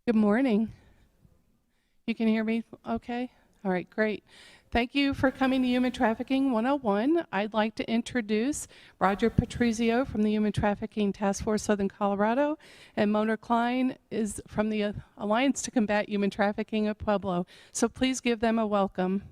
Good morning. You can hear me okay? All right, great. Thank you for coming to Human Trafficking 101. I'd like to introduce Roger Patrizio from the Human Trafficking Task Force Southern Colorado, and Mona Klein is from the Alliance to Combat Human Trafficking of Pueblo. So please give them a welcome.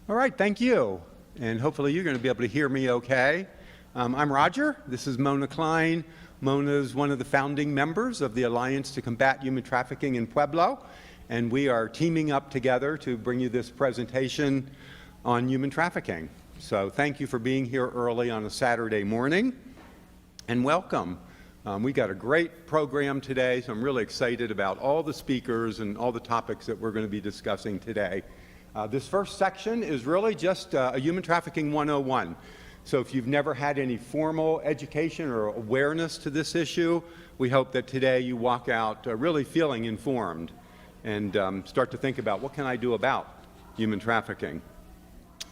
All right, thank you. And hopefully you're going to be able to hear me okay. I'm Roger. This is Mona Klein. Mona is one of the founding members of the Alliance to Combat Human Trafficking in Pueblo, and we are teaming up together to bring you this presentation on human trafficking. So thank you for being here early on a Saturday morning, and welcome. We got a great program today, so I'm really excited about all the speakers and all the topics that we're going to be discussing today. This first section is really just a Human Trafficking 101. So if you've never had any formal education or awareness to this issue, we hope that today you walk out really feeling informed and start to think about what can I do about human trafficking.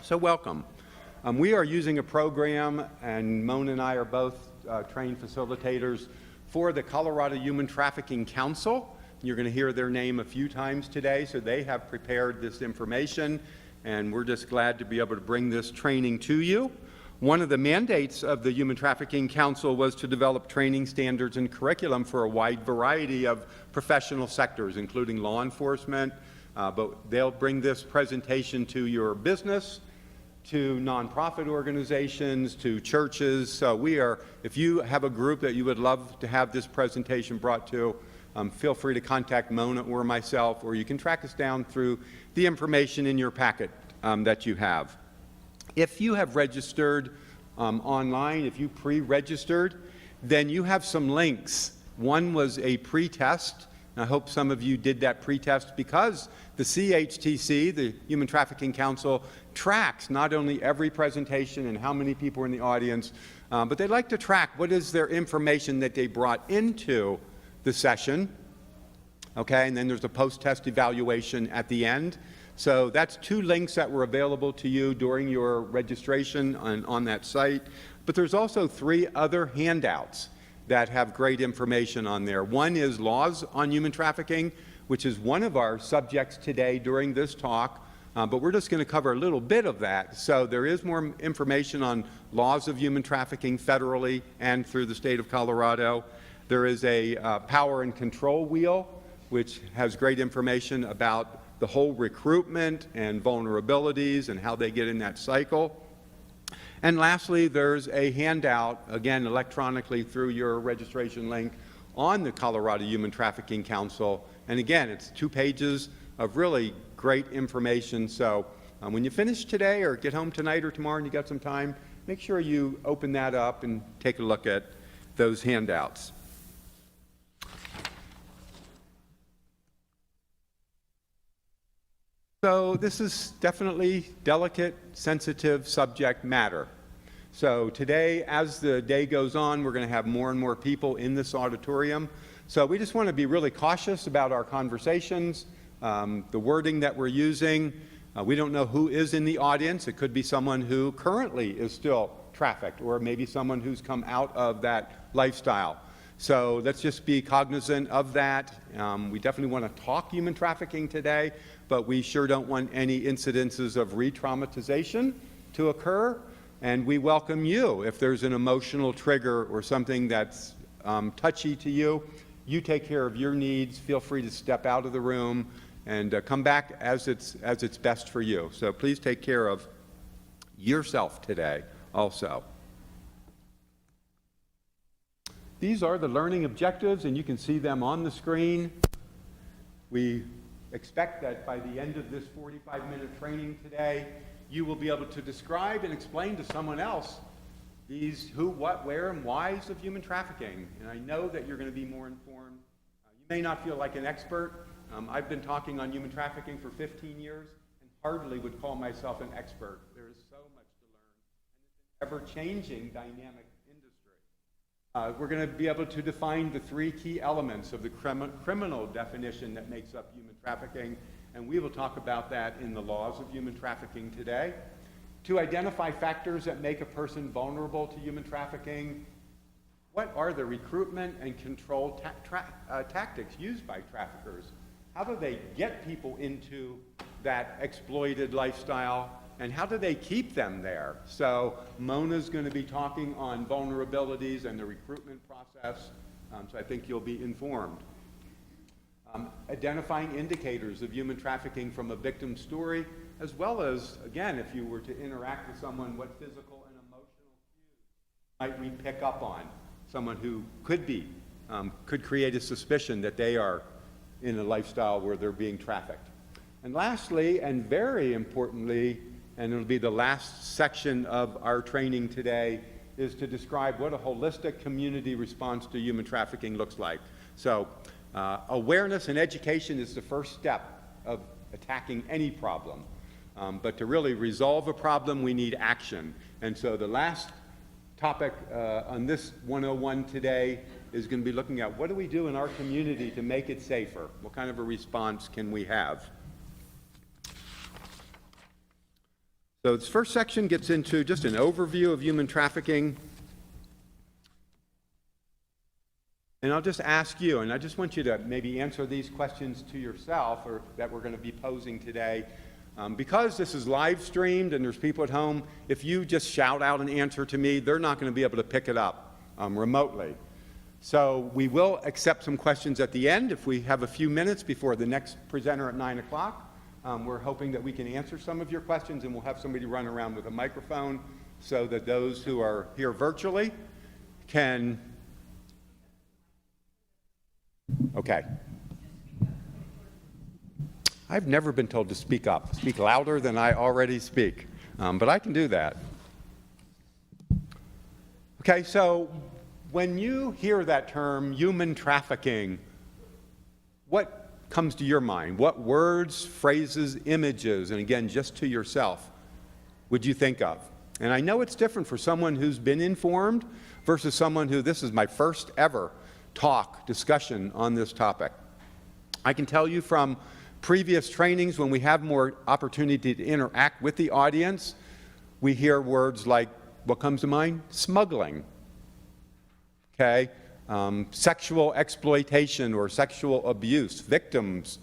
So welcome. We are using a program, and Mona and I are both trained facilitators for the Colorado Human Trafficking Council. You're going to hear their name a few times today, so they have prepared this information, and we're just glad to be able to bring this training to you. One of the mandates of the Human Trafficking Council was to develop training standards and curriculum for a wide variety of professional sectors, including law enforcement, but they'll bring this presentation to your business, to nonprofit organizations, to churches. So if you have a group that you would love to have this presentation brought to, feel free to contact Mona or myself, or you can track us down through the information in your packet that you have. If you have registered online, if you pre-registered, then you have some links. One was a pre-test. I hope some of you did that pre-test because the CHTC, the Human Trafficking Council, tracks not only every presentation and how many people are in the audience, but they like to track what is their information that they brought into the session. Okay, and then there's a post-test evaluation at the end. So that's two links that were available to you during your registration on that site. But there's also three other handouts that have great information on there. One is Laws on Human Trafficking, which is one of our subjects today during this talk, but we're just going to cover a little bit of that. So there is more information on laws of human trafficking federally and through the state of Colorado. There is a power and control wheel, which has great information about the whole recruitment and vulnerabilities and how they get in that cycle. And lastly, there's a handout, again, electronically through your registration link on the Colorado Human Trafficking Council. And again, it's 2 pages of really great information. So when you finish today or get home tonight or tomorrow and you got some time, make sure you open that up and take a look at those handouts. So this is definitely delicate, sensitive subject matter. So today, as the day goes on, we're going to have more and more people in this auditorium. So we just want to be really cautious about our conversations, the wording that we're using. We don't know who is in the audience. It could be someone who currently is still trafficked, or maybe someone who's come out of that lifestyle. So let's just be cognizant of that. We definitely want to talk human trafficking today, but we sure don't want any incidences of re-traumatization to occur. And we welcome you. If there's an emotional trigger or something that's touchy to you, you take care of your needs. Feel free to step out of the room and come back as it's best for you. So please take care of yourself today also. These are the learning objectives, and you can see them on the screen. We expect that by the end of this 45-minute training today, you will be able to describe and explain to someone else these who, what, where, and whys of human trafficking. And I know that you're going to be more informed. You may not feel like an expert. I've been talking on human trafficking for 15 years and hardly would call myself an expert. There is so much to learn, and it's an ever-changing dynamic industry. We're going to be able to define the 3 key elements of the criminal definition that makes up human trafficking, and we will talk about that in the laws of human trafficking today. To identify factors that make a person vulnerable to human trafficking, What are the recruitment and control tactics used by traffickers? How do they get people into that exploited lifestyle, and how do they keep them there? So Mona's going to be talking on vulnerabilities and the recruitment process, so I think you'll be informed. Identifying indicators of human trafficking from a victim's story, as well as, again, if you were to interact with someone, what physical and emotional cues might we pick up on? Someone who could create a suspicion that they are in a lifestyle where they're being trafficked. And lastly, and very importantly, and it'll be the last section of our training today, is to describe what a holistic community response to human trafficking looks like. So awareness and education is the first step of attacking any problem. But to really resolve a problem, we need action. And so the last topic on this 101 today is going to be looking at what do we do in our community to make it safer? What kind of a response can we have? So this first section gets into just an overview of human trafficking. And I'll just ask you, and I just want you to maybe answer these questions to yourself, or that we're going to be posing today. Because this is live streamed and there's people at home, if you just shout out an answer to me, they're not going to be able to pick it up remotely. So we will accept some questions at the end if we have a few minutes before the next presenter at 9 o'clock. We're hoping that we can answer some of your questions, and we'll have somebody run around with a microphone so that those who are here virtually can... Okay. I've never been told to speak up, speak louder than I already speak, but I can do that. Okay, so when you hear that term, human trafficking, what comes to your mind? What words, phrases, images, and again, just to yourself, would you think of? And I know it's different for someone who's been informed versus someone who, this is my first ever discussion on this topic. I can tell you from previous trainings, when we have more opportunity to interact with the audience, we hear words like, what comes to mind? Smuggling, okay? Sexual exploitation or sexual abuse, victims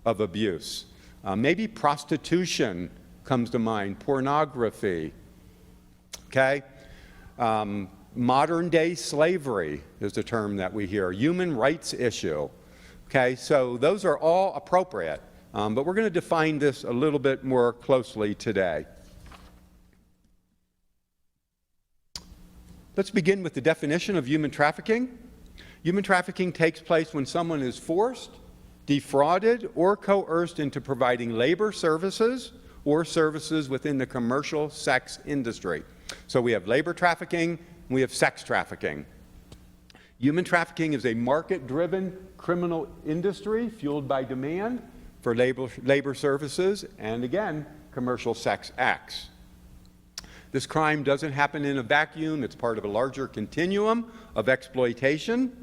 of abuse. Maybe prostitution comes to mind, pornography, okay? Modern day slavery is the term that we hear, human rights issue. Okay, so those are all appropriate, but we're going to define this a little bit more closely today. Let's begin with the definition of human trafficking. Human trafficking takes place when someone is forced, defrauded, or coerced into providing labor services or services within the commercial sex industry. So we have labor trafficking, we have sex trafficking. Human trafficking is a market-driven criminal industry fueled by demand for labor services and, again, commercial sex acts. This crime doesn't happen in a vacuum. It's part of a larger continuum of exploitation,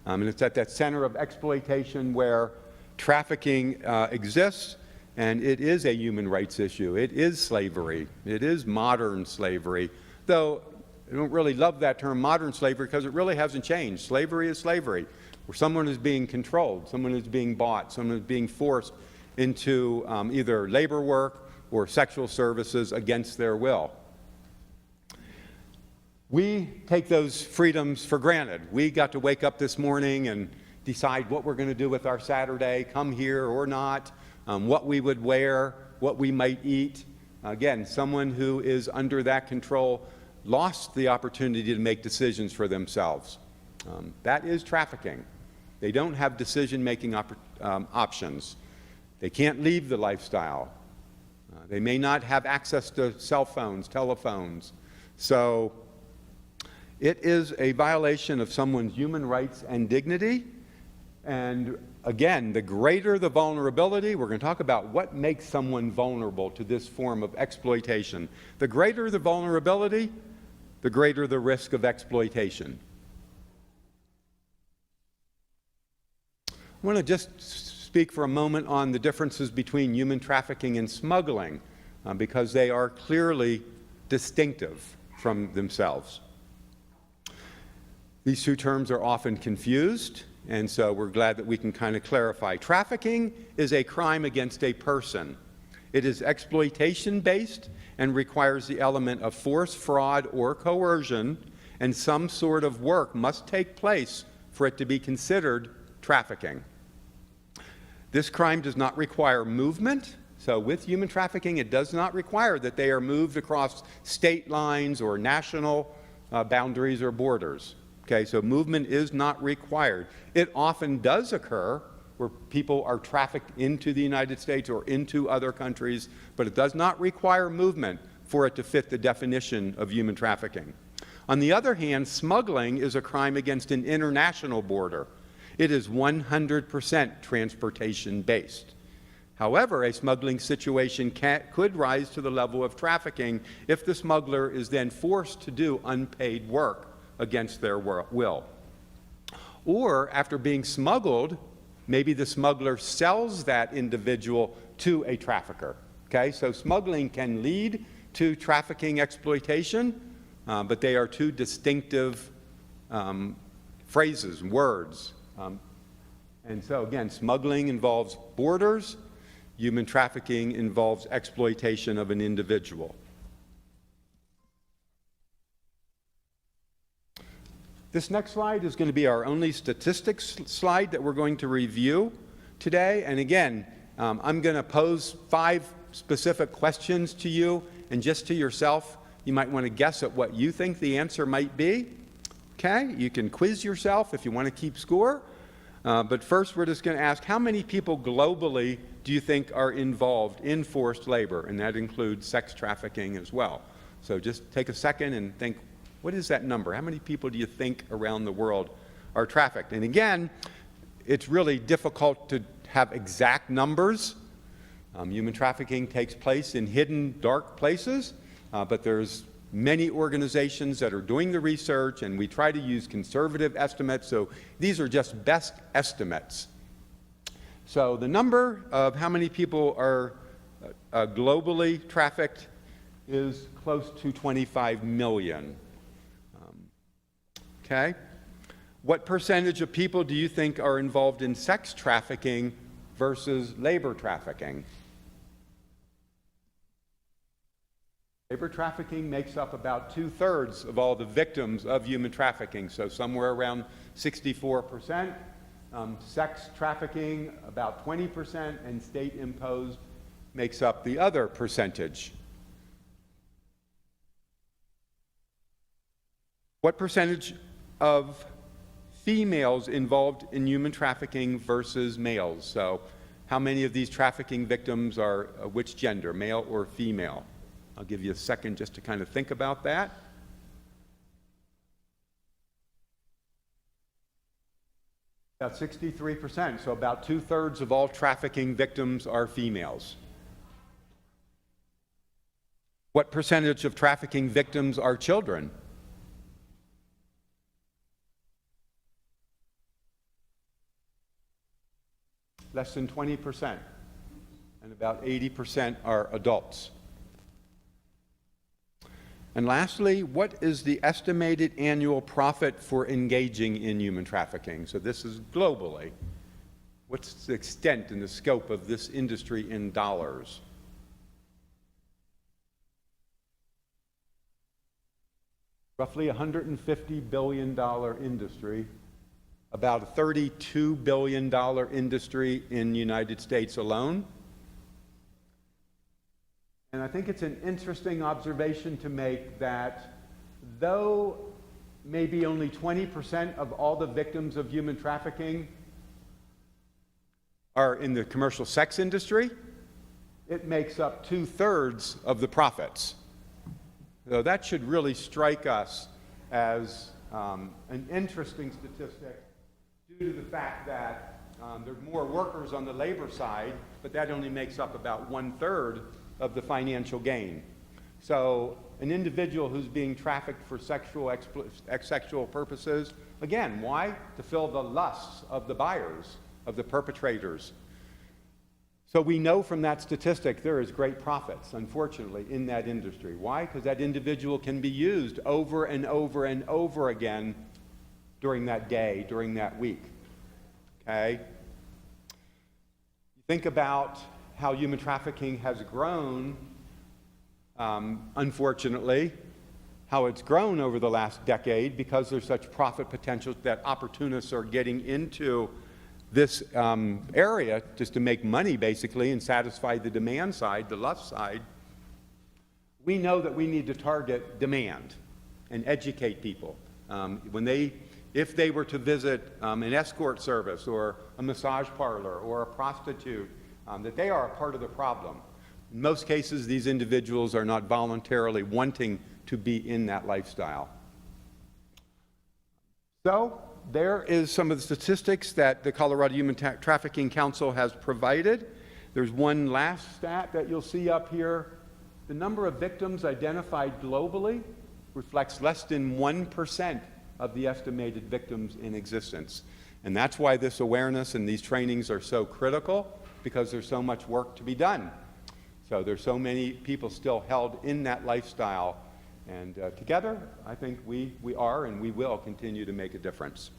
and it's at that center of exploitation where trafficking exists, and it is a human rights issue. It is slavery. It is modern slavery, though I don't really love that term, modern slavery, because it really hasn't changed. Slavery is slavery, where someone is being controlled, someone is being bought, someone is being forced into either labor work or sexual services against their will. We take those freedoms for granted. We got to wake up this morning and decide what we're going to do with our Saturday, come here or not, what we would wear, what we might eat. Again, someone who is under that control lost the opportunity to make decisions for themselves. That is trafficking. They don't have decision-making options. They can't leave the lifestyle. They may not have access to cell phones, telephones. So it is a violation of someone's human rights and dignity. And again, the greater the vulnerability, we're going to talk about what makes someone vulnerable to this form of exploitation. The greater the vulnerability, the greater the risk of exploitation. I want to just speak for a moment on the differences between human trafficking and smuggling, because they are clearly distinctive from themselves. These two terms are often confused, and so we're glad that we can kind of clarify. Trafficking is a crime against a person. It is exploitation-based and requires the element of force, fraud, or coercion, and some sort of work must take place for it to be considered trafficking. This crime does not require movement. So with human trafficking, it does not require that they are moved across state lines or national boundaries or borders. Okay, so movement is not required. It often does occur where people are trafficked into the United States or into other countries, but it does not require movement for it to fit the definition of human trafficking. On the other hand, smuggling is a crime against an international border. It is 100% transportation-based. However, a smuggling situation could rise to the level of trafficking if the smuggler is then forced to do unpaid work against their will. Or after being smuggled, maybe the smuggler sells that individual to a trafficker. Okay, so smuggling can lead to trafficking exploitation, but they are two distinctive phrases, words. And so again, smuggling involves borders, human trafficking involves exploitation of an individual. This next slide is going to be our only statistics slide that we're going to review today. And again, I'm going to pose 5 specific questions to you, and just to yourself, you might want to guess at what you think the answer might be. Okay, you can quiz yourself if you want to keep score. But first, we're just going to ask, how many people globally do you think are involved in forced labor? And that includes sex trafficking as well. So just take a second and think, what is that number? How many people do you think around the world are trafficked? And again, it's really difficult to have exact numbers. Human trafficking takes place in hidden, dark places, but there's many organizations that are doing the research, and we try to use conservative estimates, so these are just best estimates. So the number of how many people are globally trafficked is close to 25 million. Okay? What percentage of people do you think are involved in sex trafficking versus labor trafficking? Labor trafficking makes up about 2/3 of all the victims of human trafficking, so somewhere around 64%. Sex trafficking, about 20%, and state-imposed makes up the other percentage. What percentage of females involved in human trafficking versus males? So how many of these trafficking victims are which gender, male or female? I'll give you a second just to kind of think about that. About 63%, so about 2/3 of all trafficking victims are females. What percentage of trafficking victims are children? Less than 20%, and about 80% are adults. And lastly, what is the estimated annual profit for engaging in human trafficking? So this is globally. What's the extent and the scope of this industry in dollars? Roughly $150 billion industry, about a $32 billion industry in the United States alone. And I think it's an interesting observation to make that though maybe only 20% of all the victims of human trafficking are in the commercial sex industry, it makes up 2/3 of the profits. So that should really strike us as an interesting statistic due to the fact that there are more workers on the labor side, but that only makes up about 1/3 of the financial gain. So an individual who's being trafficked for sexual purposes, again, why? To fill the lusts of the buyers, of the perpetrators. So we know from that statistic there is great profits, unfortunately, in that industry. Why? Because that individual can be used over and over and over again during that day, during that week. Okay? Think about how human trafficking has grown, unfortunately, how it's grown over the last decade because there's such profit potential that opportunists are getting into this area just to make money, basically, and satisfy the demand side, the lust side. We know that we need to target demand and educate people. If they were to visit an escort service or a massage parlor or a prostitute, that they are a part of the problem. In most cases, these individuals are not voluntarily wanting to be in that lifestyle. So, there is some of the statistics that the Colorado Human Trafficking Council has provided. There's one last stat that you'll see up here. The number of victims identified globally reflects less than 1% of the estimated victims in existence. And that's why this awareness and these trainings are so critical, because there's so much work to be done. So there's so many people still held in that lifestyle. And together, I think we are and we will continue to make a difference.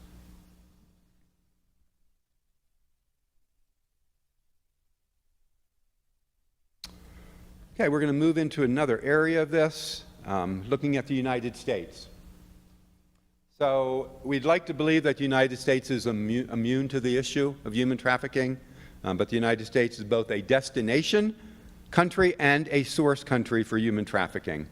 Okay, we're going to move into another area of this, looking at the United States. So we'd like to believe that the United States is immune to the issue of human trafficking, but the United States is both a destination country and a source country for human trafficking.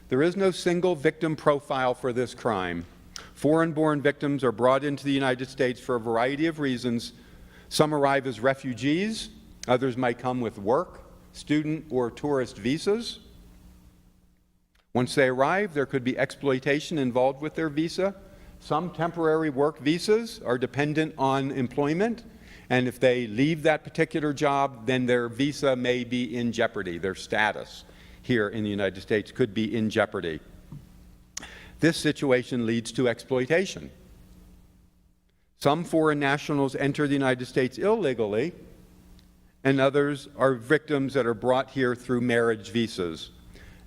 There is no single victim profile for this crime. Foreign-born victims are brought into the United States for a variety of reasons. Some arrive as refugees. Others might come with work, student, or tourist visas. Once they arrive, there could be exploitation involved with their visa. Some temporary work visas are dependent on employment, and if they leave that particular job, then their visa may be in jeopardy. Their status here in the United States could be in jeopardy. This situation leads to exploitation. Some foreign nationals enter the United States illegally, and others are victims that are brought here through marriage visas.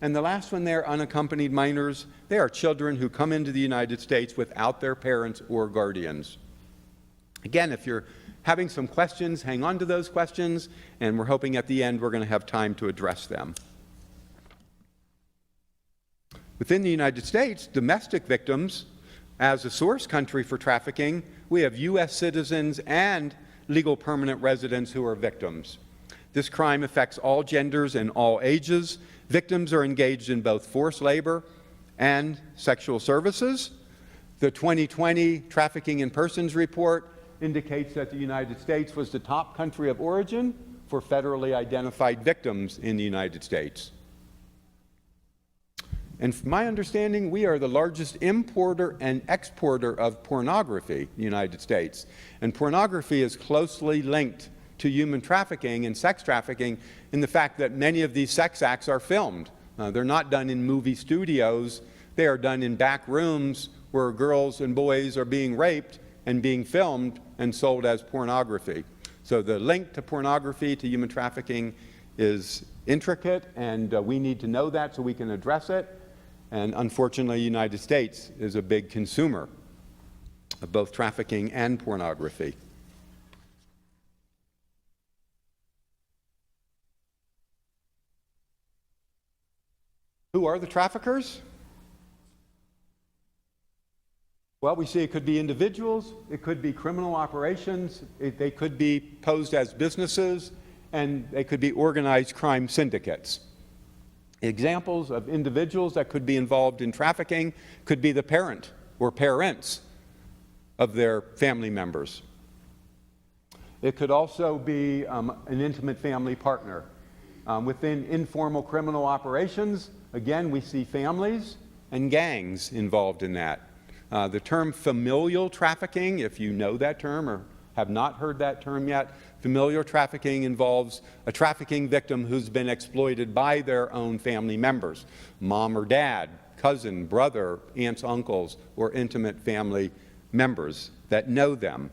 And the last one there, unaccompanied minors, they are children who come into the United States without their parents or guardians. Again, if you're having some questions, hang on to those questions, and we're hoping at the end we're going to have time to address them. Within the United States, domestic victims, as a source country for trafficking, we have U.S. citizens and legal permanent residents who are victims. This crime affects all genders and all ages. Victims are engaged in both forced labor and sexual services. The 2020 Trafficking in Persons report indicates that the United States was the top country of origin for federally identified victims in the United States. And from my understanding, we are the largest importer and exporter of pornography in the United States. And pornography is closely linked to human trafficking and sex trafficking in the fact that many of these sex acts are filmed. They're not done in movie studios. They are done in back rooms where girls and boys are being raped and being filmed and sold as pornography. So the link to pornography to human trafficking is intricate, and we need to know that so we can address it. And unfortunately, the United States is a big consumer of both trafficking and pornography. Who are the traffickers? Well, we see it could be individuals, it could be criminal operations, they could be posed as businesses, and they could be organized crime syndicates. Examples of individuals that could be involved in trafficking could be the parent or parents of their family members. It could also be an intimate family partner. Within informal criminal operations, again, we see families and gangs involved in that. The term familial trafficking, if you know that term or have not heard that term yet, familial trafficking involves a trafficking victim who's been exploited by their own family members, mom or dad, cousin, brother, aunts, uncles, or intimate family members that know them.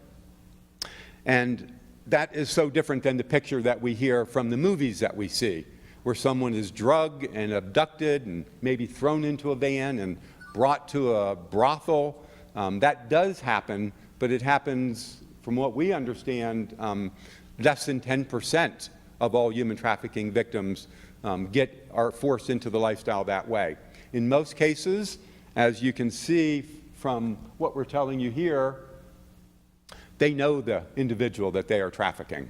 And that is so different than the picture that we hear from the movies that we see, where someone is drugged and abducted and maybe thrown into a van and brought to a brothel. That does happen, but it happens, from what we understand, less than 10% of all human trafficking victims are forced into the lifestyle that way. In most cases, as you can see from what we're telling you here, they know the individual that they are trafficking.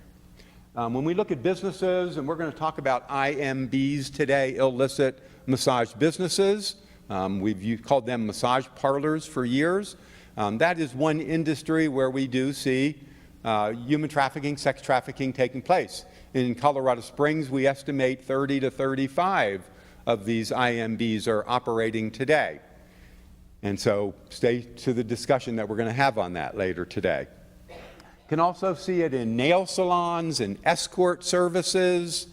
When we look at businesses, and we're going to talk about IMBs today, illicit massage businesses, we've called them massage parlors for years. That is one industry where we do see human trafficking, sex trafficking taking place. In Colorado Springs, we estimate 30 to 35 of these IMBs are operating today. And so stay to the discussion that we're going to have on that later today. You can also see it in nail salons and escort services,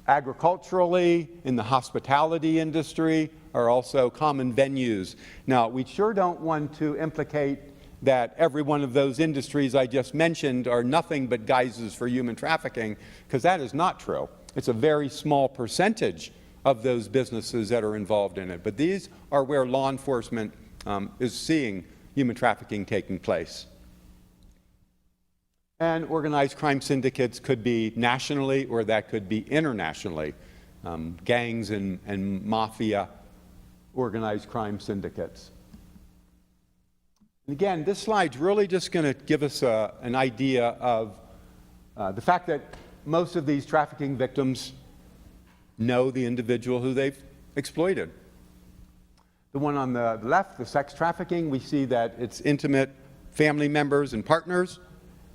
agriculturally, in the hospitality industry are also common venues. Now, we sure don't want to implicate that every one of those industries I just mentioned are nothing but guises for human trafficking, because that is not true. It's a very small percentage of those businesses that are involved in it. But these are where law enforcement is seeing human trafficking taking place. And organized crime syndicates could be nationally or that could be internationally. Gangs and mafia organized crime syndicates. And again, this slide's really just going to give us an idea of the fact that most of these trafficking victims know the individual who they've exploited. The one on the left, the sex trafficking, we see that it's intimate family members and partners.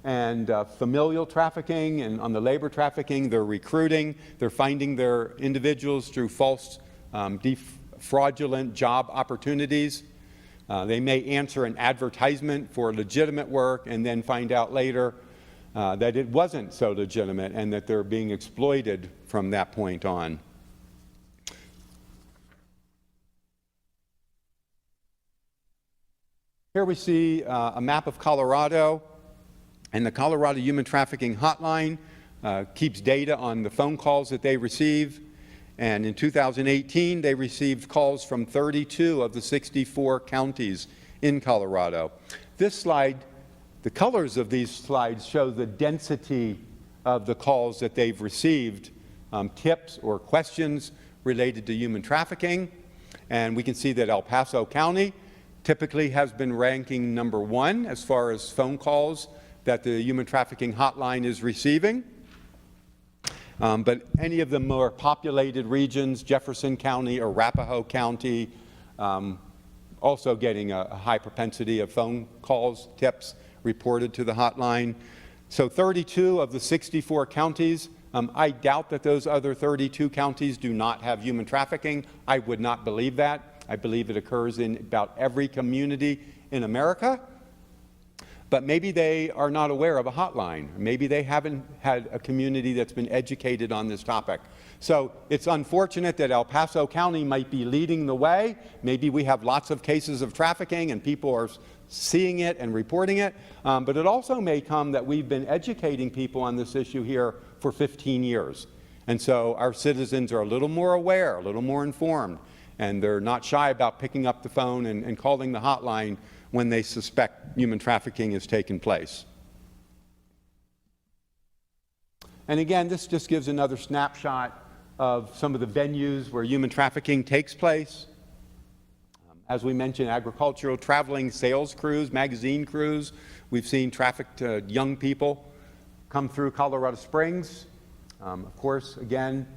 And familial trafficking, and on the labor trafficking, they're recruiting, they're finding their individuals through false, fraudulent job opportunities. They may answer an advertisement for legitimate work and then find out later that it wasn't so legitimate and that they're being exploited from that point on. Here we see a map of Colorado. And the Colorado Human Trafficking Hotline keeps data on the phone calls that they receive. And in 2018, they received calls from 32 of the 64 counties in Colorado. This slide, the colors of these slides show the density of the calls that they've received, tips or questions related to human trafficking. And we can see that El Paso County typically has been ranking #1 as far as phone calls that the human trafficking hotline is receiving. But any of the more populated regions, Jefferson County, Arapahoe County, also getting a high propensity of phone calls, tips reported to the hotline. So 32 of the 64 counties, I doubt that those other 32 counties do not have human trafficking. I would not believe that. I believe it occurs in about every community in America. But maybe they are not aware of a hotline. Maybe they haven't had a community that's been educated on this topic. So it's unfortunate that El Paso County might be leading the way. Maybe we have lots of cases of trafficking and people are seeing it and reporting it. But it also may come that we've been educating people on this issue here for 15 years. And so our citizens are a little more aware, a little more informed, and they're not shy about picking up the phone and calling the hotline when they suspect human trafficking has taken place. And again, this just gives another snapshot of some of the venues where human trafficking takes place. As we mentioned, agricultural, traveling sales crews, magazine crews. We've seen trafficked young people come through Colorado Springs. Of course, again,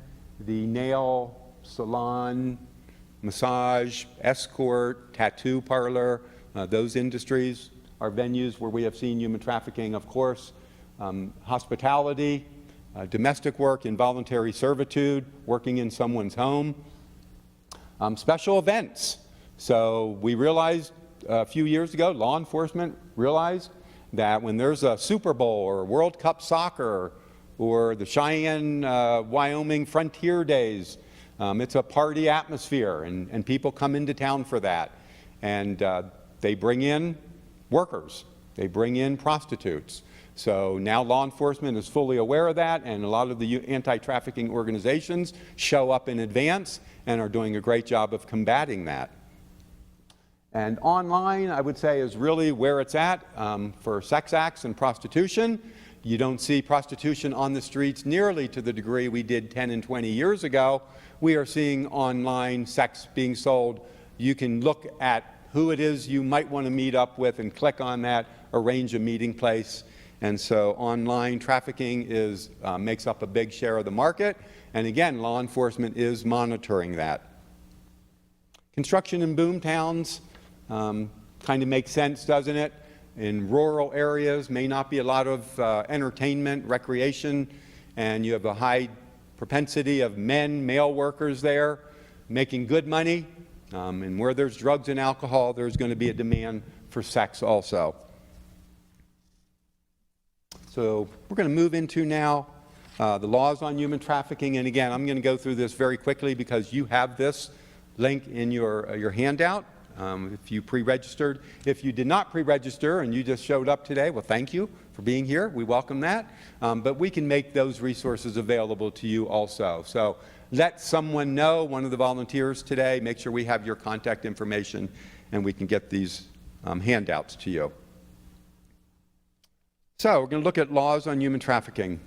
the nail, salon, massage, escort, tattoo parlor, those industries are venues where we have seen human trafficking, of course. Hospitality, domestic work, involuntary servitude, working in someone's home. Special events. So we realized a few years ago, law enforcement realized that when there's a Super Bowl or World Cup soccer or the Cheyenne, Wyoming Frontier Days, it's a party atmosphere and people come into town for that. And they bring in workers, they bring in prostitutes, So now law enforcement is fully aware of that, and a lot of the anti-trafficking organizations show up in advance and are doing a great job of combating that. And online, I would say, is really where it's at for sex acts and prostitution. You don't see prostitution on the streets nearly to the degree we did 10 and 20 years ago. We are seeing online sex being sold. You can look at who it is you might want to meet up with and click on that, arrange a meeting place. And so online trafficking makes up a big share of the market. And again, law enforcement is monitoring that. Construction in boom towns kind of makes sense, doesn't it? In rural areas, may not be a lot of entertainment, recreation, and you have a high propensity of male workers there making good money. And where there's drugs and alcohol, there's going to be a demand for sex also. So we're going to move into now the laws on human trafficking. And again, I'm going to go through this very quickly because you have this link in your handout. If you pre-registered. If you did not pre-register and you just showed up today, well, thank you for being here. We welcome that. But we can make those resources available to you also. So let someone know, one of the volunteers today, make sure we have your contact information and we can get these handouts to you. So we're going to look at laws on human trafficking.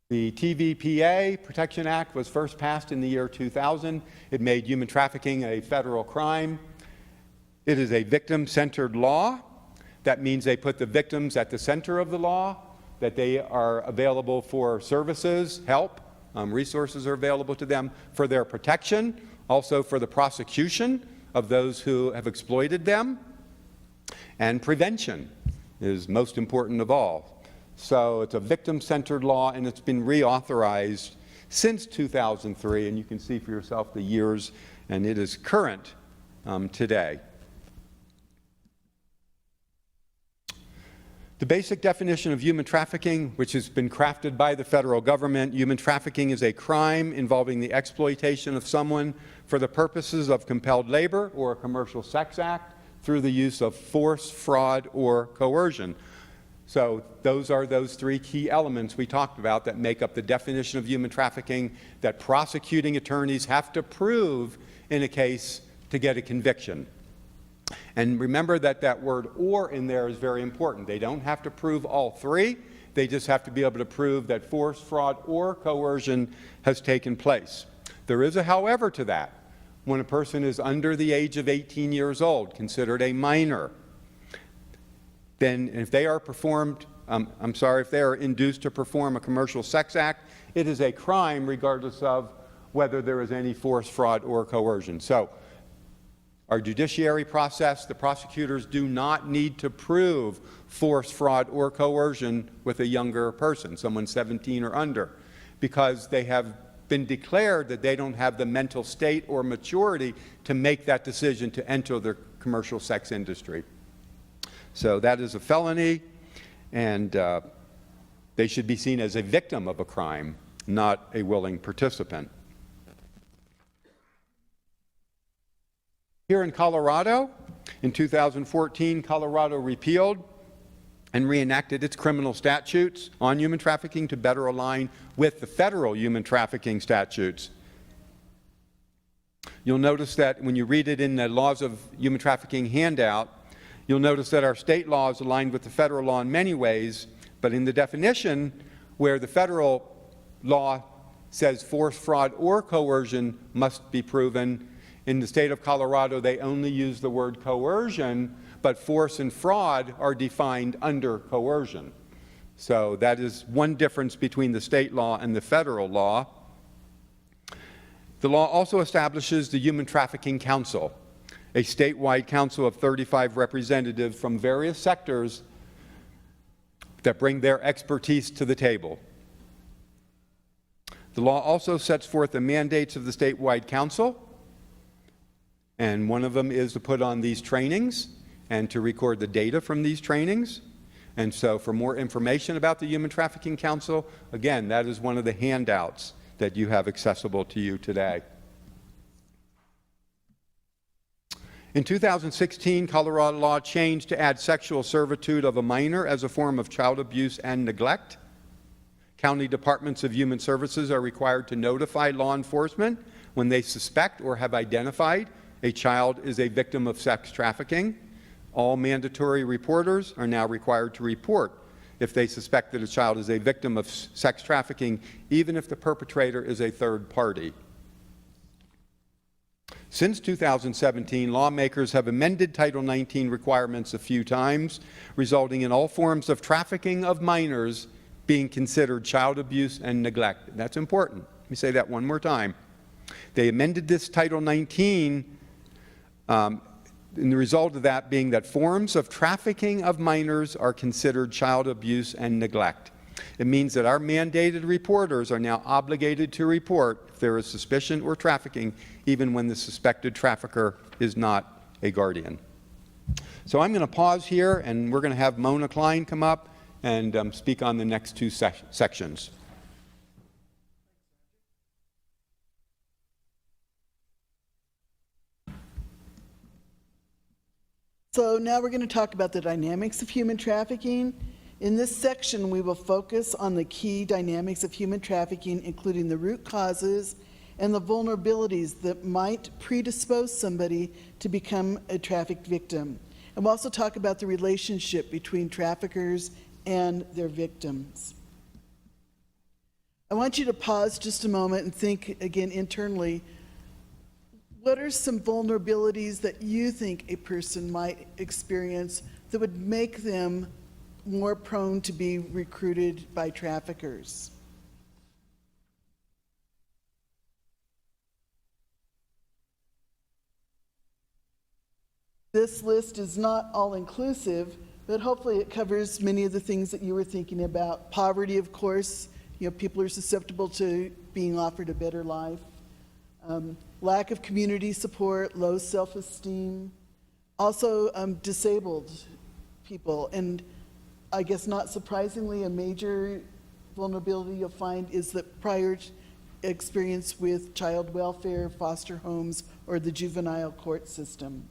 The TVPA Protection Act was first passed in the year 2000. It made human trafficking a federal crime. It is a victim-centered law. That means they put the victims at the center of the law, that they are available for services, help, resources are available to them for their protection, also for the prosecution of those who have exploited them, and prevention is most important of all. So it's a victim-centered law, and it's been reauthorized since 2003, and you can see for yourself the years, and it is current today. The basic definition of human trafficking, which has been crafted by the federal government: human trafficking is a crime involving the exploitation of someone for the purposes of compelled labor or a commercial sex act through the use of force, fraud, or coercion. So those are those three key elements we talked about that make up the definition of human trafficking that prosecuting attorneys have to prove in a case to get a conviction. And remember that that word "or" in there is very important. They don't have to prove all three. They just have to be able to prove that force, fraud, or coercion has taken place. There is a however to that. When a person is under the age of 18 years old, considered a minor, then if they are if they are induced to perform a commercial sex act, it is a crime regardless of whether there is any force, fraud, or coercion. So our judiciary process, the prosecutors do not need to prove force, fraud, or coercion with a younger person, someone 17 or under, because they have been declared that they don't have the mental state or maturity to make that decision to enter the commercial sex industry. So that is a felony, and they should be seen as a victim of a crime, not a willing participant. Here in Colorado, in 2014, Colorado repealed and reenacted its criminal statutes on human trafficking to better align with the federal human trafficking statutes. You'll notice that when you read it in the Laws of Human Trafficking handout, you'll notice that our state law is aligned with the federal law in many ways, but in the definition where the federal law says force, fraud, or coercion must be proven, in the state of Colorado they only use the word coercion, but force and fraud are defined under coercion. So that is one difference between the state law and the federal law. The law also establishes the Human Trafficking Council, a statewide council of 35 representatives from various sectors that bring their expertise to the table. The law also sets forth the mandates of the statewide council, and one of them is to put on these trainings and to record the data from these trainings. And so for more information about the Human Trafficking Council, again, that is one of the handouts that you have accessible to you today. In 2016, Colorado law changed to add sexual servitude of a minor as a form of child abuse and neglect. County departments of human services are required to notify law enforcement when they suspect or have identified a child is a victim of sex trafficking. All mandatory reporters are now required to report if they suspect that a child is a victim of sex trafficking, even if the perpetrator is a third party. Since 2017, lawmakers have amended Title 19 requirements a few times, resulting in all forms of trafficking of minors being considered child abuse and neglect. That's important. Let me say that one more time. They amended this Title 19, and the result of that being that forms of trafficking of minors are considered child abuse and neglect. It means that our mandated reporters are now obligated to report if there is suspicion or trafficking, even when the suspected trafficker is not a guardian. So I'm going to pause here, and we're going to have Mona Klein come up and speak on the next two sections. So now we're going to talk about the dynamics of human trafficking. In this section, we will focus on the key dynamics of human trafficking, including the root causes and the vulnerabilities that might predispose somebody to become a trafficked victim. And we'll also talk about the relationship between traffickers and their victims. I want you to pause just a moment and think again internally. What are some vulnerabilities that you think a person might experience that would make them more prone to be recruited by traffickers? This list is not all-inclusive, but hopefully it covers many of the things that you were thinking about. Poverty, of course, people are susceptible to being offered a better life. Lack of community support, low self-esteem. Also, disabled people. And I guess not surprisingly, a major vulnerability you'll find is that prior experience with child welfare, foster homes, or the juvenile court system.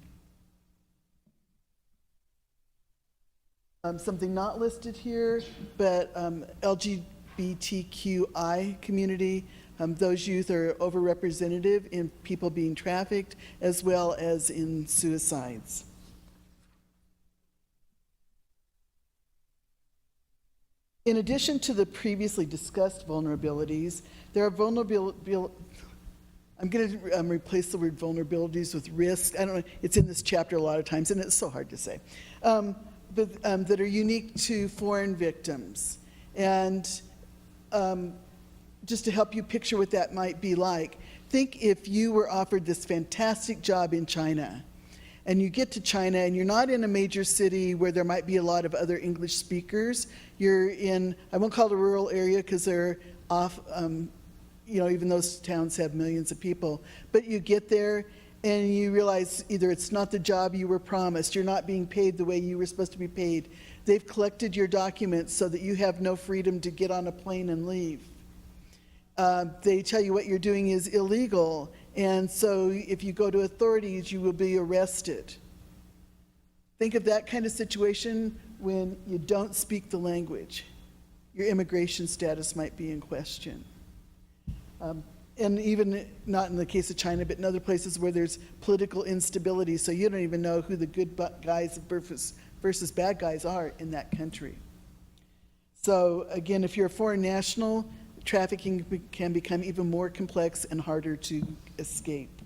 Something not listed here, but LGBTQI community, those youth are overrepresented in people being trafficked as well as in suicides. In addition to the previously discussed vulnerabilities, there are I'm going to replace the word vulnerabilities with risk. I don't know, it's in this chapter a lot of times, and it's so hard to say, that are unique to foreign victims. And just to help you picture what that might be like, think if you were offered this fantastic job in China, and you get to China and you're not in a major city where there might be a lot of other English speakers. You're in, I won't call it a rural area because they're off, even those towns have millions of people. But you get there and you realize either it's not the job you were promised, you're not being paid the way you were supposed to be paid. They've collected your documents so that you have no freedom to get on a plane and leave. They tell you what you're doing is illegal, and so if you go to authorities, you will be arrested. Think of that kind of situation when you don't speak the language. Your immigration status might be in question. And even not in the case of China, but in other places where there's political instability, so you don't even know who the good guys versus bad guys are in that country. So again, if you're a foreign national, trafficking can become even more complex and harder to escape.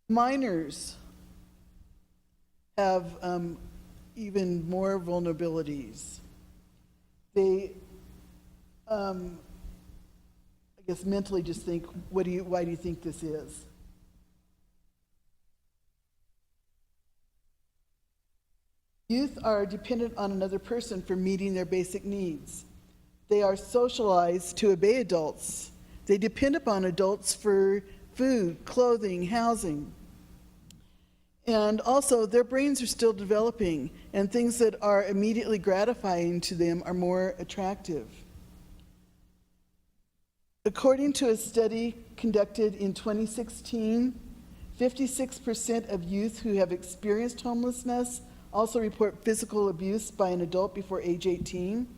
Minors have even more vulnerabilities. They, I guess mentally just think, why do you think this is? Youth are dependent on another person for meeting their basic needs. They are socialized to obey adults. They depend upon adults for food, clothing, housing. And also, their brains are still developing, and things that are immediately gratifying to them are more attractive. According to a study conducted in 2016, 56% of youth who have experienced homelessness also report physical abuse by an adult before age 18,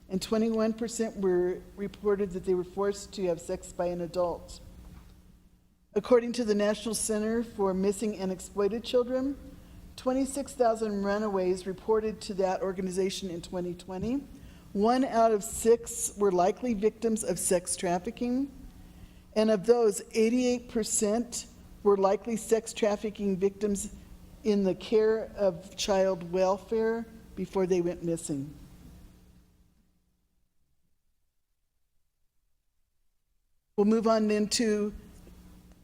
and 21% were reported that they were forced to have sex by an adult. According to the National Center for Missing and Exploited Children, 26,000 runaways reported to that organization in 2020. 1 out of 6 were likely victims of sex trafficking, and of those, 88% were likely sex trafficking victims in the care of child welfare before they went missing. We'll move on into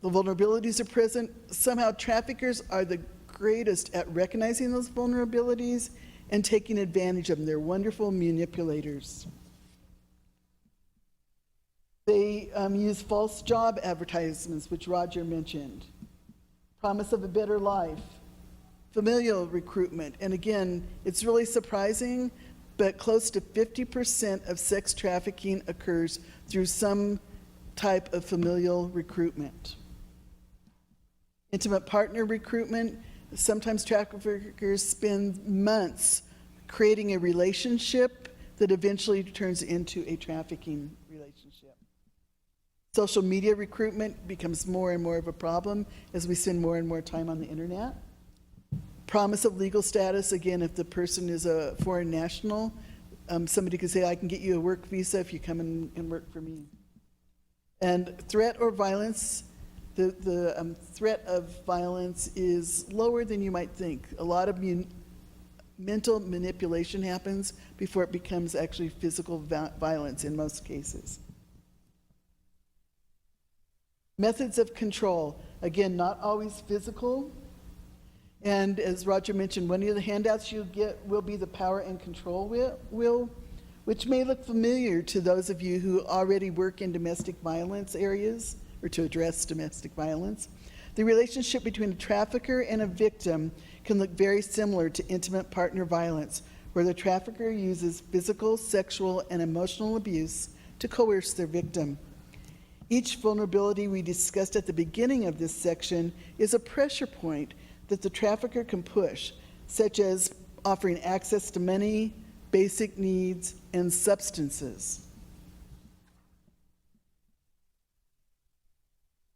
the vulnerabilities are present. Somehow traffickers are the greatest at recognizing those vulnerabilities and taking advantage of them. They're wonderful manipulators. They use false job advertisements, which Roger mentioned, promise of a better life, familial recruitment. And again, it's really surprising, but close to 50% of sex trafficking occurs through some type of familial recruitment. Intimate partner recruitment. Sometimes traffickers spend months creating a relationship that eventually turns into a trafficking relationship. Social media recruitment becomes more and more of a problem as we spend more and more time on the internet. Promise of legal status, again, if the person is a foreign national, somebody could say, I can get you a work visa if you come and work for me. And threat or violence. The threat of violence is lower than you might think. A lot of mental manipulation happens before it becomes actually physical violence in most cases. Methods of control, again, not always physical. And as Roger mentioned, one of the handouts you'll get will be the power and control wheel, which may look familiar to those of you who already work in domestic violence areas, or to address domestic violence. The relationship between a trafficker and a victim can look very similar to intimate partner violence, where the trafficker uses physical, sexual, and emotional abuse to coerce their victim. Each vulnerability we discussed at the beginning of this section is a pressure point that the trafficker can push, such as offering access to money, basic needs, and substances.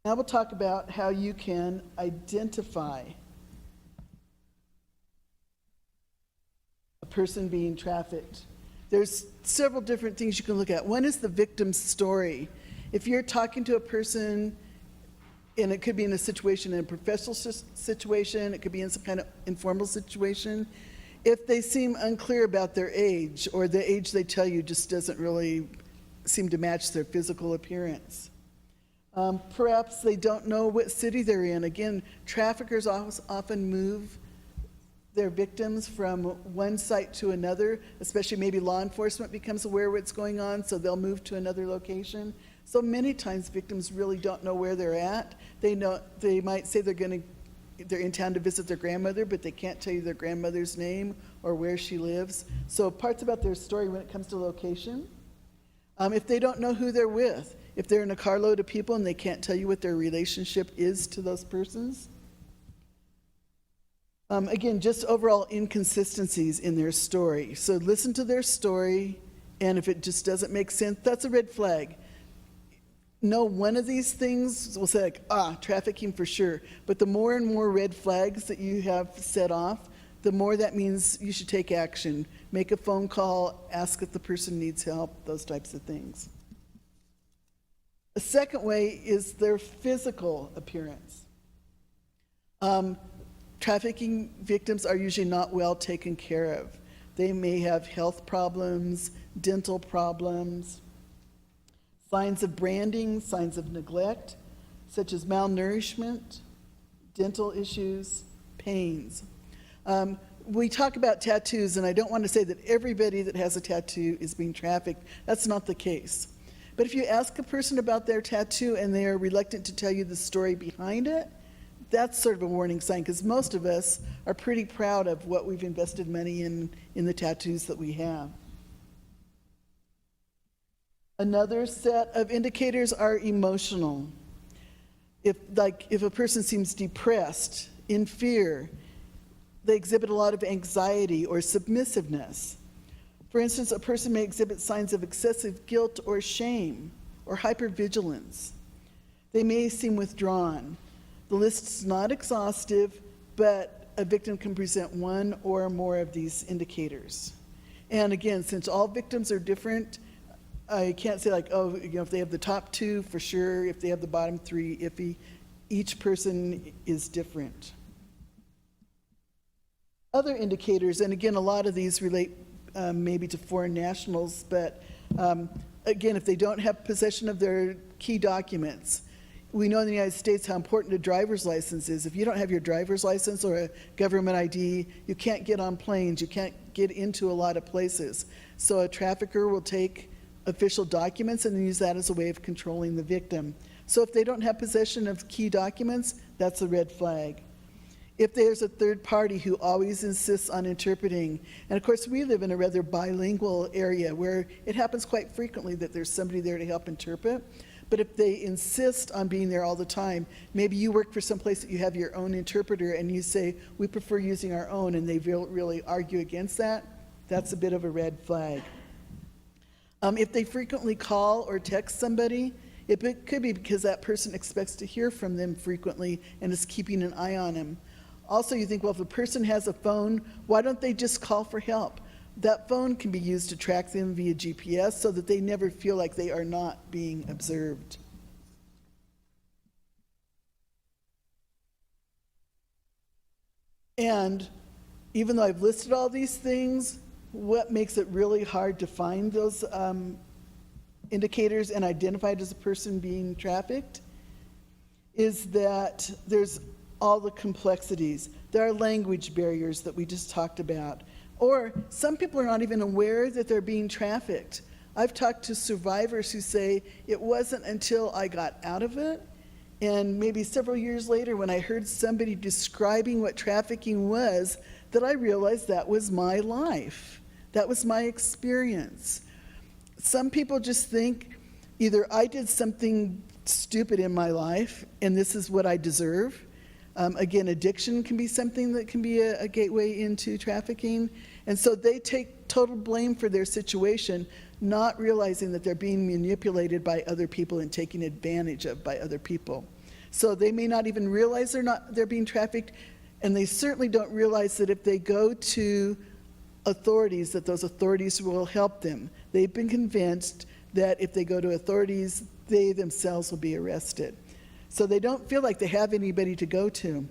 Now we'll talk about how you can identify a person being trafficked. There's several different things you can look at. One is the victim's story. If you're talking to a person, and it could be in a situation, in a professional situation, it could be in some kind of informal situation, if they seem unclear about their age, or the age they tell you just doesn't really seem to match their physical appearance. Perhaps they don't know what city they're in. Again, traffickers often move their victims from one site to another, especially maybe law enforcement becomes aware of what's going on, so they'll move to another location. So many times victims really don't know where they're at. They might say they're in town to visit their grandmother, but they can't tell you their grandmother's name or where she lives. So parts about their story when it comes to location. If they don't know who they're with, if they're in a carload of people and they can't tell you what their relationship is to those persons. Again, just overall inconsistencies in their story. So listen to their story, and if it just doesn't make sense, that's a red flag. No one of these things will say, like, trafficking for sure. But the more and more red flags that you have set off, the more that means you should take action. Make a phone call, ask if the person needs help, those types of things. The second way is their physical appearance. Trafficking victims are usually not well taken care of. They may have health problems, dental problems, signs of branding, signs of neglect, such as malnourishment, dental issues, pains. We talk about tattoos, and I don't want to say that everybody that has a tattoo is being trafficked. That's not the case. But if you ask a person about their tattoo and they are reluctant to tell you the story behind it, that's sort of a warning sign, because most of us are pretty proud of what we've invested money in the tattoos that we have. Another set of indicators are emotional. If a person seems depressed, in fear, they exhibit a lot of anxiety or submissiveness. For instance, a person may exhibit signs of excessive guilt or shame or hypervigilance. They may seem withdrawn. The list is not exhaustive, but a victim can present one or more of these indicators. And again, since all victims are different, I can't say like, oh, if they have the top two, for sure. If they have the bottom three, iffy. Each person is different. Other indicators, and again, a lot of these relate maybe to foreign nationals, but again, if they don't have possession of their key documents, we know in the United States how important a driver's license is. If you don't have your driver's license or a government ID, you can't get on planes, you can't get into a lot of places. So a trafficker will take official documents and use that as a way of controlling the victim. So if they don't have possession of key documents, that's a red flag. If there's a third party who always insists on interpreting, and of course we live in a rather bilingual area where it happens quite frequently that there's somebody there to help interpret, but if they insist on being there all the time, maybe you work for some place that you have your own interpreter and you say, we prefer using our own, and they really argue against that, that's a bit of a red flag. If they frequently call or text somebody, it could be because that person expects to hear from them frequently and is keeping an eye on them. Also, you think, well, if a person has a phone, why don't they just call for help? That phone can be used to track them via GPS so that they never feel like they are not being observed. And even though I've listed all these things, what makes it really hard to find those indicators and identified as a person being trafficked is that there's all the complexities. There are language barriers that we just talked about. Or some people are not even aware that they're being trafficked. I've talked to survivors who say, it wasn't until I got out of it, and maybe several years later when I heard somebody describing what trafficking was, that I realized that was my life. That was my experience. Some people just think either I did something stupid in my life and this is what I deserve. Again, addiction can be something that can be a gateway into trafficking. And so they take total blame for their situation, not realizing that they're being manipulated by other people and taken advantage of by other people. So they may not even realize they're being trafficked, and they certainly don't realize that if they go to authorities, that those authorities will help them. They've been convinced that if they go to authorities, they themselves will be arrested. So they don't feel like they have anybody to go to.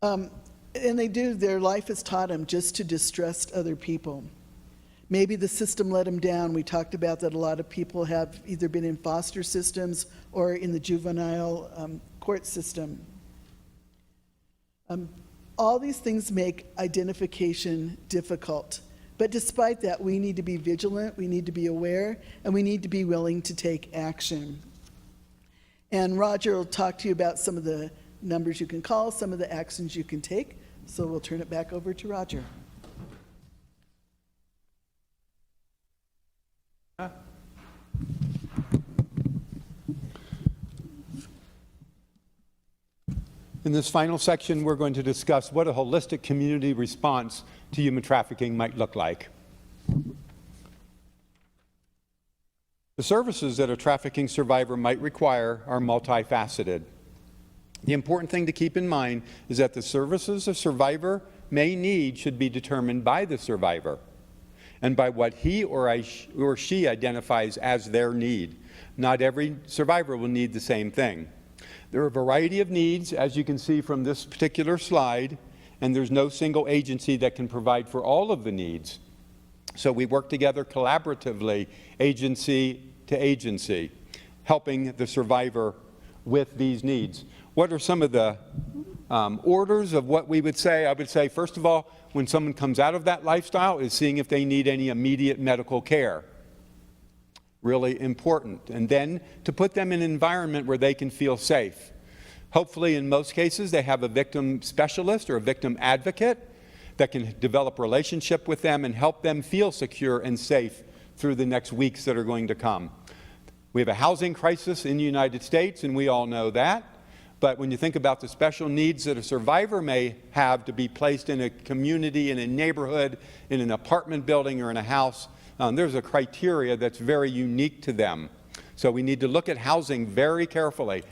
And they do, their life has taught them just to distrust other people. Maybe the system let them down. We talked about that a lot of people have either been in foster systems or in the juvenile court system. All these things make identification difficult. But despite that, we need to be vigilant, we need to be aware, and we need to be willing to take action. And Roger will talk to you about some of the numbers you can call, some of the actions you can take. So we'll turn it back over to Roger. In this final section, we're going to discuss what a holistic community response to human trafficking might look like. The services that a trafficking survivor might require are multifaceted. The important thing to keep in mind is that the services a survivor may need should be determined by the survivor and by what he or she identifies as their need. Not every survivor will need the same thing. There are a variety of needs, as you can see from this particular slide, and there's no single agency that can provide for all of the needs. So we work together collaboratively, agency to agency, helping the survivor with these needs. What are some of the orders of what we would say? I would say, first of all, when someone comes out of that lifestyle, is seeing if they need any immediate medical care. Really important. And then to put them in an environment where they can feel safe. Hopefully, in most cases, they have a victim specialist or a victim advocate that can develop a relationship with them and help them feel secure and safe through the next weeks that are going to come. We have a housing crisis in the United States, and we all know that. But when you think about the special needs that a survivor may have to be placed in a community, in a neighborhood, in an apartment building, or in a house, there's a criteria that's very unique to them. So we need to look at housing very carefully.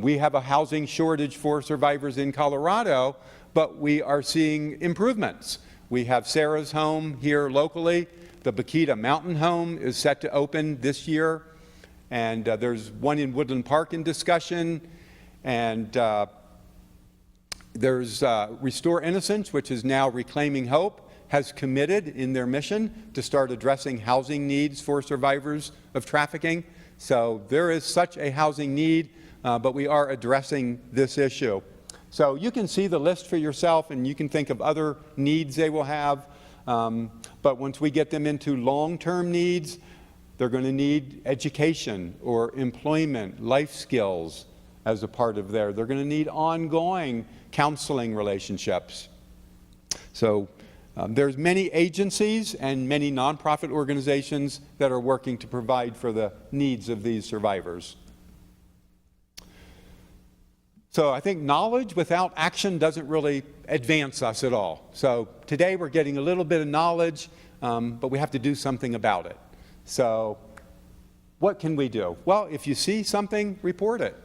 We have a housing shortage for survivors in Colorado, but we are seeing improvements. We have Sarah's home here locally. The Bakita Mountain Home is set to open this year. And there's one in Woodland Park in discussion. And there's Restore Innocence, which is now Reclaiming Hope, has committed in their mission to start addressing housing needs for survivors of trafficking. So there is such a housing need, but we are addressing this issue. So you can see the list for yourself, and you can think of other needs they will have. But once we get them into long-term needs, they're going to need education or employment, life skills as a part of there. They're going to need ongoing counseling relationships. So there's many agencies and many nonprofit organizations that are working to provide for the needs of these survivors. So I think knowledge without action doesn't really advance us at all. So today we're getting a little bit of knowledge, but we have to do something about it. So what can we do? Well, if you see something, report it.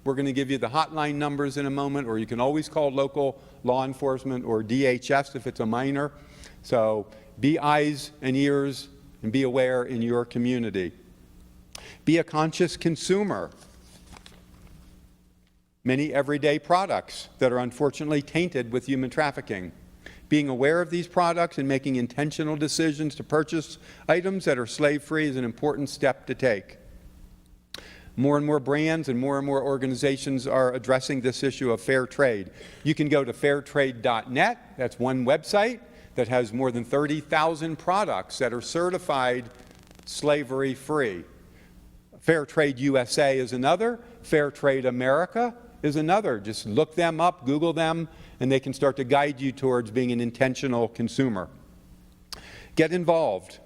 We're going to give you the hotline numbers in a moment, or you can always call local law enforcement or DHS if it's a minor. So be eyes and ears and be aware in your community. Be a conscious consumer. Many everyday products that are unfortunately tainted with human trafficking. Being aware of these products and making intentional decisions to purchase items that are slave-free is an important step to take. More and more brands and more organizations are addressing this issue of fair trade. You can go to fairtrade.net. That's one website that has more than 30,000 products that are certified slavery-free. Fair Trade USA is another. Fair Trade America is another. Just look them up, Google them, and they can start to guide you towards being an intentional consumer. Get involved.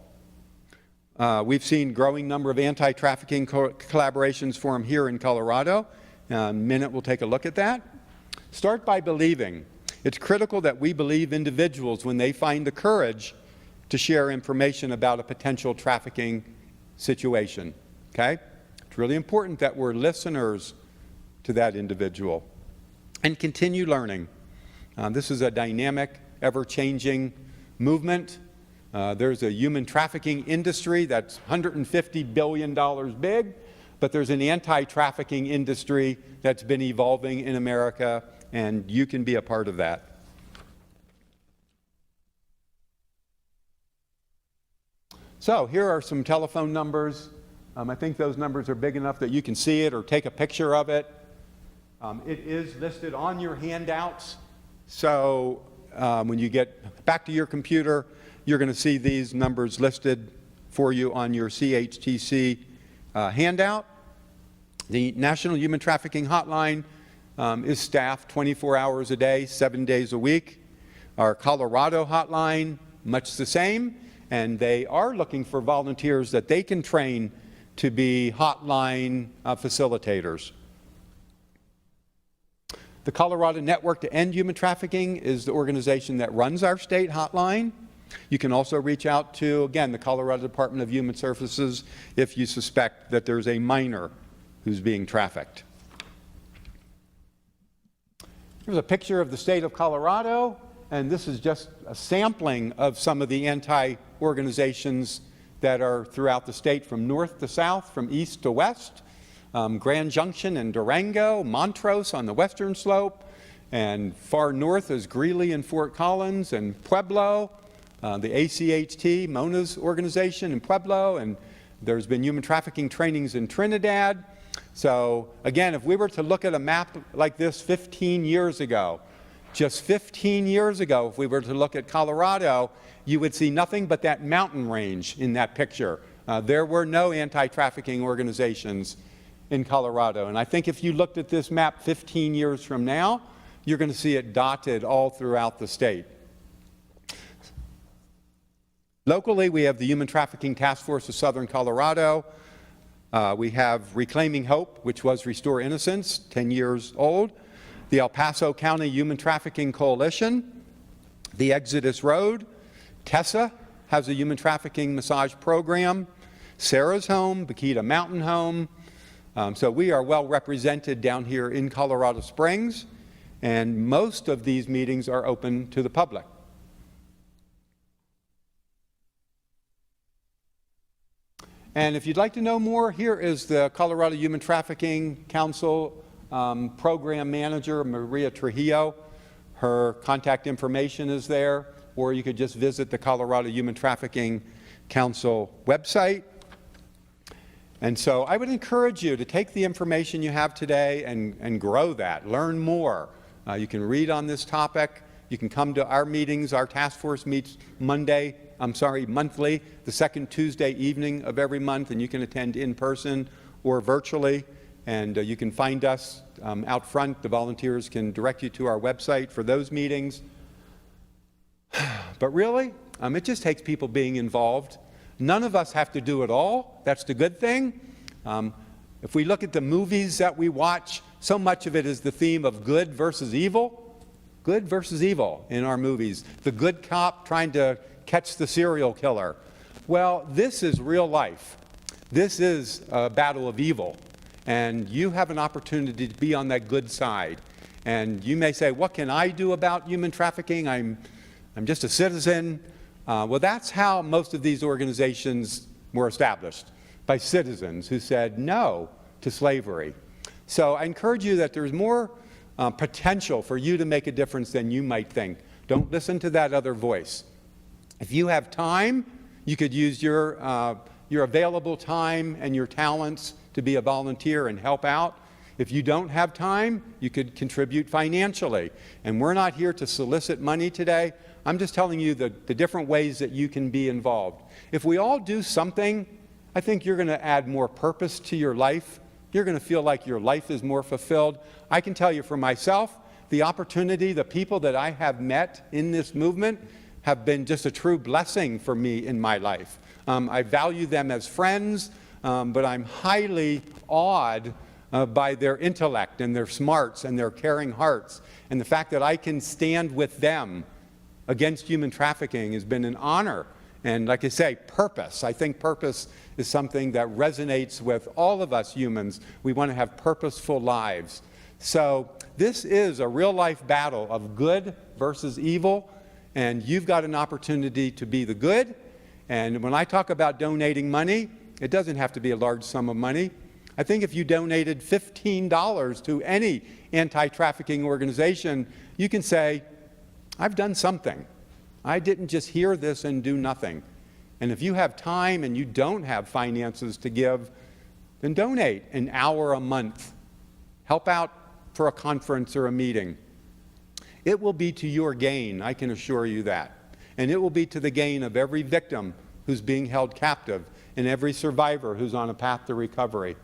We've seen growing number of anti-trafficking collaborations form here in Colorado. In a minute we'll take a look at that. Start by believing. It's critical that we believe individuals when they find the courage to share information about a potential trafficking situation. Okay? It's really important that we're listeners to that individual. And continue learning. This is a dynamic, ever-changing movement. There's a human trafficking industry that's $150 billion big, but there's an anti-trafficking industry that's been evolving in America, and you can be a part of that. So here are some telephone numbers. I think those numbers are big enough that you can see it or take a picture of it. It is listed on your handouts. So when you get back to your computer, you're going to see these numbers listed for you on your CHTC handout. The National Human Trafficking Hotline is staffed 24 hours a day, 7 days a week. Our Colorado hotline, much the same, and they are looking for volunteers that they can train to be hotline facilitators. The Colorado Network to End Human Trafficking is the organization that runs our state hotline. You can also reach out to, again, the Colorado Department of Human Services if you suspect that there's a minor who's being trafficked. Here's a picture of the state of Colorado, and this is just a sampling of some of the anti-organizations that are throughout the state from north to south, from east to west. Grand Junction and Durango, Montrose on the western slope, and far north is Greeley and Fort Collins and Pueblo, the ACHT, Mona's organization in Pueblo, and there's been human trafficking trainings in Trinidad. So again, if we were to look at a map like this 15 years ago, just 15 years ago, if we were to look at Colorado, you would see nothing but that mountain range in that picture. There were no anti-trafficking organizations in Colorado. And I think if you looked at this map 15 years from now, you're going to see it dotted all throughout the state. Locally, we have the Human Trafficking Task Force of Southern Colorado. We have Reclaiming Hope, which was Restore Innocence, 10 years old. The El Paso County Human Trafficking Coalition, the Exodus Road. Tessa has a human trafficking massage program. Sarah's Home, Bakita Mountain Home. So we are well represented down here in Colorado Springs, and most of these meetings are open to the public. And if you'd like to know more, here is the Colorado Human Trafficking Council Program Manager, Maria Trujillo. Her contact information is there, or you could just visit the Colorado Human Trafficking Council website. And so I would encourage you to take the information you have today and grow that, learn more. You can read on this topic. You can come to our meetings. Our task force meets monthly, the second Tuesday evening of every month, and you can attend in person or virtually. And you can find us out front. The volunteers can direct you to our website for those meetings. But really, it just takes people being involved. None of us have to do it all. That's the good thing. If we look at the movies that we watch, so much of it is the theme of good versus evil. Good versus evil in our movies. The good cop trying to catch the serial killer. Well, this is real life. This is a battle of evil. And you have an opportunity to be on that good side. And you may say, what can I do about human trafficking? I'm just a citizen. Well, that's how most of these organizations were established, by citizens who said no to slavery. So I encourage you that there's more potential for you to make a difference than you might think. Don't listen to that other voice. If you have time, you could use your available time and your talents to be a volunteer and help out. If you don't have time, you could contribute financially. And we're not here to solicit money today. I'm just telling you the different ways that you can be involved. If we all do something, I think you're going to add more purpose to your life. You're going to feel like your life is more fulfilled. I can tell you for myself, the opportunity, the people that I have met in this movement have been just a true blessing for me in my life. I value them as friends, but I'm highly awed by their intellect and their smarts and their caring hearts. And the fact that I can stand with them against human trafficking has been an honor. And like I say, purpose. I think purpose is something that resonates with all of us humans. We want to have purposeful lives. So this is a real-life battle of good versus evil, and you've got an opportunity to be the good. And when I talk about donating money, it doesn't have to be a large sum of money. I think if you donated $15 to any anti-trafficking organization, you can say, I've done something. I didn't just hear this and do nothing. And if you have time and you don't have finances to give, then donate an hour a month. Help out for a conference or a meeting. It will be to your gain, I can assure you that. And it will be to the gain of every victim who's being held captive and every survivor who's on a path to recovery.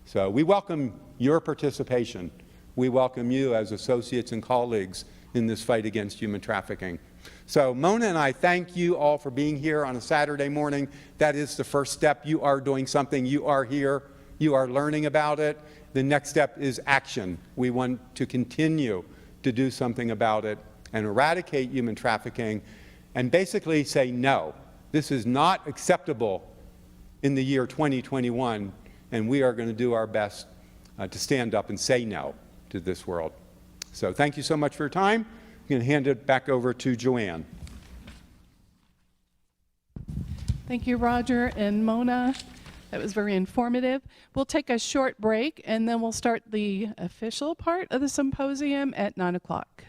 So we welcome your participation. We welcome you as associates and colleagues in this fight against human trafficking. So Mona and I thank you all for being here on a Saturday morning. That is the first step. You are doing something. You are here. You are learning about it. The next step is action. We want to continue to do something about it and eradicate human trafficking and basically say no. This is not acceptable in the year 2021, and we are going to do our best to stand up and say no to this world. So thank you so much for your time. I'm going to hand it back over to Joanne. Thank you, Roger and Mona. That was very informative. We'll take a short break, and then we'll start the official part of the symposium at 9 o'clock.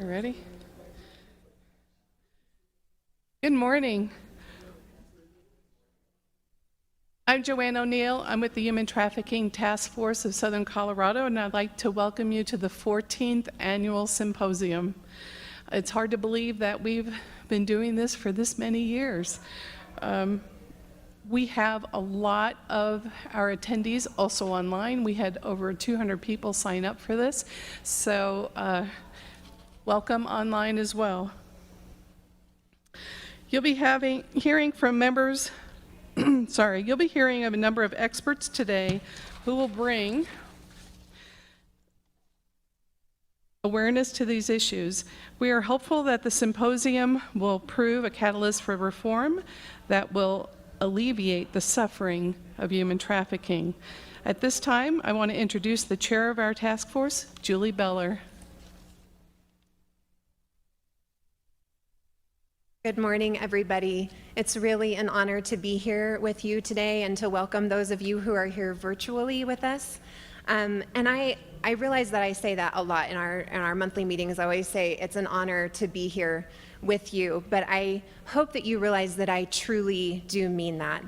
You ready? Good morning. I'm Joanne O'Neill. I'm with the Human Trafficking Task Force of Southern Colorado, and I'd like to welcome you to the 14th Annual Symposium. It's hard to believe that we've been doing this for this many years. We have a lot of our attendees also online. We had over 200 people sign up for this, so welcome online as well. You'll be hearing from members, you'll be hearing of a number of experts today who will bring awareness to these issues. We are hopeful that the symposium will prove a catalyst for reform that will alleviate the suffering of human trafficking. At this time, I want to introduce the chair of our task force, Julie Beller. Good morning, everybody. It's really an honor to be here with you today and to welcome those of you who are here virtually with us. And I realize that I say that a lot in our monthly meetings. I always say it's an honor to be here with you, but I hope that you realize that I truly do mean that.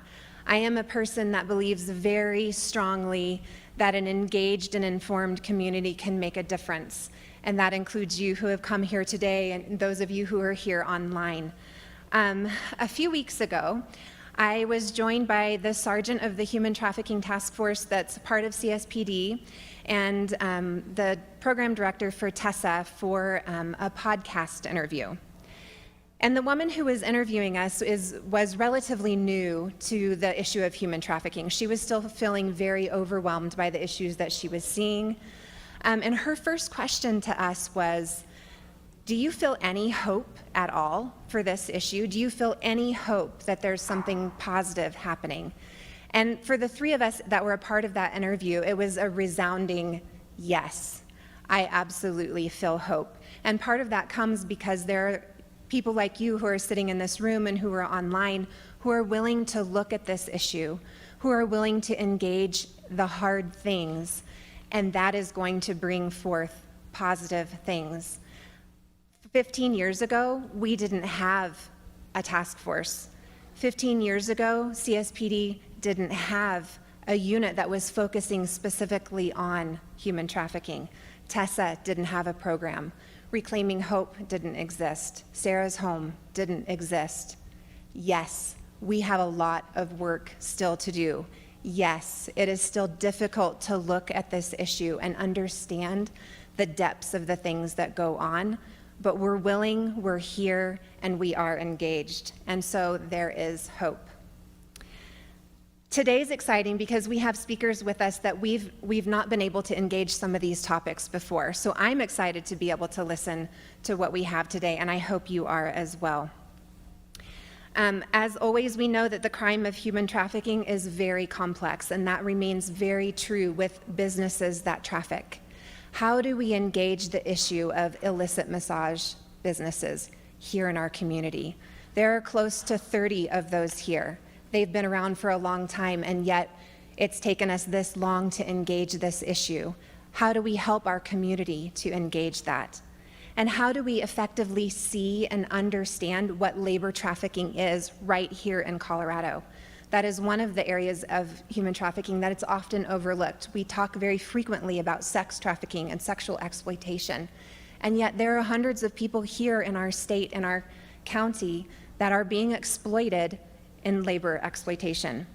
I am a person that believes very strongly that an engaged and informed community can make a difference, and that includes you who have come here today and those of you who are here online. A few weeks ago, I was joined by the sergeant of the Human Trafficking Task Force that's part of CSPD and the program director for TESSA for a podcast interview. And the woman who was interviewing us was relatively new to the issue of human trafficking. She was still feeling very overwhelmed by the issues that she was seeing. And her first question to us was, do you feel any hope at all for this issue? Do you feel any hope that there's something positive happening? And for the three of us that were a part of that interview, it was a resounding yes. I absolutely feel hope. And part of that comes because there are people like you who are sitting in this room and who are online who are willing to look at this issue, who are willing to engage the hard things, and that is going to bring forth positive things. 15 years ago, we didn't have a task force. 15 years ago, CSPD didn't have a unit that was focusing specifically on human trafficking. TESSA didn't have a program. Reclaiming Hope didn't exist. Sarah's Home didn't exist. Yes, we have a lot of work still to do. Yes, it is still difficult to look at this issue and understand the depths of the things that go on, but we're willing, we're here, and we are engaged. And so there is hope. Today's exciting because we have speakers with us that we've not been able to engage some of these topics before. So I'm excited to be able to listen to what we have today, and I hope you are as well. As always, we know that the crime of human trafficking is very complex, and that remains very true with businesses that traffic. How do we engage the issue of illicit massage businesses here in our community? There are close to 30 of those here. They've been around for a long time, and yet it's taken us this long to engage this issue. How do we help our community to engage that? And how do we effectively see and understand what labor trafficking is right here in Colorado? That is one of the areas of human trafficking that it's often overlooked. We talk very frequently about sex trafficking and sexual exploitation, and yet there are hundreds of people here in our state and our county that are being exploited in labor exploitation.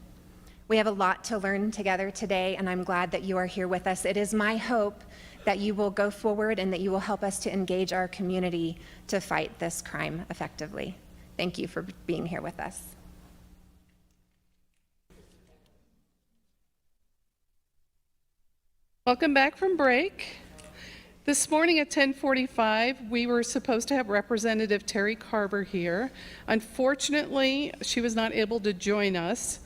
We have a lot to learn together today, and I'm glad that you are here with us. It is my hope that you will go forward and that you will help us to engage our community to fight this crime effectively. Thank you for being here with us. Welcome back from break. This morning at 10:45, we were supposed to have Representative Terry Carver here. Unfortunately, she was not able to join us.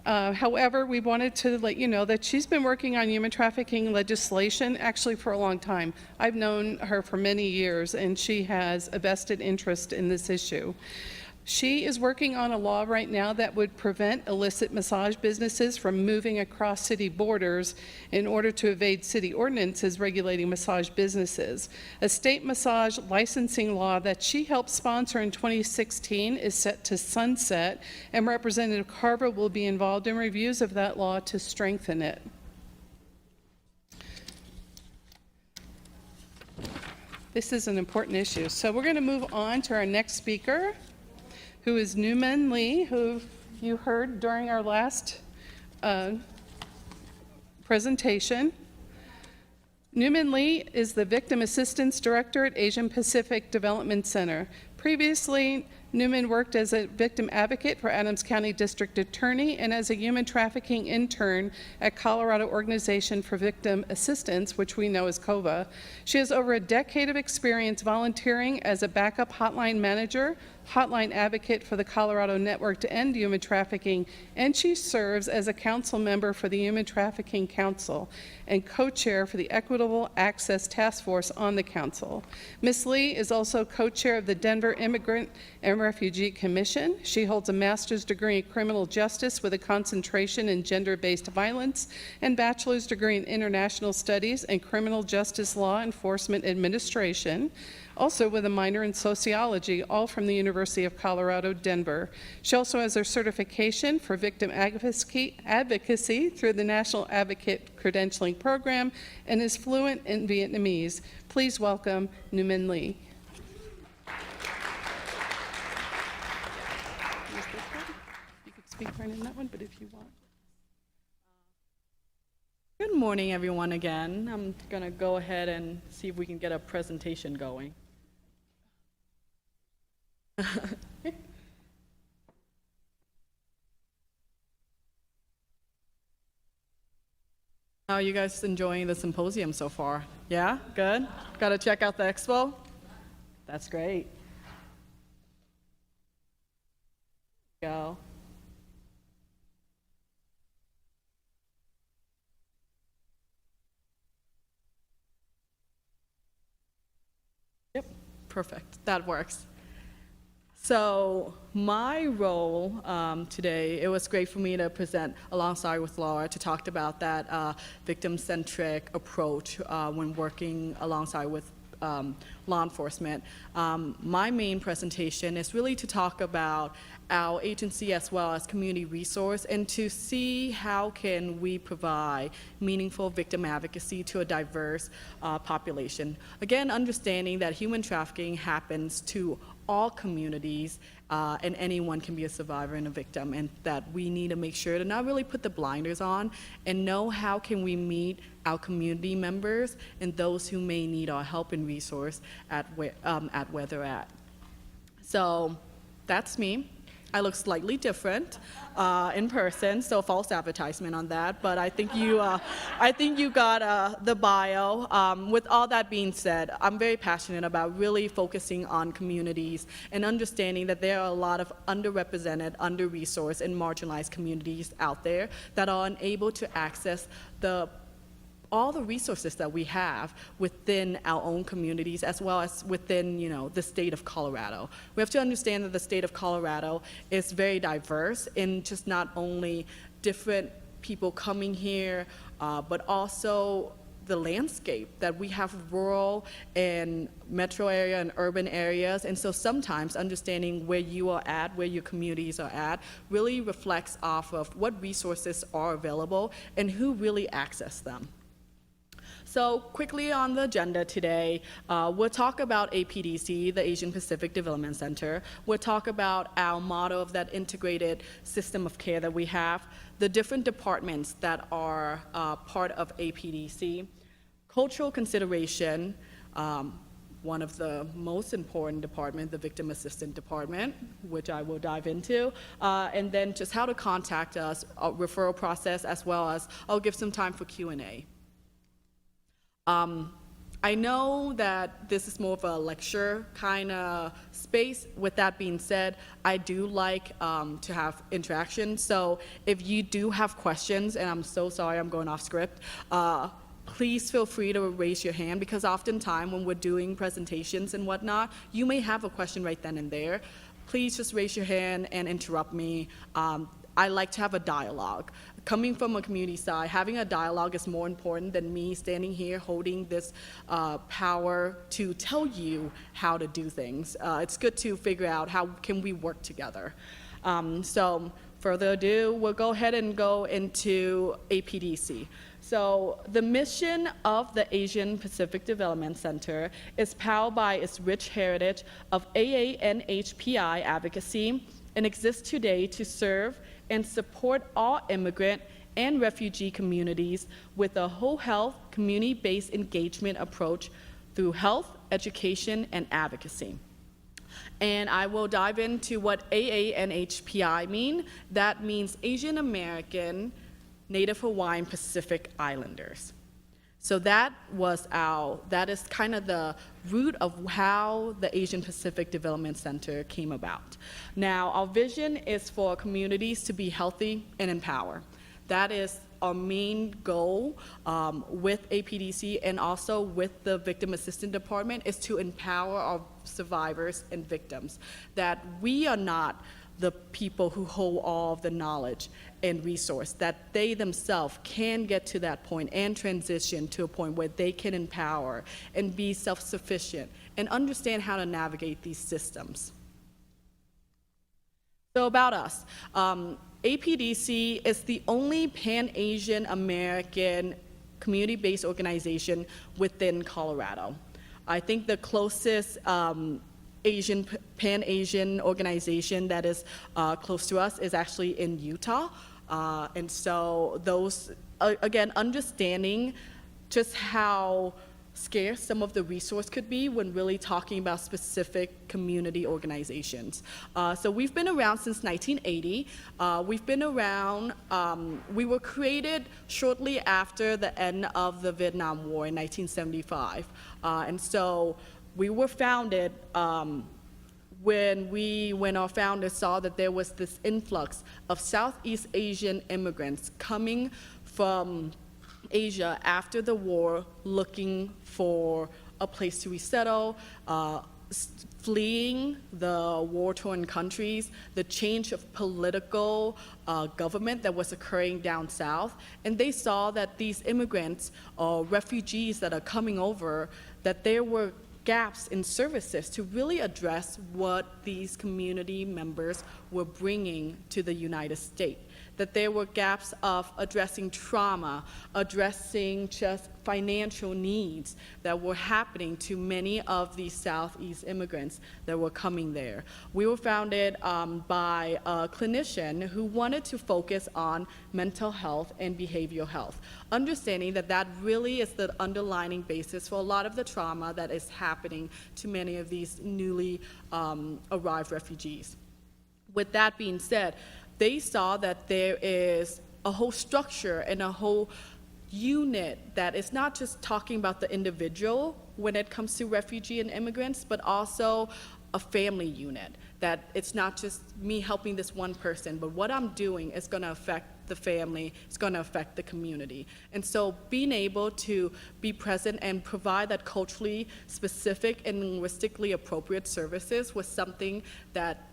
However, we wanted to let you know that she's been working on human trafficking legislation actually for a long time. I've known her for many years, and she has a vested interest in this issue. She is working on a law right now that would prevent illicit massage businesses from moving across city borders in order to evade city ordinances regulating massage businesses. A state massage licensing law that she helped sponsor in 2016 is set to sunset, and Representative Carver will be involved in reviews of that law to strengthen it. This is an important issue. So we're going to move on to our next speaker, who is Nhu-Minh Lee, who you heard during our last presentation. Nhu-Minh Lee is the Victim Assistance Director at Asian Pacific Development Center. Previously, Nhu-Minh worked as a victim advocate for Adams County District Attorney and as a human trafficking intern at Colorado Organization for Victim Assistance, which we know as COVA. She has over a decade of experience volunteering as a backup hotline manager, hotline advocate for the Colorado Network to End Human Trafficking, and she serves as a council member for the Human Trafficking Council and co-chair for the Equitable Access Task Force on the council. Ms. Lee is also co-chair of the Denver Immigrant and Refugee Commission. She holds a master's degree in criminal justice with a concentration in gender-based violence and bachelor's degree in international studies and criminal justice law enforcement administration, also with a minor in sociology, all from the University of Colorado, Denver. She also has her certification for victim advocacy through the National Advocate Credentialing Program and is fluent in Vietnamese. Please welcome Nhu-Minh Lee. You could speak right in that one, but if you want. Good morning, everyone, again. I'm going to go ahead and see if we can get a presentation going. How are you guys enjoying the symposium so far? Yeah? Good? Got to check out the expo? That's great. Go. Yep, perfect. That works. So my role today, it was great for me to present alongside with Laura to talk about that victim-centric approach when working alongside with law enforcement. My main presentation is really to talk about our agency as well as community resource and to see how can we provide meaningful victim advocacy to a diverse population. Again, understanding that human trafficking happens to all communities and anyone can be a survivor and a victim, and that we need to make sure to not really put the blinders on and know how can we meet our community members and those who may need our help and resource at where they're at. So that's me. I look slightly different in person, so false advertisement on that. But I think you got the bio. With all that being said, I'm very passionate about really focusing on communities and understanding that there are a lot of underrepresented, under-resourced, and marginalized communities out there that are unable to access all the resources that we have within our own communities as well as within, the state of Colorado. We have to understand that the state of Colorado is very diverse in just not only different people coming here, but also the landscape that we have rural and metro area and urban areas. And so sometimes understanding where you are at, where your communities are at, really reflects off of what resources are available and who really access them. So quickly on the agenda today, we'll talk about APDC, the Asian Pacific Development Center. We'll talk about our model of that integrated system of care that we have, the different departments that are part of APDC, cultural consideration, one of the most important departments, the Victim Assistance Department, which I will dive into, and then just how to contact us, a referral process, as well as I'll give some time for Q&A. I know that this is more of a lecture kind of space. With that being said, I do like to have interaction. So if you do have questions, and I'm so sorry I'm going off script, please feel free to raise your hand, because oftentimes when we're doing presentations and whatnot, you may have a question right then and there. please just raise your hand and interrupt me. I like to have a dialogue. Coming from a community side, having a dialogue is more important than me standing here holding this power to tell you how to do things. It's good to figure out how can we work together. So further ado, we'll go ahead and go into APDC. So the mission of the Asian Pacific Development Center is powered by its rich heritage of AANHPI advocacy and exists today to serve and support all immigrant and refugee communities with a whole health, community-based engagement approach through health, education, and advocacy. And I will dive into what AANHPI mean. That means Asian American, Native Hawaiian, Pacific Islanders. So that is kind of the root of how the Asian Pacific Development Center came about. Now, our vision is for communities to be healthy and empower. That is our main goal with APDC and also with the Victim Assistance Department, is to empower our survivors and victims. That we are not the people who hold all of the knowledge and resource, that they themselves can get to that point and transition to a point where they can empower and be self-sufficient and understand how to navigate these systems. So about us, APDC is the only Pan-Asian American community-based organization within Colorado. I think the closest Pan-Asian organization that is close to us is actually in Utah. And so those, again, understanding just how scarce some of the resource could be when really talking about specific community organizations. So we've been around since 1980. We've been around, we were created shortly after the end of the Vietnam War in 1975. And so we were founded when our founders saw that there was this influx of Southeast Asian immigrants coming from Asia after the war, looking for a place to resettle, fleeing the war-torn countries, the change of political government that was occurring down south. And they saw that these immigrants or refugees that are coming over, that there were gaps in services to really address what these community members were bringing to the United States. That there were gaps of addressing trauma, addressing just financial needs that were happening to many of these Southeast immigrants that were coming there. We were founded by a clinician who wanted to focus on mental health and behavioral health, understanding that that really is the underlying basis for a lot of the trauma that is happening to many of these newly arrived refugees. With that being said, they saw that there is a whole structure and a whole unit that is not just talking about the individual when it comes to refugee and immigrants, but also a family unit. That it's not just me helping this one person, but what I'm doing is going to affect the family, it's going to affect the community. And so being able to be present and provide that culturally specific and linguistically appropriate services was something that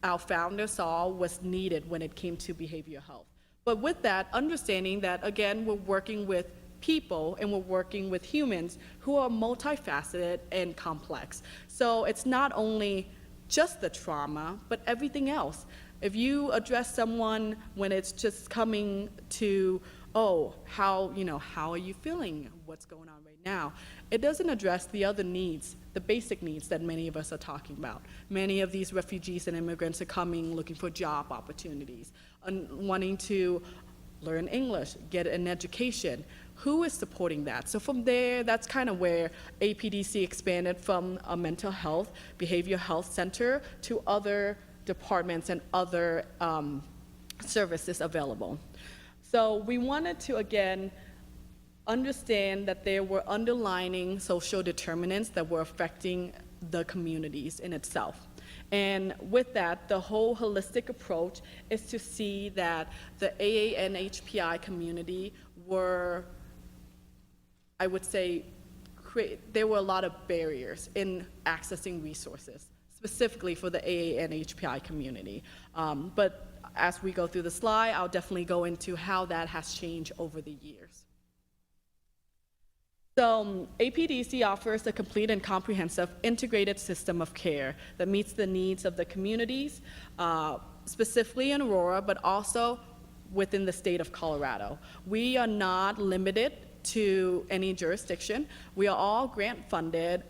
our founders saw was needed when it came to behavioral health. But with that, understanding that, again, we're working with people and we're working with humans who are multifaceted and complex. So it's not only just the trauma, but everything else. If you address someone when it's just coming to, oh, how are you feeling? What's going on right now? It doesn't address the other needs, the basic needs that many of us are talking about. Many of these refugees and immigrants are coming looking for job opportunities, and wanting to learn English, get an education. Who is supporting that? So from there, that's kind of where APDC expanded from a mental health, behavioral health center to other departments and other services available. So we wanted to, again, understand that there were underlying social determinants that were affecting the communities in itself. And with that, the whole holistic approach is to see that the AANHPI community were, I would say, there were a lot of barriers in accessing resources. specifically for the AA and HPI community. But as we go through the slide, I'll definitely go into how that has changed over the years. So APDC offers a complete and comprehensive integrated system of care that meets the needs of the communities, specifically in Aurora, but also within the state of Colorado. We are not limited to any jurisdiction. We are all grant funded,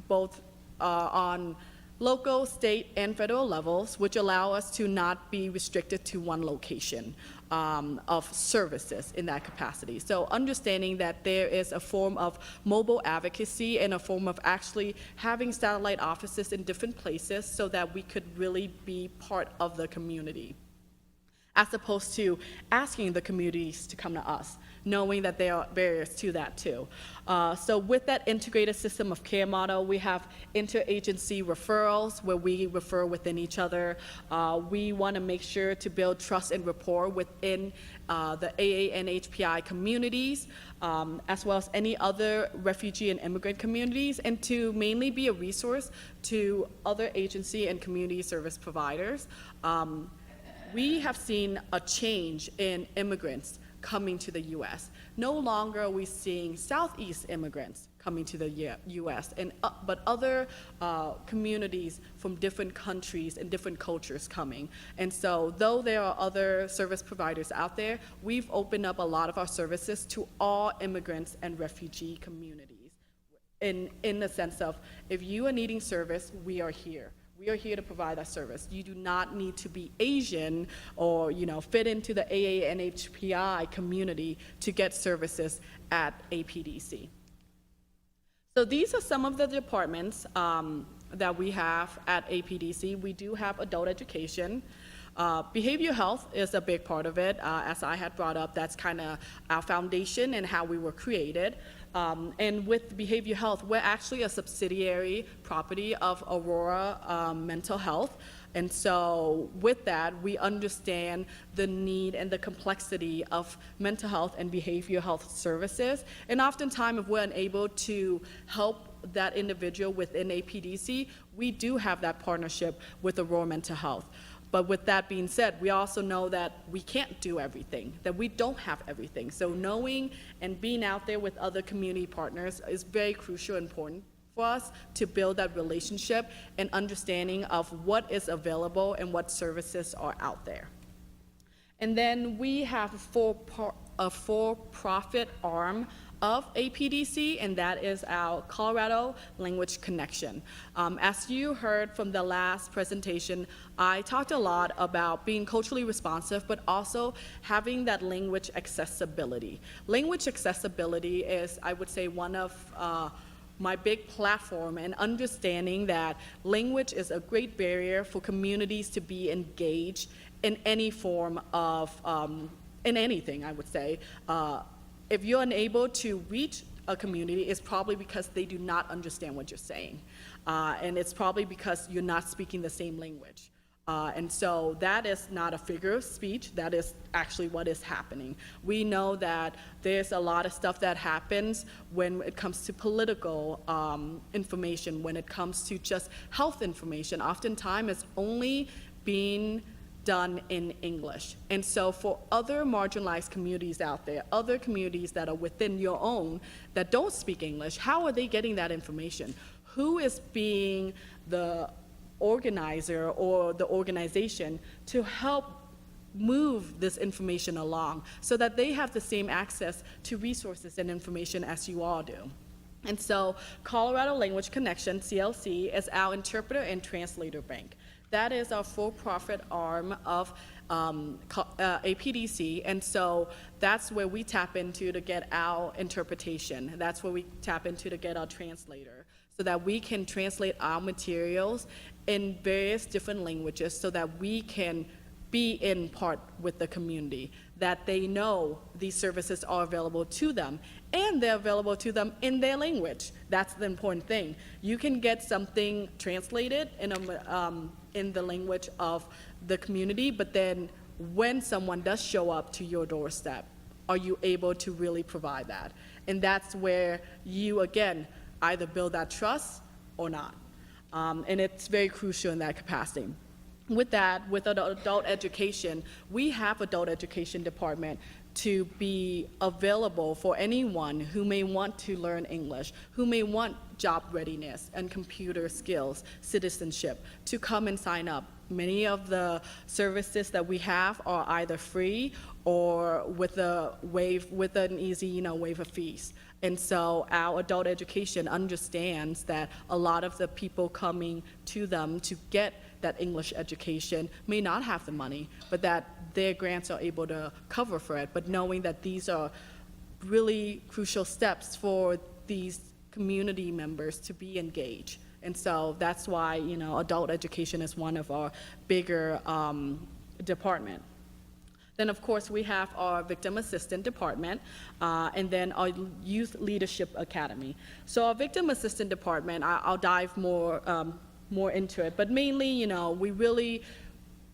both on local, state, and federal levels, which allow us to not be restricted to one location of services in that capacity. So understanding that there is a form of mobile advocacy and a form of actually having satellite offices in different places so that we could really be part of the community, as opposed to asking the communities to come to us, knowing that there are barriers to that too. So with that integrated system of care model, we have interagency referrals where we refer within each other. We want to make sure to build trust and rapport within the AA and HPI communities, as well as any other refugee and immigrant communities, and to mainly be a resource to other agency and community service providers. We have seen a change in immigrants coming to the U.S. No longer are we seeing Southeast immigrants coming to the U.S., but other communities from different countries and different cultures coming. And so though there are other service providers out there, we've opened up a lot of our services to all immigrants and refugee communities in the sense of, if you are needing service, we are here. We are here to provide that service. You do not need to be Asian or fit into the AA and HPI community to get services at APDC. So these are some of the departments that we have at APDC. We do have adult education. Behavioral health is a big part of it. As I had brought up, that's kind of our foundation and how we were created. And with behavioral health, we're actually a subsidiary property of Aurora Mental Health. And so with that, we understand the need and the complexity of mental health and behavioral health services. And oftentimes, if we're unable to help that individual within APDC, we do have that partnership with Aurora Mental Health. But with that being said, we also know that we can't do everything, that we don't have everything. So knowing and being out there with other community partners is very crucial and important for us to build that relationship and understanding of what is available and what services are out there. And then we have a for-profit arm of APDC, and that is our Colorado Language Connection. As you heard from the last presentation, I talked a lot about being culturally responsive, but also having that language accessibility. Language accessibility is, I would say, one of my big platform, and understanding that language is a great barrier for communities to be engaged in any form of, in anything, I would say. If you're unable to reach a community, it's probably because they do not understand what you're saying. And it's probably because you're not speaking the same language. And so that is not a figure of speech, that is actually what is happening. We know that there's a lot of stuff that happens when it comes to political information, when it comes to just health information. Oftentimes it's only being done in English. And so for other marginalized communities out there, other communities that are within your own that don't speak English, how are they getting that information? Who is being the organizer or the organization to help move this information along so that they have the same access to resources and information as you all do? And so Colorado Language Connection, CLC, is our interpreter and translator bank. That is our for-profit arm of APDC, and so that's where we tap into to get our interpretation. That's where we tap into to get our translator, so that we can translate our materials in various different languages so that we can be in part with the community, that they know these services are available to them, and they're available to them in their language. That's the important thing. You can get something translated in the language of the community, but then when someone does show up to your doorstep, are you able to really provide that? And that's where you, again, either build that trust or not. And it's very crucial in that capacity. With that, with adult education, we have adult education department to be available for anyone who may want to learn English, who may want job readiness and computer skills, citizenship, to come and sign up. Many of the services that we have are either free or with an easy, waive of fees. And so our adult education understands that a lot of the people coming to them to get that English education may not have the money, but that their grants are able to cover for it. But knowing that these are really crucial steps for these community members to be engaged. And so that's why, adult education is one of our bigger department. Then, of course, we have our victim assistance department, and then our youth leadership academy. So our victim assistance department, I'll dive more into it, but mainly, we really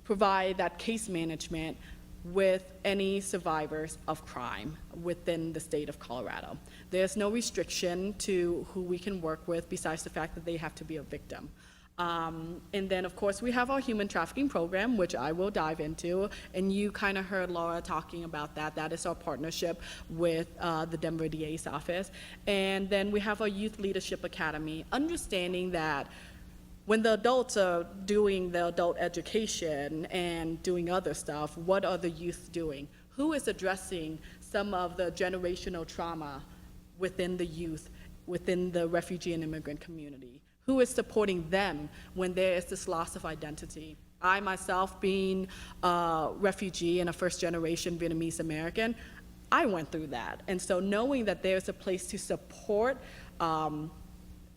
provide that case management with any survivors of crime within the state of Colorado. There's no restriction to who we can work with besides the fact that they have to be a victim. And then, of course, we have our human trafficking program, which I will dive into, and you kind of heard Laura talking about that. That is our partnership with the Denver DA's office. And then we have our Youth Leadership Academy, understanding that when the adults are doing the adult education and doing other stuff, what are the youth doing? Who is addressing some of the generational trauma within the youth, within the refugee and immigrant community? Who is supporting them when there is this loss of identity? I myself, being a refugee and a first-generation Vietnamese American, I went through that. And so knowing that there's a place to support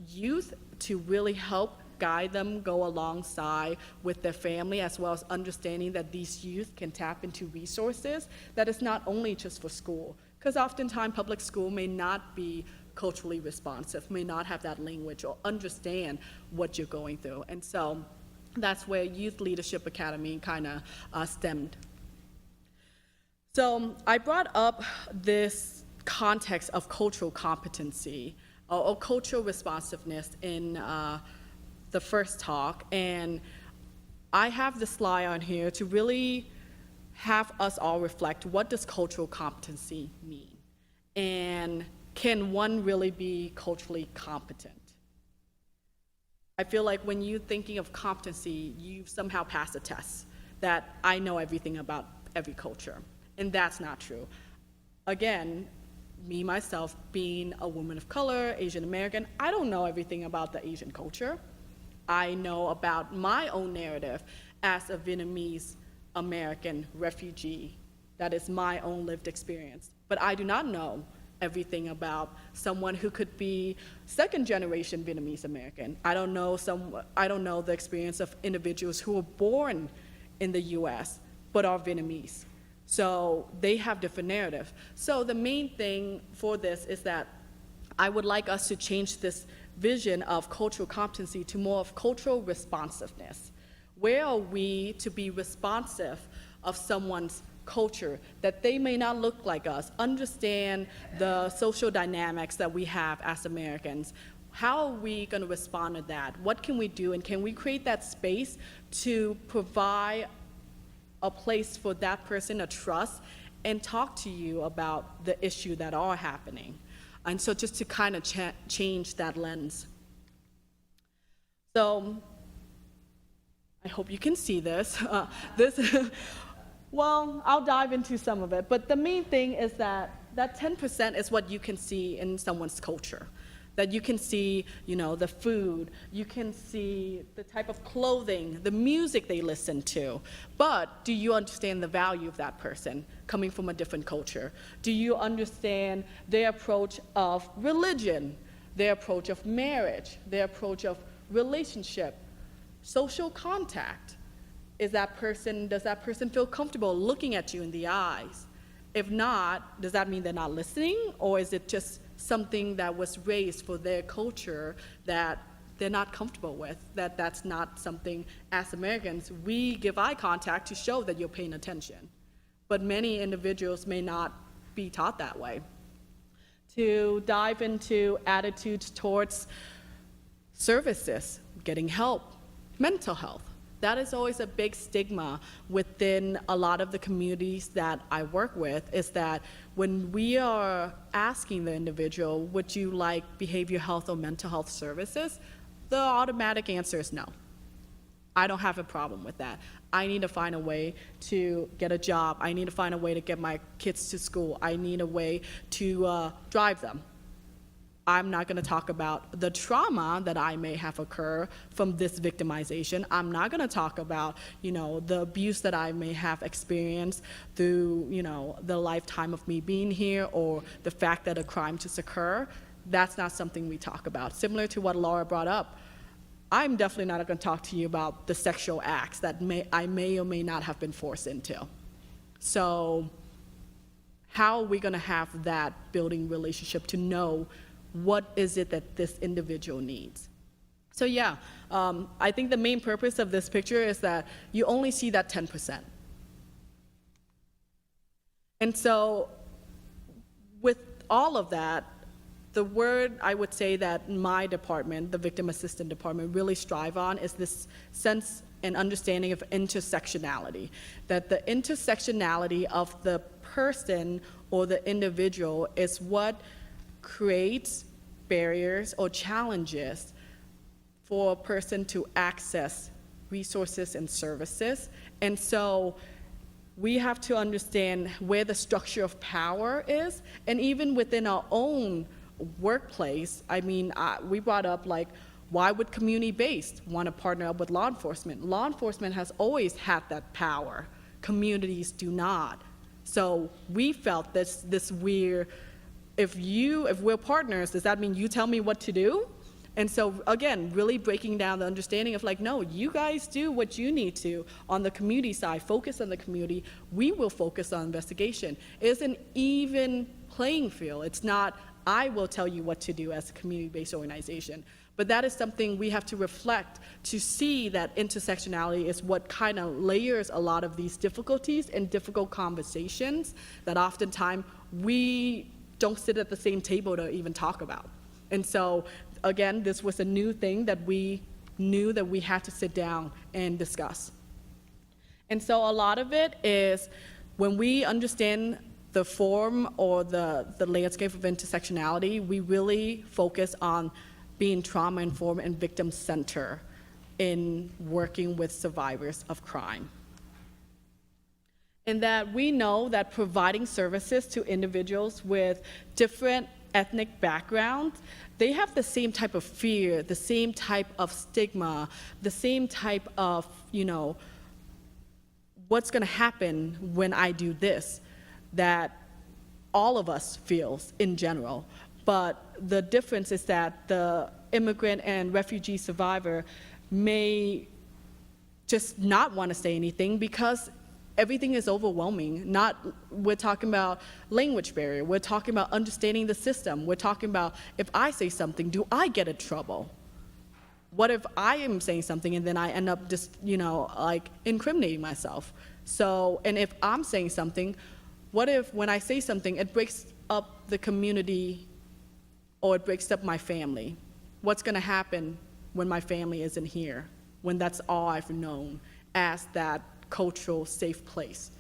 youth to really help guide them, go alongside with their family, as well as understanding that these youth can tap into resources that is not only just for school, because oftentimes public school may not be culturally responsive, may not have that language or understand what you're going through. And so that's where Youth Leadership Academy kind of stemmed. So I brought up this context of cultural competency or cultural responsiveness in the first talk, and I have this slide on here to really have us all reflect, what does cultural competency mean? And can one really be culturally competent? I feel like when you're thinking of competency, you somehow pass a test that I know everything about every culture, and that's not true. Again, me, myself, being a woman of color, Asian American, I don't know everything about the Asian culture. I know about my own narrative as a Vietnamese American refugee. That is my own lived experience. But I do not know everything about someone who could be second-generation Vietnamese American. I don't know the experience of individuals who were born in the US but are Vietnamese. So they have different narrative. So the main thing for this is that I would like us to change this vision of cultural competency to more of cultural responsiveness. Where are we to be responsive of someone's culture, that they may not look like us, understand the social dynamics that we have as Americans? How are we going to respond to that? What can we do, and can we create that space to provide a place for that person to trust and talk to you about the issue that are happening? And so just to kind of change that lens. So I hope you can see this. Well, I'll dive into some of it, but the main thing is that 10% is what you can see in someone's culture. That you can see, the food, you can see the type of clothing, the music they listen to. But do you understand the value of that person coming from a different culture? Do you understand their approach of religion, their approach of marriage, their approach of relationship, social contact? Does that person feel comfortable looking at you in the eyes? If not, does that mean they're not listening, or is it just something that was raised for their culture that they're not comfortable with, that's not something, as Americans, we give eye contact to show that you're paying attention. But many individuals may not be taught that way. To dive into attitudes towards services, getting help, mental health. That is always a big stigma within a lot of the communities that I work with, is that when we are asking the individual, would you like behavioral health or mental health services, the automatic answer is no. I don't have a problem with that. I need to find a way to get a job. I need to find a way to get my kids to school. I need a way to drive them. I'm not going to talk about the trauma that I may have occurred from this victimization. I'm not going to talk about, the abuse that I may have experienced through, the lifetime of me being here, or the fact that a crime just occurred. That's not something we talk about. Similar to what Laura brought up, I'm definitely not going to talk to you about the sexual acts that I may or may not have been forced into. So how are we going to have that building relationship to know what is it that this individual needs? So yeah, I think the main purpose of this picture is that you only see that 10%. And so with all of that, the word I would say that my department, the Victim Assistance Department, really strive on is this sense and understanding of intersectionality, that the intersectionality of the person or the individual is what creates barriers or challenges for a person to access resources and services. And so we have to understand where the structure of power is, and even within our own workplace. I mean, we brought up, like, why would community-based want to partner up with law enforcement? Law enforcement has always had that power. Communities do not. So we felt this weird, if we're partners, does that mean you tell me what to do? And so again, really breaking down the understanding of, like, no, you guys do what you need to on the community side, focus on the community, we will focus on investigation. It's an even playing field. It's not, I will tell you what to do as a community-based organization. But that is something we have to reflect, to see that intersectionality is what kind of layers a lot of these difficulties and difficult conversations that oftentimes we don't sit at the same table to even talk about. And so, again, this was a new thing that we knew that we had to sit down and discuss. And so a lot of it is when we understand the form or the landscape of intersectionality, we really focus on being trauma-informed and victim-centered in working with survivors of crime. And that we know that providing services to individuals with different ethnic backgrounds, they have the same type of fear, the same type of stigma, the same type of, what's gonna happen when I do this, that all of us feels in general. But the difference is that the immigrant and refugee survivor may just not want to say anything because everything is overwhelming. We're talking about language barrier. We're talking about understanding the system. We're talking about, if I say something, do I get in trouble? What if I am saying something and then I end up just, like incriminating myself? So, and if I'm saying something, what if when I say something, it breaks up the community or it breaks up my family? What's gonna happen when my family isn't here, when that's all I've known as that cultural safe place?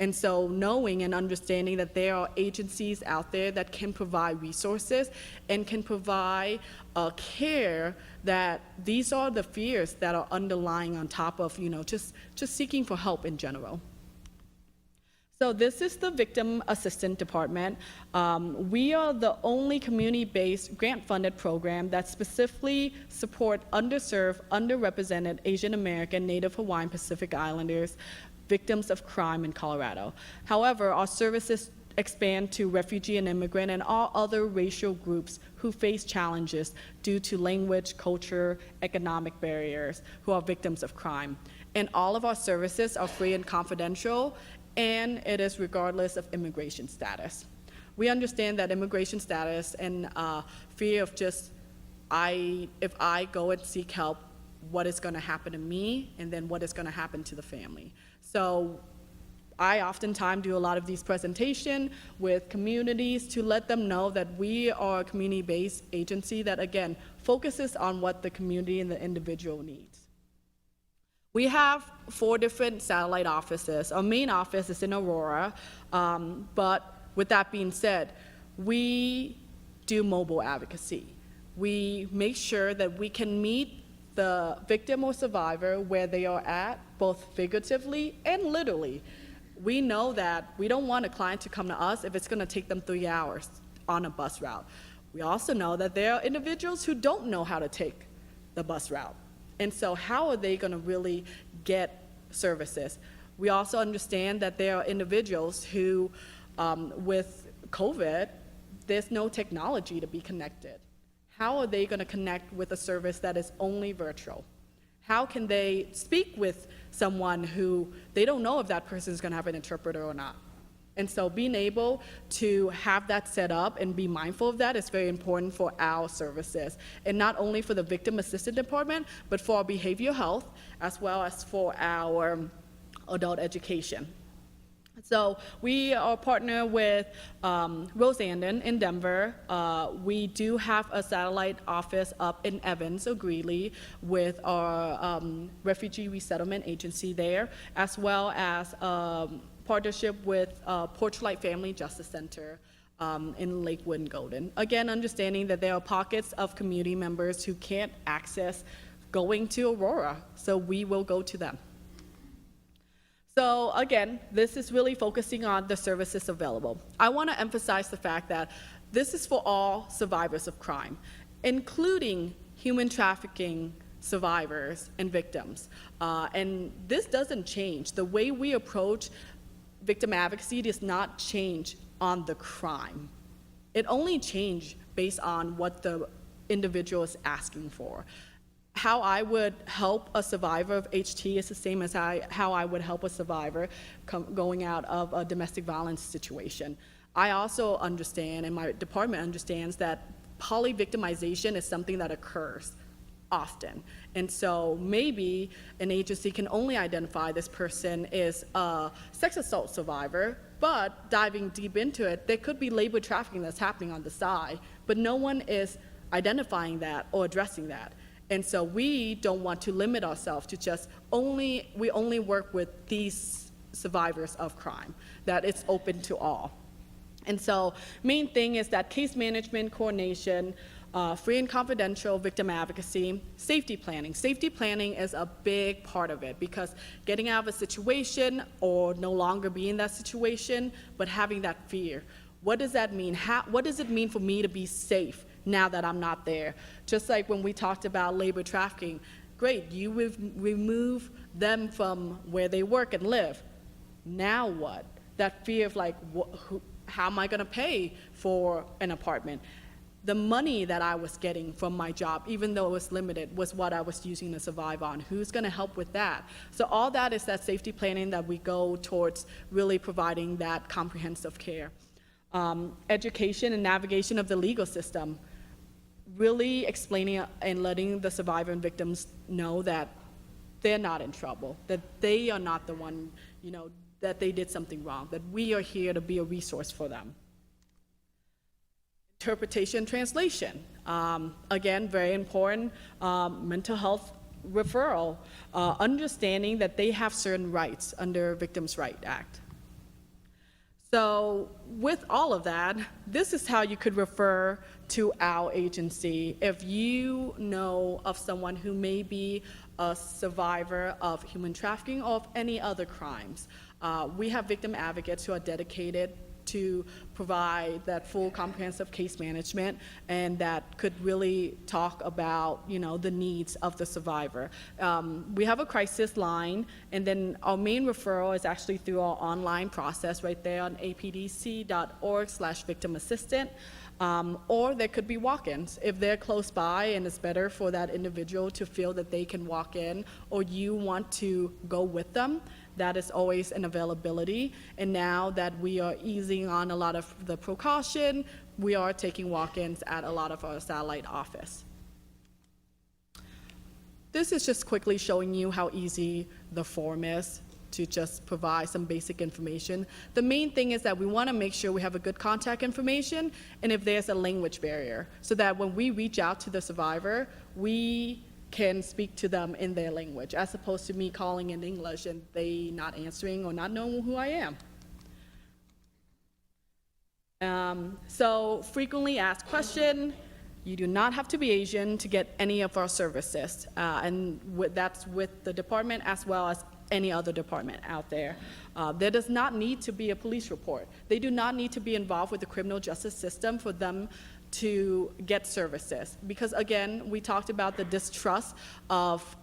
And so knowing and understanding that there are agencies out there that can provide resources and can provide care, that these are the fears that are underlying on top of, just seeking for help in general. So this is the Victim Assistance Department. We are the only community-based grant-funded program that specifically support underserved, underrepresented Asian American, Native Hawaiian, Pacific Islanders, victims of crime in Colorado. However, our services expand to refugee and immigrant and all other racial groups who face challenges due to language, culture, economic barriers, who are victims of crime. And all of our services are free and confidential, and it is regardless of immigration status. We understand that immigration status and fear of just, if I go and seek help, what is gonna happen to me, and then what is gonna happen to the family. So I oftentimes do a lot of these presentations with communities to let them know that we are a community-based agency that, again, focuses on what the community and the individual needs. We have 4 different satellite offices. Our main office is in Aurora, but with that being said, we do mobile advocacy. We make sure that we can meet the victim or survivor where they are at, both figuratively and literally. We know that we don't want a client to come to us if it's going to take them 3 hours on a bus route. We also know that there are individuals who don't know how to take the bus route. And so how are they going to really get services? We also understand that there are individuals who, with COVID, there's no technology to be connected. How are they going to connect with a service that is only virtual? How can they speak with someone who they don't know if that person is going to have an interpreter or not? And so being able to have that set up and be mindful of that is very important for our services. And not only for the victim assistance department, but for our behavioral health, as well as for our adult education. So we are partner with Rosas in Denver. We do have a satellite office up in Evans or Greeley with our refugee resettlement agency there, as well as partnership with Porchlight Family Justice Center in Lakewood and Golden. Again, understanding that there are pockets of community members who can't access going to Aurora, so we will go to them. So again, this is really focusing on the services available. I want to emphasize the fact that this is for all survivors of crime, including human trafficking survivors and victims. And this doesn't change. The way we approach victim advocacy does not change on the crime. It only changes based on what the individual is asking for. How I would help a survivor of HT is the same as how I would help a survivor going out of a domestic violence situation. I also understand, and my department understands, that poly-victimization is something that occurs often. And so maybe an agency can only identify this person is a sex assault survivor, but diving deep into it, there could be labor trafficking that's happening on the side, but no one is identifying that or addressing that. And so we don't want to limit ourselves to just we only work with these survivors of crime, that it's open to all. And so main thing is that case management, coordination, free and confidential victim advocacy, safety planning. Safety planning is a big part of it, because getting out of a situation or no longer be in that situation, but having that fear. What does that mean? What does it mean for me to be safe now that I'm not there? Just like when we talked about labor trafficking, great, you remove them from where they work and live. Now what? That fear of like, how am I gonna pay for an apartment? The money that I was getting from my job, even though it was limited, was what I was using to survive on. Who's gonna help with that? So all that is that safety planning that we go towards really providing that comprehensive care. Education and navigation of the legal system. Really explaining and letting the survivor and victims know that they're not in trouble, that they are not the one, that they did something wrong, that we are here to be a resource for them. Interpretation, translation. Again, very important. Mental health referral, understanding that they have certain rights under Victims' Rights Act. So with all of that, this is how you could refer to our agency if you know of someone who may be a survivor of human trafficking or of any other crimes. We have victim advocates who are dedicated to provide that full comprehensive case management, and that could really talk about the needs of the survivor. We have a crisis line, and then our main referral is actually through our online process right there on apdc.org/victimassistant. Or there could be walk-ins if they're close by and it's better for that individual to feel that they can walk in, or you want to go with them. That is always an availability. And now that we are easing on a lot of the precaution, we are taking walk-ins at a lot of our satellite office. This is just quickly showing you how easy the form is to just provide some basic information. The main thing is that we want to make sure we have a good contact information, and if there's a language barrier, so that when we reach out to the survivor, we can speak to them in their language, as opposed to me calling in English and they not answering or not knowing who I am. So frequently asked question, you do not have to be Asian to get any of our services, and that's with the department as well as any other department out there. There does not need to be a police report. They do not need to be involved with the criminal justice system for them to get services. Because again, we talked about the distrust of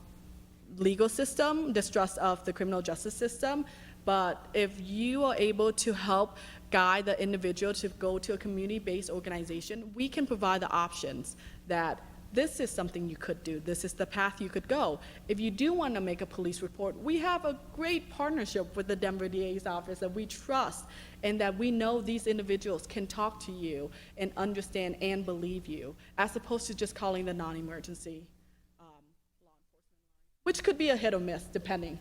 legal system, distrust of the criminal justice system, but if you are able to help guide the individual to go to a community-based organization, we can provide the options that this is something you could do, this is the path you could go. If you do want to make a police report, we have a great partnership with the Denver DA's office that we trust, and that we know these individuals can talk to you and understand and believe you, as opposed to just calling the non-emergency law enforcement line, which could be a hit or miss, depending.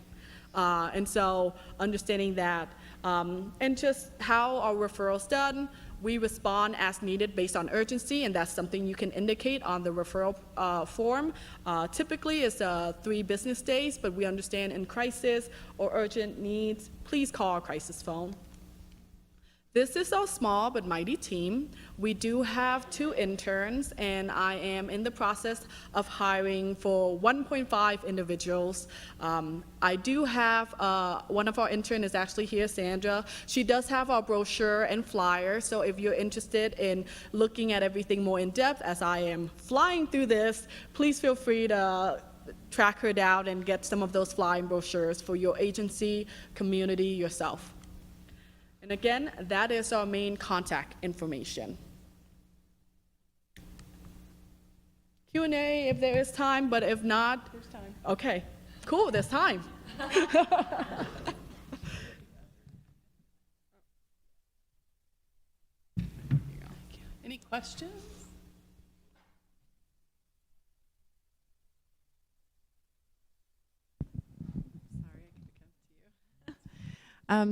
And so understanding that, and just how are referrals done, we respond as needed based on urgency, and that's something you can indicate on the referral form. Typically it's 3 business days, but we understand in crisis or urgent needs, please call our crisis phone. This is our small but mighty team. We do have 2 interns, and I am in the process of hiring for 1.5 individuals. I do have, one of our interns is actually here, Sandra. She does have our brochure and flyer, so if you're interested in looking at everything more in depth as I am flying through this, please feel free to track her down and get some of those flying brochures for your agency, community, yourself. And again, that is our main contact information. Q&A if there is time, but if not, there's time. Okay, cool, there's time. Any questions?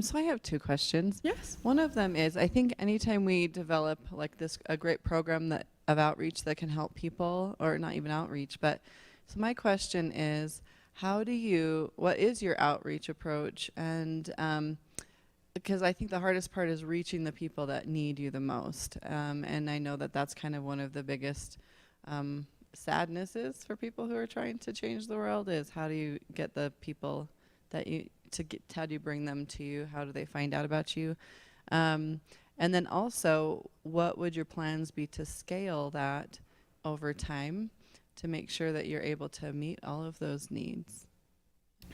So I have 2 questions. Yes. One of them is, I think anytime we develop like a great program of outreach that can help people, or not even outreach, but so my question is, what is your outreach approach? And because I think the hardest part is reaching the people that need you the most. And I know that that's kind of one of the biggest sadnesses for people who are trying to change the world, is how do you get the people that how do you bring them to you? How do they find out about you? And then also, what would your plans be to scale that over time to make sure that you're able to meet all of those needs?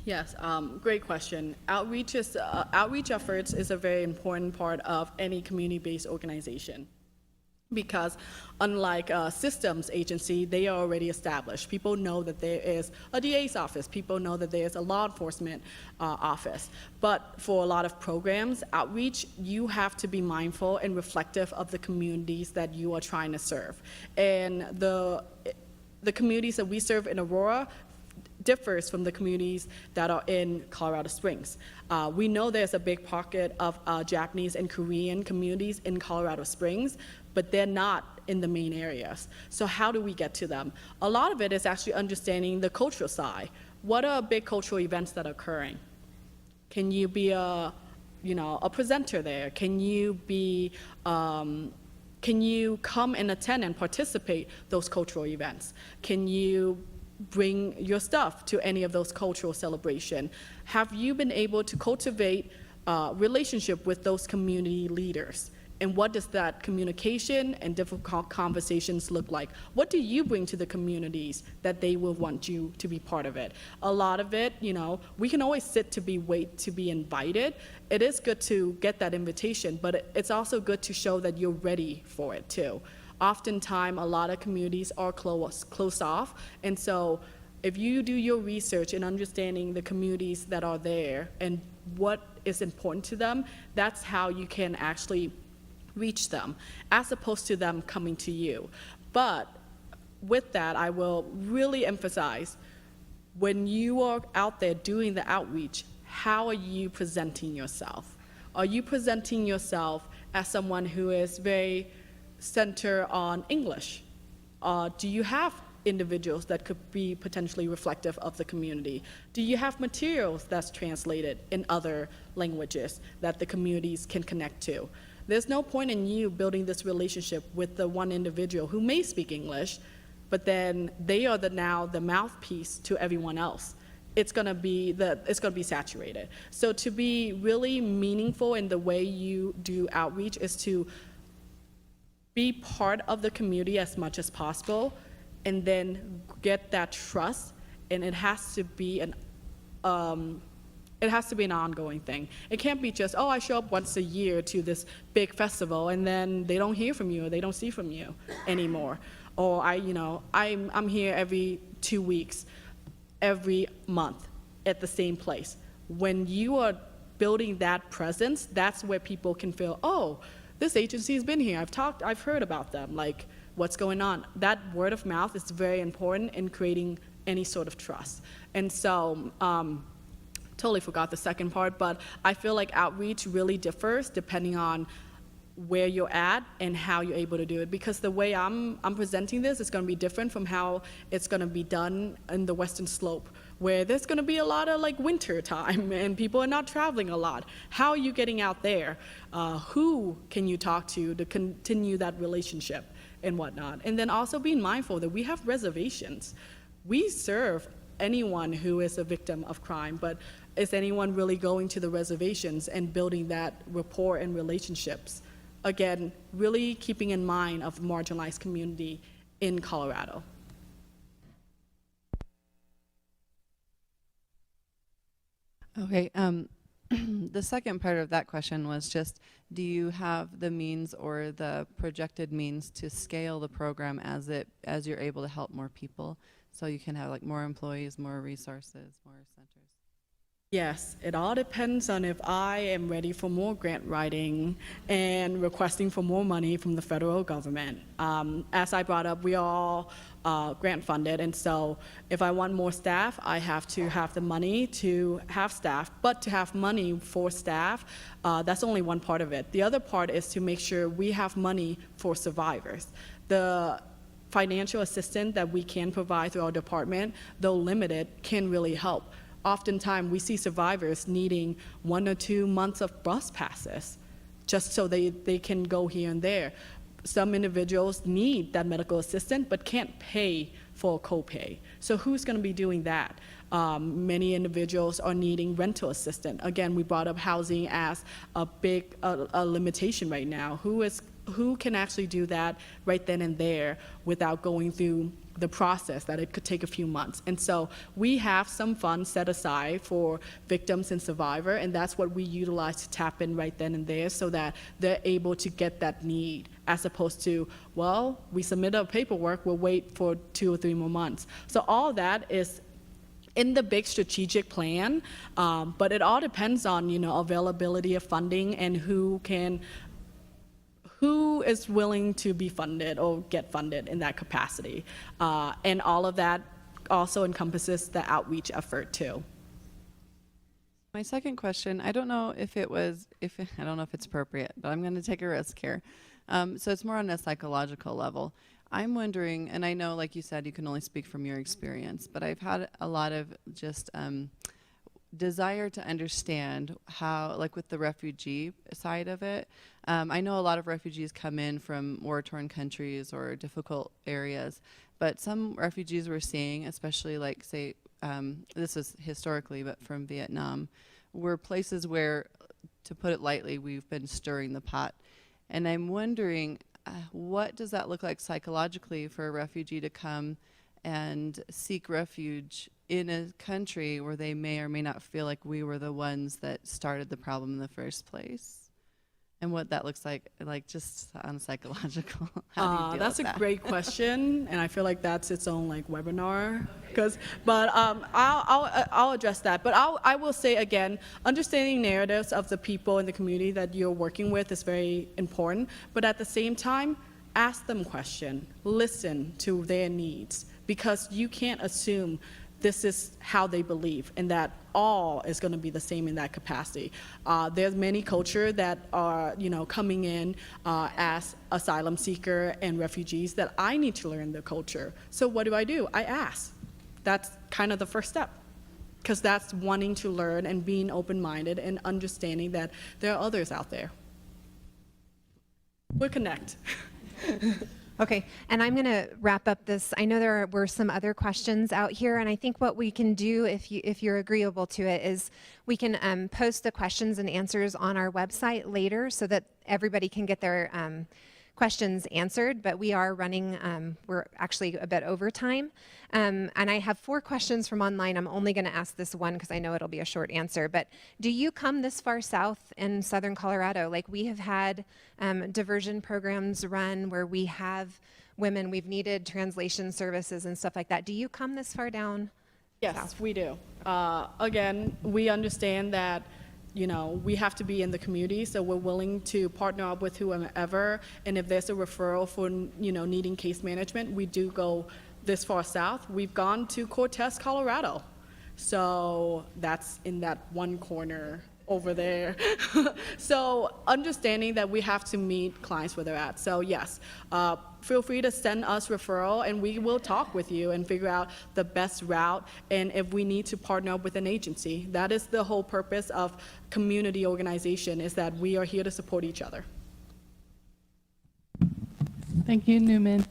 Yes, great question. Outreach efforts is a very important part of any community-based organization, because unlike a systems agency, they are already established. People know that there is a DA's office. People know that there is a law enforcement office. But for a lot of programs, outreach, you have to be mindful and reflective of the communities that you are trying to serve. And the communities that we serve in Aurora differs from the communities that are in Colorado Springs. We know there's a big pocket of Japanese and Korean communities in Colorado Springs, but they're not in the main areas. So how do we get to them? A lot of it is actually understanding the cultural side. What are big cultural events that are occurring? Can you be a presenter there? Can you come and attend and participate those cultural events? Can you bring your stuff to any of those cultural celebrations? Have you been able to cultivate relationship with those community leaders? And what does that communication and difficult conversations look like? What do you bring to the communities that they will want you to be part of it? A lot of it, we can always wait to be invited. It is good to get that invitation, but it's also good to show that you're ready for it too. Oftentimes, a lot of communities are closed off, and so if you do your research in understanding the communities that are there and what is important to them, that's how you can actually reach them, as opposed to them coming to you. But with that, I will really emphasize, when you are out there doing the outreach, how are you presenting yourself? Are you presenting yourself as someone who is very centered on English? Do you have individuals that could be potentially reflective of the community? Do you have materials that's translated in other languages that the communities can connect to? There's no point in you building this relationship with the one individual who may speak English, but then they are now the mouthpiece to everyone else. It's gonna be saturated. So to be really meaningful in the way you do outreach is to be part of the community as much as possible, and then get that trust, and it has to be an ongoing thing. It can't be just, oh, I show up once a year to this big festival, and then they don't hear from you, or they don't see from you anymore. Or I'm here every 2 weeks, every month at the same place. When you are building that presence, that's where people can feel, oh, this agency's been here, I've heard about them, like, what's going on? That word of mouth is very important in creating any sort of trust. And so, totally forgot the second part, but I feel like outreach really differs depending on where you're at and how you're able to do it. Because the way I'm presenting this is gonna be different from how it's gonna be done in the Western Slope, where there's gonna be a lot of like winter time and people are not traveling a lot. How are you getting out there? Who can you talk to continue that relationship and whatnot? And then also being mindful that we have reservations. We serve anyone who is a victim of crime, but is anyone really going to the reservations and building that rapport and relationships? Again, really keeping in mind of the marginalized community in Colorado. Okay, the second part of that question was just, do you have the means or the projected means to scale the program as you're able to help more people, so you can have like more employees, more resources, more centers? Yes, it all depends on if I am ready for more grant writing and requesting for more money from the federal government. As I brought up, we are all grant funded, and so if I want more staff, I have to have the money to have staff, but to have money for staff, that's only one part of it. The other part is to make sure we have money for survivors. The financial assistance that we can provide through our department, though limited, can really help. Oftentimes, we see survivors needing 1 or 2 months of bus passes just so they can go here and there. Some individuals need that medical assistance but can't pay for a copay. So who's going to be doing that? Many individuals are needing rental assistance. Again, we brought up housing as a big limitation right now. Who can actually do that right then and there without going through the process that it could take a few months? And so we have some funds set aside for victims and survivor, and that's what we utilize to tap in right then and there so that they're able to get that need, as opposed to, well, we submit our paperwork, we'll wait for 2 or 3 more months. So all that is in the big strategic plan, but it all depends on, availability of funding and who is willing to be funded or get funded in that capacity. And all of that also encompasses the outreach effort too. My second question, I don't know if it's appropriate, but I'm going to take a risk here. So it's more on a psychological level. I'm wondering, and I know, like you said, you can only speak from your experience, but I've had a lot of just desire to understand how, like with the refugee side of it, I know a lot of refugees come in from war-torn countries or difficult areas, but some refugees we're seeing, especially like, say, this is historically, but from Vietnam, were places where, to put it lightly, we've been stirring the pot. And I'm wondering, what does that look like psychologically for a refugee to come and seek refuge in a country where they may or may not feel like we were the ones that started the problem in the first place? And what that looks like just on psychological. How do you deal that's with a that? great question, and I feel like that's its own webinar. But I'll address that. But I will say again, understanding narratives of the people in the community that you're working with is very important. But at the same time, ask them questions, listen to their needs, because you can't assume this is how they believe and that all is going to be the same in that capacity. There's many cultures that are, coming in as asylum seeker and refugees that I need to learn the culture. So what do? I ask. That's kind of the first step, because that's wanting to learn and being open-minded and understanding that there are others out there. We'll connect. Okay, and I'm going to wrap up this. I know there were some other questions out here, and I think what we can do, if you're agreeable to it, is we can post the questions and answers on our website later so that everybody can get their questions answered, but we are running, we're actually a bit over time. And I have 4 questions from online. I'm only going to ask this one because I know it'll be a short answer, but do you come this far south in southern Colorado? Like, we have had diversion programs run where we have women, we've needed translation services and stuff like that. Do you come this far down? Yes, south? we do. Again, we understand that we have to be in the community, so we're willing to partner up with whomever, and if there's a referral for, needing case management, we do go this far south. We've gone to Cortez, Colorado, so that's in that one corner over there. So understanding that we have to meet clients where they're at. So yes, feel free to send us referral and we will talk with you and figure out the best route, and if we need to partner up with an agency. That is the whole purpose of community organization, is that we are here to support each other. Thank you, Nhu-Minh.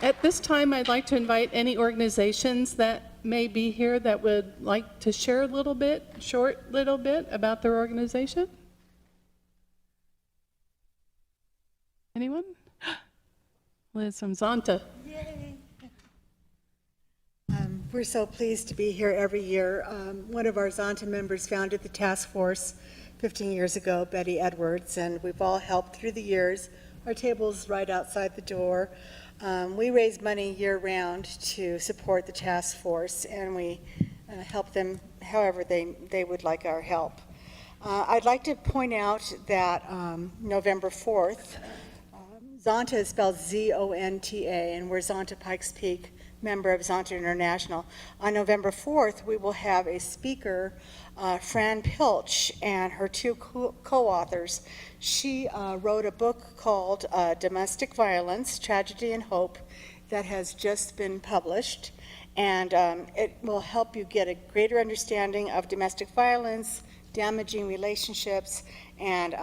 At this time, I'd like to invite any organizations that may be here that would like to share a little bit, short little bit about their organization. Anyone? Liz from Zonta. Yay. We're so pleased to be here every year. One of our Zonta members founded the task force 15 years ago, Betty Edwards, and we've all helped through the years. Our table's right outside the door. We raise money year-round to support the task force, and we help them however they would like our help. I'd like to point out that November 4th, Zonta is spelled Z-O-N-T-A, and we're Zonta Pikes Peak, member of Zonta International. On November 4th, we will have a speaker, Fran Pilch, and her 2 co-authors. She wrote a book called Domestic Violence, Tragedy and Hope, that has just been published, and it will help you get a greater understanding of domestic violence, damaging relationships, and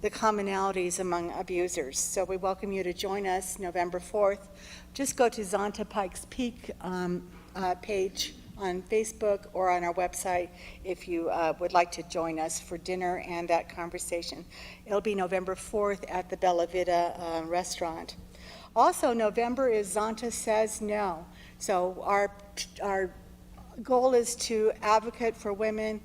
the commonalities among abusers. So we welcome you to join us November 4th. Just go to Zonta Pikes Peak page on Facebook or on our website if you would like to join us for dinner and that conversation. It'll be November 4th at the Bella Vita restaurant. Also, November is Zonta Says No. So our goal is to advocate for women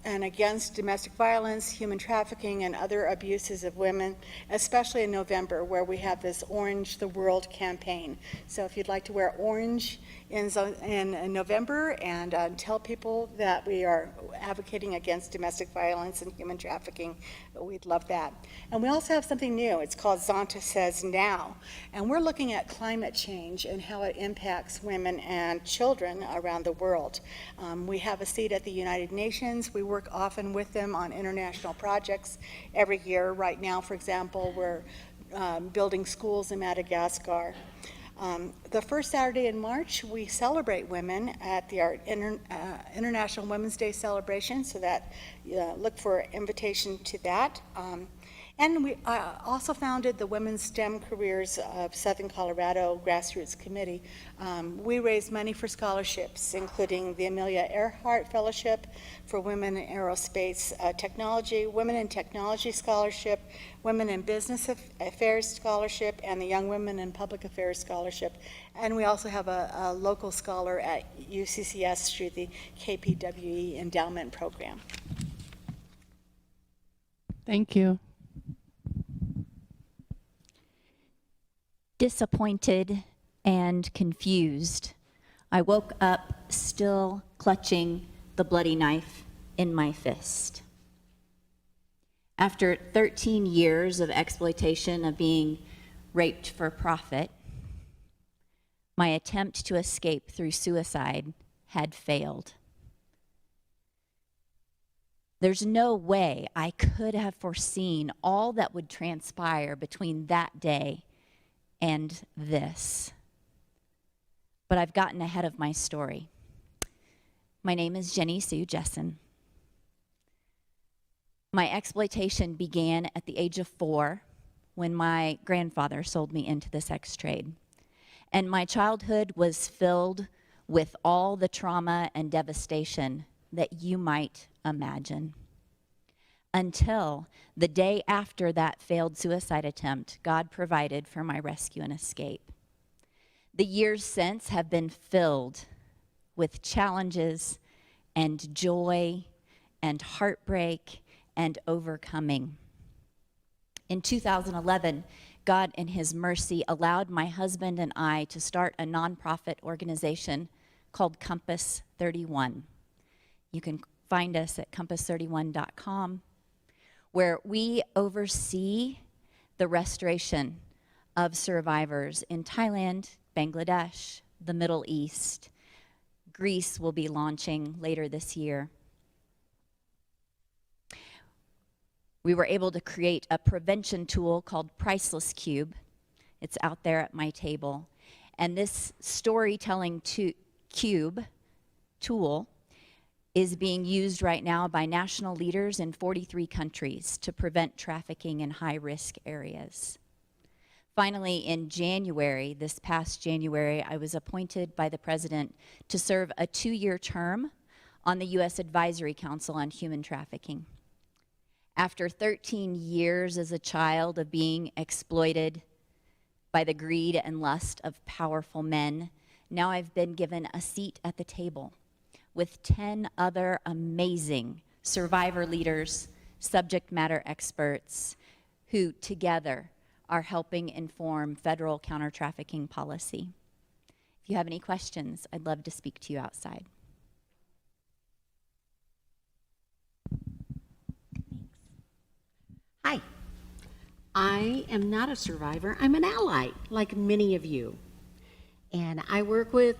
and against domestic violence, human trafficking, and other abuses of women, especially in November, where we have this Orange the World campaign. So if you'd like to wear orange in November and tell people that we are advocating against domestic violence and human trafficking, we'd love that. And we also have something new. It's called Zonta Says Now. And we're looking at climate change and how it impacts women and children around the world. We have a seat at the United Nations. We work often with them on international projects every year. Right now, for example, we're building schools in Madagascar. The first Saturday in March, we celebrate women at the International Women's Day celebration, so that look for invitation to that. And we also founded the Women's STEM Careers of Southern Colorado Grassroots Committee. We raise money for scholarships, including the Amelia Earhart Fellowship for Women in Aerospace Technology, Women in Technology Scholarship, Women in Business Affairs Scholarship, and the Young Women in Public Affairs Scholarship. And we also have a local scholar at UCCS through the KPWE Endowment Program. Thank you. Disappointed and confused, I woke up still clutching the bloody knife in my fist. After 13 years of exploitation of being raped for profit, My attempt to escape through suicide had failed. There's no way I could have foreseen all that would transpire between that day and this. But I've gotten ahead of my story. My name is Jenny Sue Jessen. My exploitation began at the age of 4 when my grandfather sold me into the sex trade. And my childhood was filled with all the trauma and devastation that you might imagine. Until the day after that failed suicide attempt, God provided for my rescue and escape. The years since have been filled with challenges and joy and heartbreak and overcoming. In 2011, God in his mercy allowed my husband and I to start a nonprofit organization called Compass 31. You can find us at compass31.com, where we oversee the restoration of survivors in Thailand, Bangladesh, the Middle East. Greece will be launching later this year. We were able to create a prevention tool called Priceless Cube. It's out there at my table. And this storytelling cube tool is being used right now by national leaders in 43 countries to prevent trafficking in high-risk areas. Finally, in January, this past January, I was appointed by the president to serve a 2-year term on the U.S. Advisory Council on Human Trafficking. After 13 years as a child of being exploited by the greed and lust of powerful men, now I've been given a seat at the table with 10 other amazing survivor leaders, subject matter experts, who together are helping inform federal counter-trafficking policy. If you have any questions, I'd love to speak to you outside. Hi, I am not a survivor. I'm an ally, like many of you. And I work with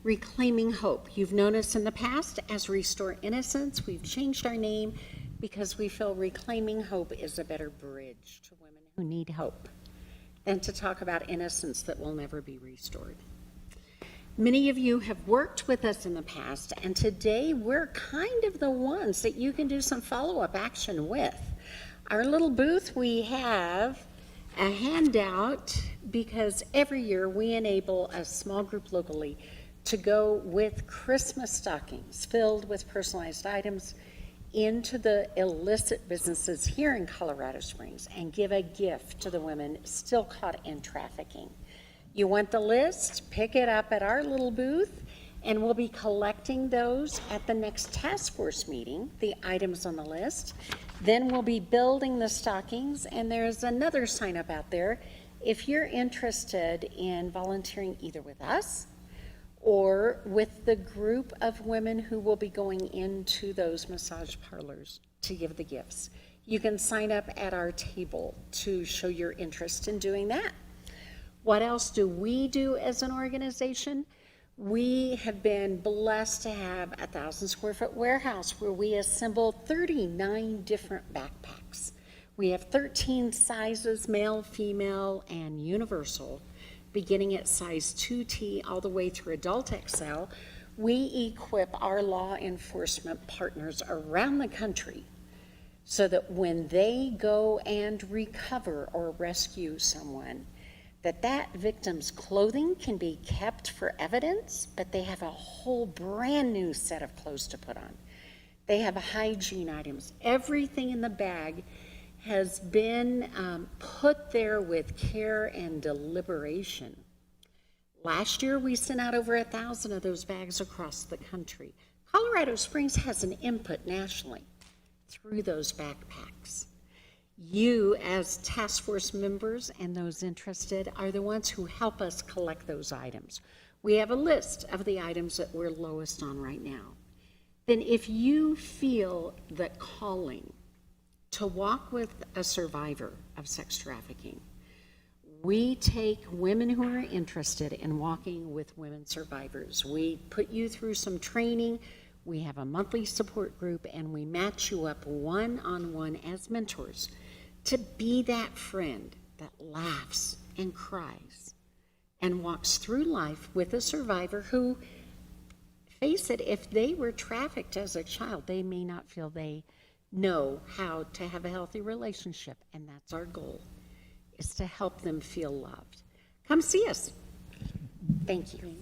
Reclaiming Hope. You've known us in the past as Restore Innocence. We've changed our name because we feel Reclaiming Hope is a better bridge to women who need hope than to talk about innocence that will never be restored. Many of you have worked with us in the past, and today we're kind of the ones that you can do some follow-up action with. Our little booth, we have a handout because every year we enable a small group locally to go with Christmas stockings filled with personalized items into the illicit businesses here in Colorado Springs and give a gift to the women still caught in trafficking. You want the list? Pick it up at our little booth, and we'll be collecting those at the next task force meeting, the items on the list. Then we'll be building the stockings, and there's another sign up out there. If you're interested in volunteering either with us or with the group of women who will be going into those massage parlors to give the gifts, you can sign up at our table to show your interest in doing that. What else do we do as an organization? We have been blessed to have a 1,000-square-foot warehouse where we assemble 39 different backpacks. We have 13 sizes, male, female, and universal, beginning at size 2T all the way through adult XL. We equip our law enforcement partners around the country so that when they go and recover or rescue someone, that victim's clothing can be kept for evidence, but they have a whole brand new set of clothes to put on. They have hygiene items. Everything in the bag has been put there with care and deliberation. Last year, we sent out over 1,000 of those bags across the country. Colorado Springs has an input nationally through those backpacks. You, as task force members and those interested, are the ones who help us collect those items. We have a list of the items that we're lowest on right now. Then if you feel the calling to walk with a survivor of sex trafficking, We take women who are interested in walking with women survivors. We put you through some training. We have a monthly support group, and we match you up one-on-one as mentors to be that friend that laughs and cries and walks through life with a survivor who, face it, if they were trafficked as a child, they may not feel they know how to have a healthy relationship, and that's our goal, is to help them feel loved. Come see us. Thank you.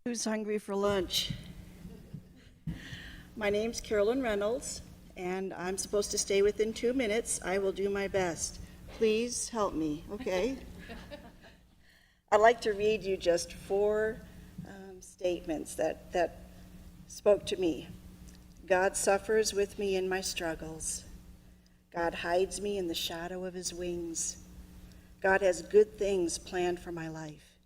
Who's hungry for lunch? My name's Carolyn Reynolds, and I'm supposed to stay within 2 minutes. I will do my best. Please help me, okay? I'd like to read you just 4 statements that spoke to me. God suffers with me in my struggles. God hides me in the shadow of his wings. God has good things planned for my life.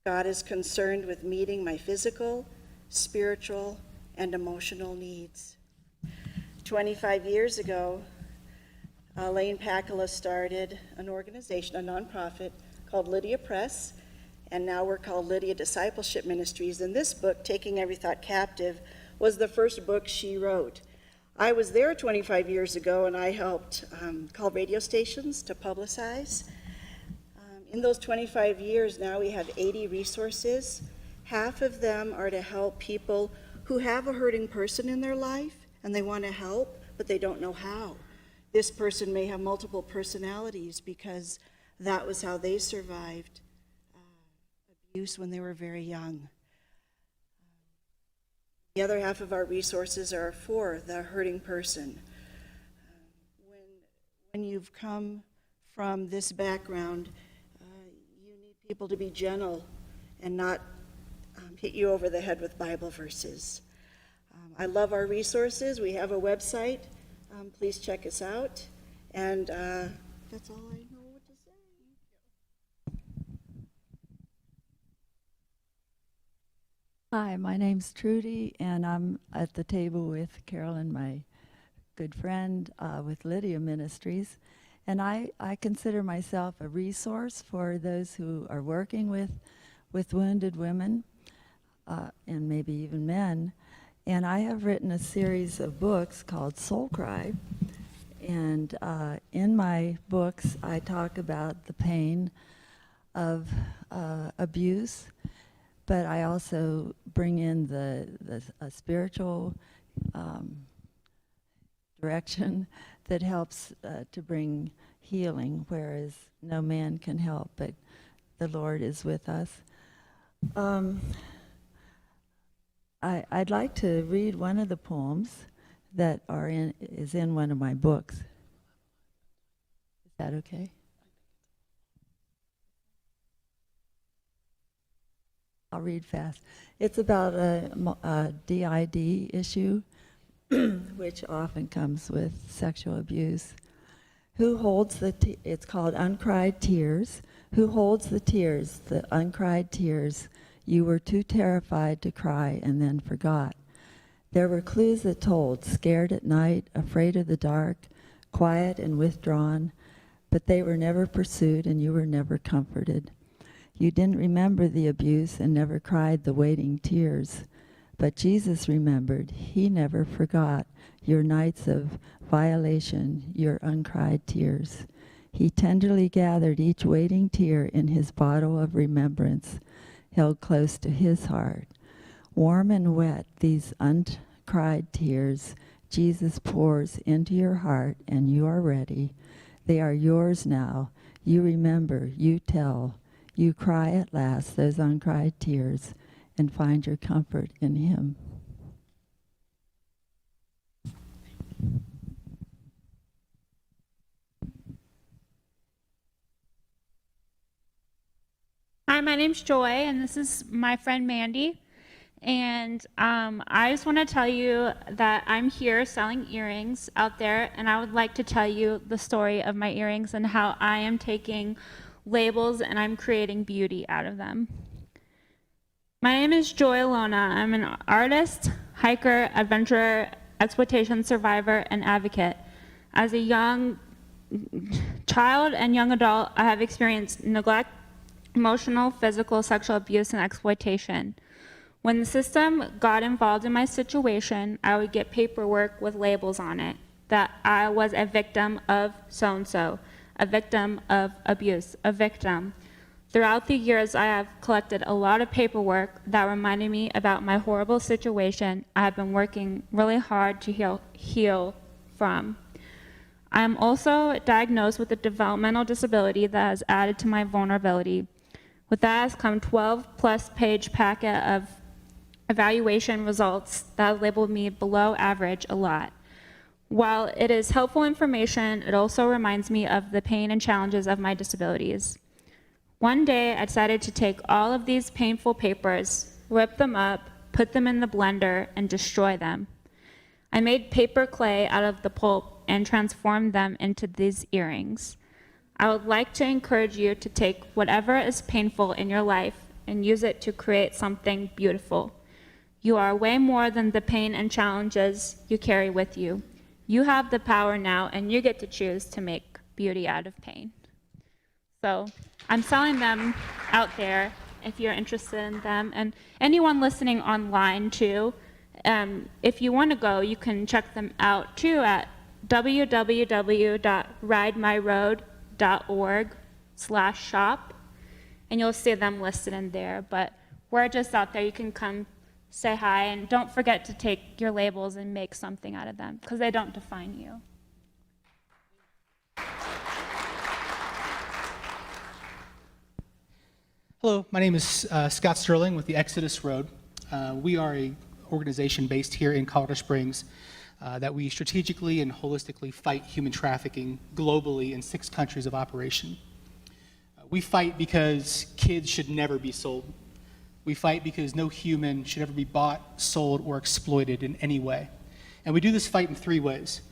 God is concerned with meeting my physical, spiritual, and emotional needs. 25 years ago, Elaine Pakula started an organization, a nonprofit, called Lydia Press, and now we're called Lydia Discipleship Ministries. And this book, Taking Every Thought Captive, was the first book she wrote. I was there 25 years ago, and I helped call radio stations to publicize. In those 25 years now, we have 80 resources. Half of them are to help people who have a hurting person in their life, and they want to help, but they don't know how. This person may have multiple personalities because that was how they survived abuse when they were very young. The other half of our resources are for the hurting person. When you've come from this background, you need people to be gentle and not hit you over the head with Bible verses. I love our resources. We have a website. Please check us out. And that's all I know what to say. Hi, my name's Trudy, and I'm at the table with Carolyn, my good friend with Lydia Ministries. And I consider myself a resource for those who are working with wounded women and maybe even men. And I have written a series of books called Soul Cry. And in my books, I talk about the pain of abuse, but I also bring in the spiritual direction that helps to bring healing, whereas no man can help, but the Lord is with us. I'd like to read one of the poems that is in one of my books. Is that okay? I'll read fast. It's about a DID issue, which often comes with sexual abuse. Who holds it's called Uncried Tears. Who holds the tears, the uncried tears, you were too terrified to cry and then forgot? There were clues that told, scared at night, afraid of the dark, quiet and withdrawn, but they were never pursued and you were never comforted. You didn't remember the abuse and never cried the waiting tears, but Jesus remembered. He never forgot your nights of violation, your uncried tears. He tenderly gathered each waiting tear in his bottle of remembrance, held close to his heart. Warm and wet, these uncried tears, Jesus pours into your heart, and you are ready. They are yours now. You remember, you tell, you cry at last those uncried tears, and find your comfort in him. Hi, my name's Joy, and this is my friend Mandy. And I just want to tell you that I'm here selling earrings out there, and I would like to tell you the story of my earrings and how I am taking labels and I'm creating beauty out of them. My name is Joy Lona. I'm an artist, hiker, adventurer, exploitation survivor and advocate. As a young child and young adult, I have experienced neglect, emotional, physical, sexual abuse, and exploitation. When the system got involved in my situation, I would get paperwork with labels on it that I was a victim of so-and-so, a victim of abuse, a victim. Throughout the years, I have collected a lot of paperwork that reminded me about my horrible situation I have been working really hard to heal from. I am also diagnosed with a developmental disability that has added to my vulnerability. With that has come 12-plus page packet of evaluation results that have labeled me below average a lot. While it is helpful information, it also reminds me of the pain and challenges of my disabilities. One day, I decided to take all of these painful papers, rip them up, put them in the blender, and destroy them. I made paper clay out of the pulp and transformed them into these earrings. I would like to encourage you to take whatever is painful in your life and use it to create something beautiful. You are way more than the pain and challenges you carry with you. You have the power now, and you get to choose to make beauty out of pain. So I'm selling them out there if you're interested in them. And anyone listening online too, if you want to go, you can check them out too at www.ridemyroad.org/shop. And you'll see them listed in there. But we're just out there. You can come say hi, and don't forget to take your labels and make something out of them, because they don't define you. Hello, my name is Scott Sterling with the Exodus Road. We are an organization based here in Colorado Springs that we strategically and holistically fight human trafficking globally in 6 countries of operation. We fight because kids should never be sold. We fight because no human should ever be bought, sold, or exploited in any way. And we do this fight in 3 ways.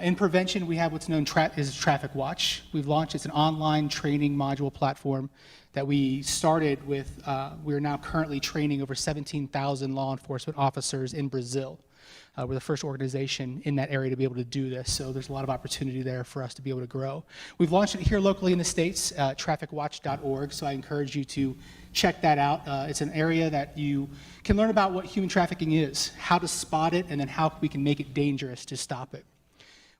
In prevention, we have what's known as Traffic Watch. We've launched, it's an online training module platform that we started with. We're now currently training over 17,000 law enforcement officers in Brazil. We're the first organization in that area to be able to do this, so there's a lot of opportunity there for us to be able to grow. We've launched it here locally in the States, trafficwatch.org, so I encourage you to check that out. It's an area that you can learn about what human trafficking is, how to spot it, and then how we can make it dangerous to stop it.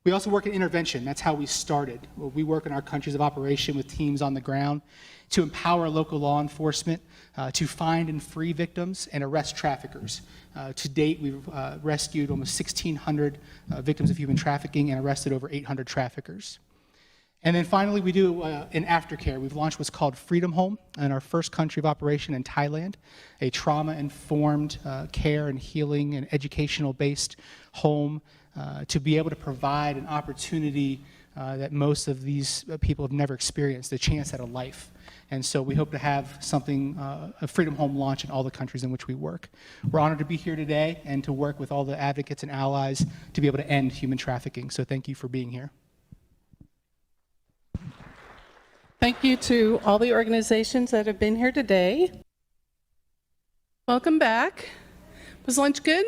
We also work in intervention. That's how we started. We work in our countries of operation with teams on the ground to empower local law enforcement to find and free victims and arrest traffickers. To date, we've rescued almost 1,600 victims of human trafficking and arrested over 800 traffickers. And then finally, we do in aftercare. We've launched what's called Freedom Home in our first country of operation in Thailand, a trauma-informed care and healing and educational-based home to be able to provide an opportunity that most of these people have never experienced, the chance at a life. And so we hope to have something, a Freedom Home launch in all the countries in which we work. We're honored to be here today and to work with all the advocates and allies to be able to end human trafficking. So thank you for being here. Thank you to all the organizations that have been here today. Welcome back. Was lunch good?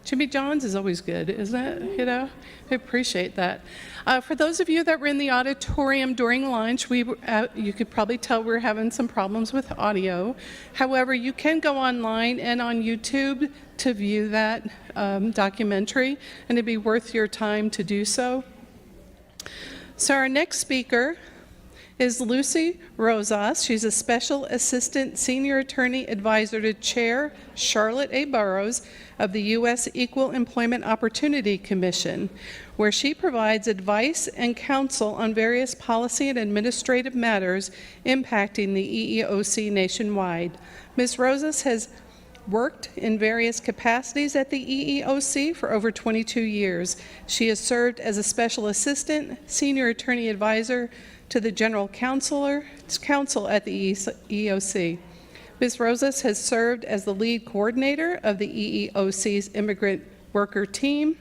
Jimmy John's is always good, isn't it? You know, I appreciate that. For those of you that were in the auditorium during lunch, you could probably tell we're having some problems with audio. However, you can go online and on YouTube to view that documentary, and it'd be worth your time to do so. So our next speaker is Lucy Rosas. She's a Special Assistant Senior Attorney Advisor to Chair Charlotte A. Burrows of the U.S. Equal Employment Opportunity Commission, where she provides advice and counsel on various policy and administrative matters impacting the EEOC nationwide. Ms. Rosas has worked in various capacities at the EEOC for over 22 years. She has served as a Special Assistant Senior Attorney Advisor to the General Counsel at the EEOC. Ms. Rosas has served as the lead coordinator of the EEOC's Immigrant Worker Team,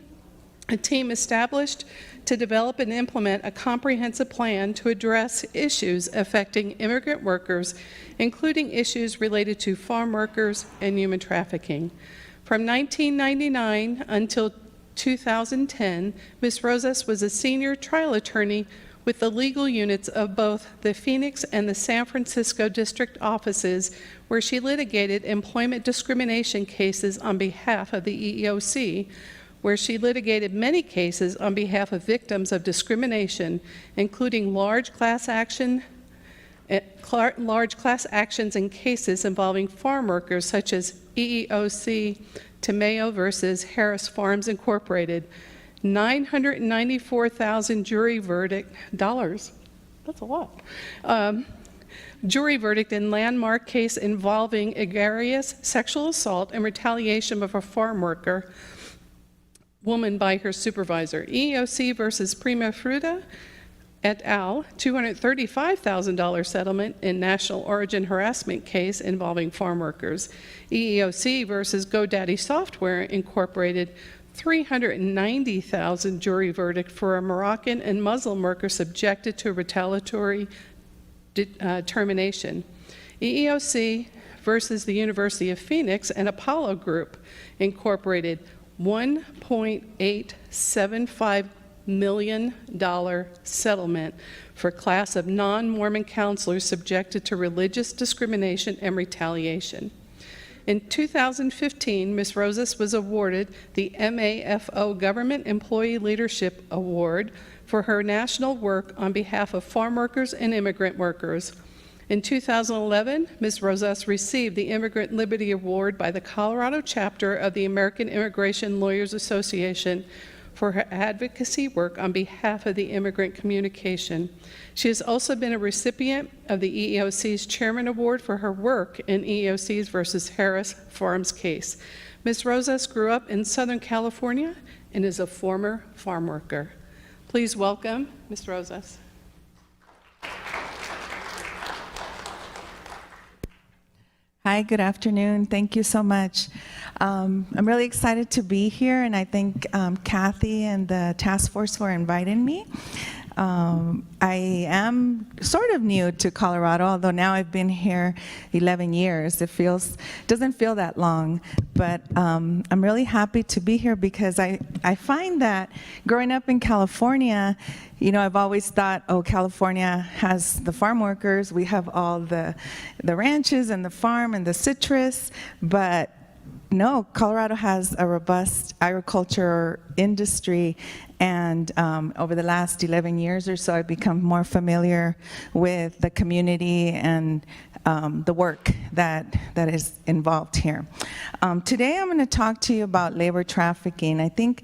a team established to develop and implement a comprehensive plan to address issues affecting immigrant workers, including issues related to farm workers and human trafficking. From 1999 until 2010, Ms. Rosas was a senior trial attorney with the legal units of both the Phoenix and the San Francisco district offices, where she litigated employment discrimination cases on behalf of the EEOC, where she litigated many cases on behalf of victims of discrimination, including large class actions in cases involving farm workers, such as EEOC Tomeo versus Harris Farms Incorporated, 994,000 jury verdict dollars. That's a lot. Jury verdict in landmark case involving egregious sexual assault and retaliation of a farm worker woman by her supervisor. EEOC versus Prima Fruta et al., $235,000 settlement in national origin harassment case involving farm workers. EEOC versus GoDaddy Software Incorporated, $390,000 jury verdict for a Moroccan and Muslim worker subjected to retaliatory termination. EEOC versus the University of Phoenix and Apollo Group Incorporated, $1.875 million settlement for class of non-Mormon counselors subjected to religious discrimination and retaliation. In 2015, Ms. Rosas was awarded the MAFO Government Employee Leadership Award for her national work on behalf of farm workers and immigrant workers. In 2011, Ms. Rosas received the Immigrant Liberty Award by the Colorado chapter of the American Immigration Lawyers Association for her advocacy work on behalf of the immigrant communication. She has also been a recipient of the EEOC's Chairman Award for her work in EEOC's versus Harris Farms case. Ms. Rosas grew up in Southern California and is a former farm worker. Please welcome Ms. Rosas. Hi, good afternoon. Thank you so much. I'm really excited to be here, and I thank Kathy and the task force for inviting me. I am sort of new to Colorado, although now I've been here 11 years. It doesn't feel that long, but I'm really happy to be here because I find that growing up in California, you know, I've always thought, oh, California has the farm workers, we have all the ranches and the farm and the citrus, but no, Colorado has a robust agriculture industry, and over the last 11 years or so, I've become more familiar with the community and the work that is involved here. Today, I'm going to talk to you about labor trafficking. I think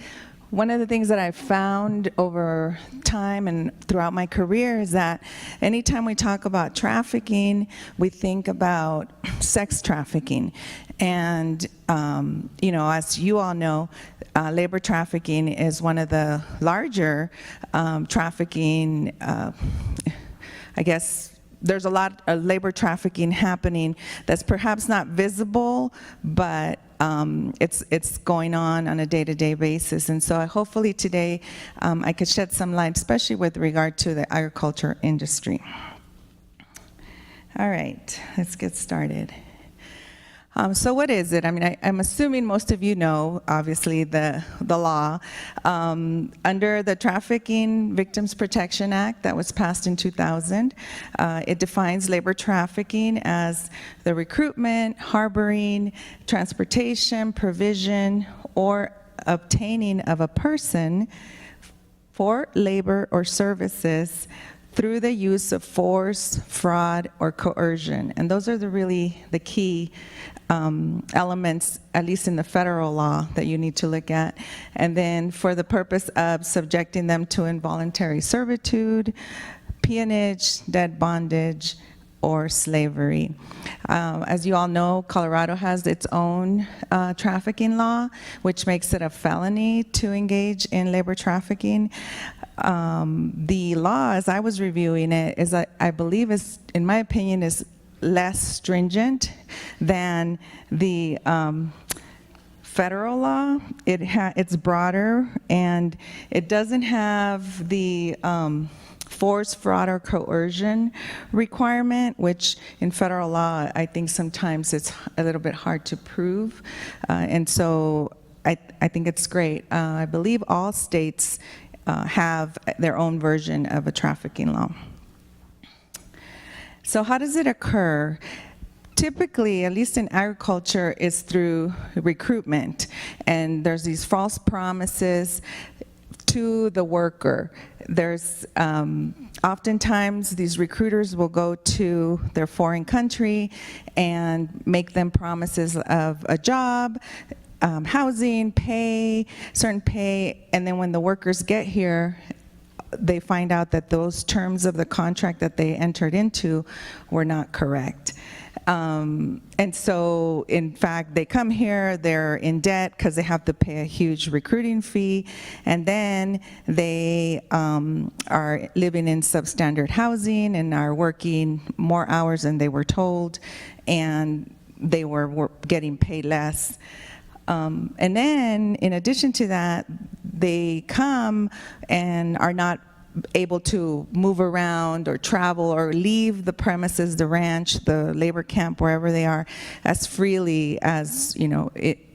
one of the things that I've found over time and throughout my career is that anytime we talk about trafficking, we think about sex trafficking. And, you know, as you all know, labor trafficking is one of the larger trafficking, I guess, there's a lot of labor trafficking happening that's perhaps not visible, but it's going on a day-to-day basis. And so hopefully today I could shed some light, especially with regard to the agriculture industry. All right, let's get started. So what is it? I mean, I'm assuming most of you know, obviously, the law. Under the Trafficking Victims Protection Act that was passed in 2000, it defines labor trafficking as the recruitment, harboring, transportation, provision, or obtaining of a person for labor or services through the use of force, fraud, or coercion. And those are really the key elements, at least in the federal law, that you need to look at. And then for the purpose of subjecting them to involuntary servitude, peonage, debt bondage, or slavery. As you all know, Colorado has its own trafficking law, which makes it a felony to engage in labor trafficking. The law, as I was reviewing it, is I believe is, in my opinion, is less stringent than the federal law. It's broader, and it doesn't have the force, fraud, or coercion requirement, which in federal law, I think sometimes it's a little bit hard to prove. And so I think it's great. I believe all states have their own version of a trafficking law. So how does it occur? Typically, at least in agriculture, is through recruitment, and there's these false promises to the worker. There's oftentimes these recruiters will go to their foreign country and make them promises of a job, housing, pay, certain pay, and then when the workers get here, they find out that those terms of the contract that they entered into were not correct. And so, in fact, they come here, they're in debt because they have to pay a huge recruiting fee, and then they are living in substandard housing and are working more hours than they were told, and they were getting paid less. And then, in addition to that, they come and are not able to move around or travel or leave the premises, the ranch, the labor camp, wherever they are, as freely as, you know,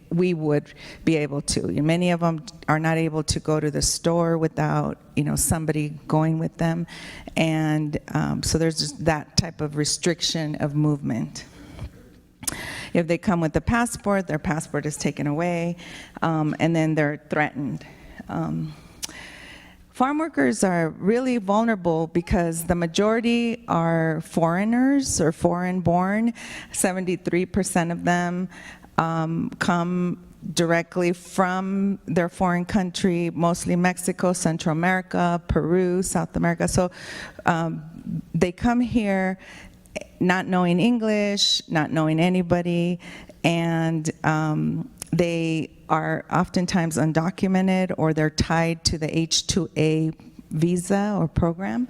we would be able to. And many of them are not able to go to the store without, you know, somebody going with them. And so there's just that type of restriction of movement. If they come with a passport, their passport is taken away, and then they're threatened. Farm workers are really vulnerable because the majority are foreigners or foreign-born. 73% of them come directly from their foreign country, mostly Mexico, Central America, Peru, South America. So they come here not knowing English, not knowing anybody, and they are oftentimes undocumented, or they're tied to the H-2A visa or program.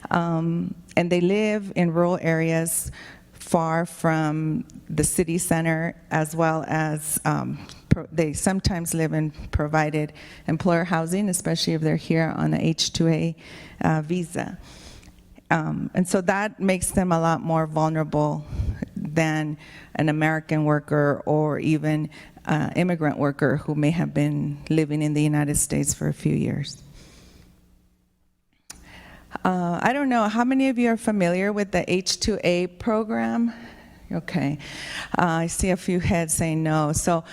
And they live in rural areas far from the city center, as well as they sometimes live in provided employer housing, especially if they're here on the H-2A visa. And so that makes them a lot more vulnerable than an American worker or even immigrant worker who may have been living in the United States for a few years. I don't know, how many of you are familiar with the H-2A program? Okay, I see a few heads saying no. So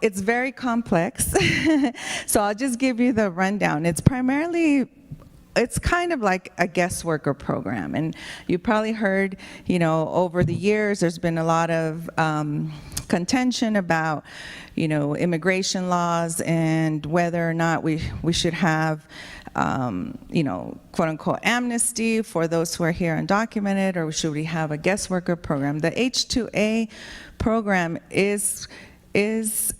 it's very complex. So I'll just give you the rundown. It's kind of like a guest worker program, and you probably heard, you know, over the years there's been a lot of contention about, you know, immigration laws and whether or not we should have, you know, quote unquote amnesty for those who are here undocumented, or should we have a guest worker program. The H-2A program is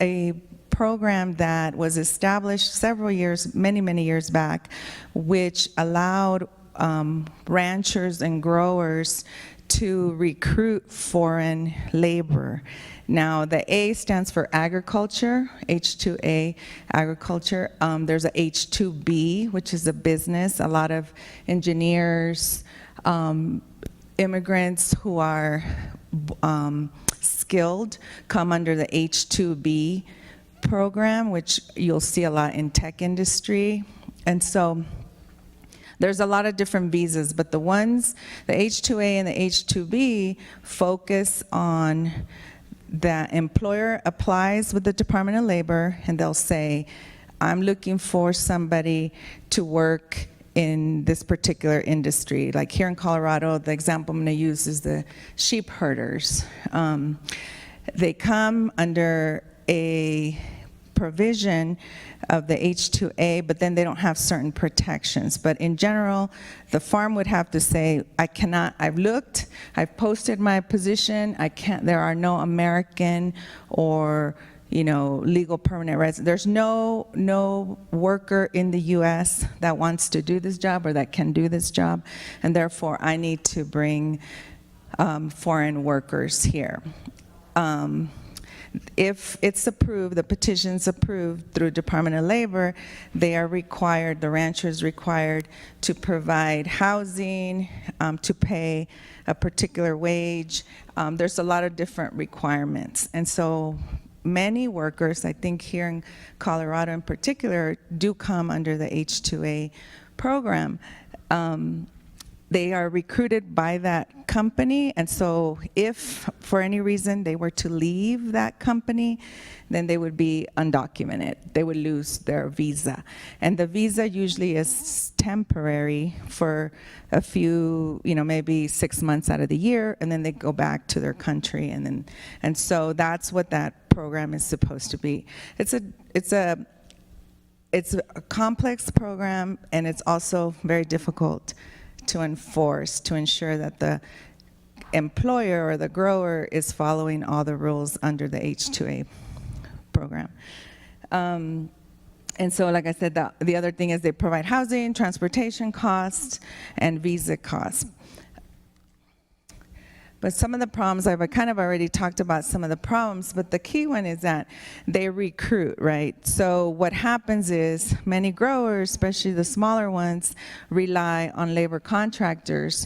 a program that was established several years, many years back, which allowed ranchers and growers to recruit foreign labor. Now, the A stands for agriculture, H-2A, agriculture. There's a H-2B, which is a business. A lot of engineers, immigrants who are skilled come under the H-2B program, which you'll see a lot in tech industry. And so there's a lot of different visas, but the H-2A and the H-2B focus on the employer applies with the Department of Labor, and they'll say, I'm looking for somebody to work in this particular industry. Like here in Colorado, the example I'm going to use is the sheep herders. They come under a provision of the H-2A, but then they don't have certain protections. But in general, the farm would have to say, I've looked, I've posted my position, there are no American or, you know, legal permanent resident. There's no worker in the US that wants to do this job or that can do this job, and therefore I need to bring foreign workers here. If it's approved, the petition's approved through Department of Labor, they are required, the rancher is required to provide housing, to pay a particular wage. There's a lot of different requirements. And so many workers, I think here in Colorado in particular, do come under the H-2A program. They are recruited by that company, and so if for any reason they were to leave that company, then they would be undocumented. They would lose their visa. And the visa usually is temporary for a few, maybe 6 months out of the year, and then they go back to their country. And so that's what that program is supposed to be. It's a complex program, and it's also very difficult to enforce, to ensure that the employer or the grower is following all the rules under the H-2A program. And so, like I said, the other thing is they provide housing, transportation costs, and visa costs. But some of the problems, I've kind of already talked about some of the problems, but the key one is that they recruit, right? So what happens is many growers, especially the smaller ones, rely on labor contractors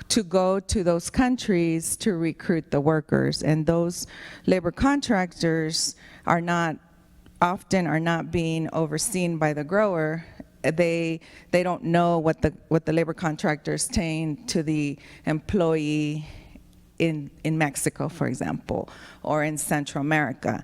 to go to those countries to recruit the workers. And those labor contractors are not being overseen by the grower. They don't know what the labor contractor is saying to the employee in Mexico, for example, or in Central America.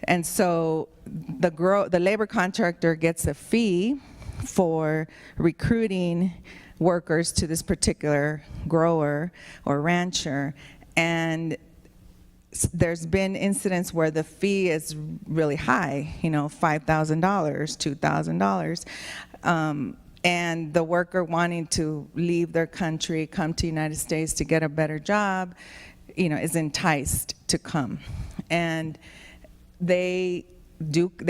And so the labor contractor gets a fee for recruiting workers to this particular grower or rancher, and there's been incidents where the fee is really high, $5,000, $2,000. And the worker wanting to leave their country, come to the United States to get a better job, is enticed to come. And they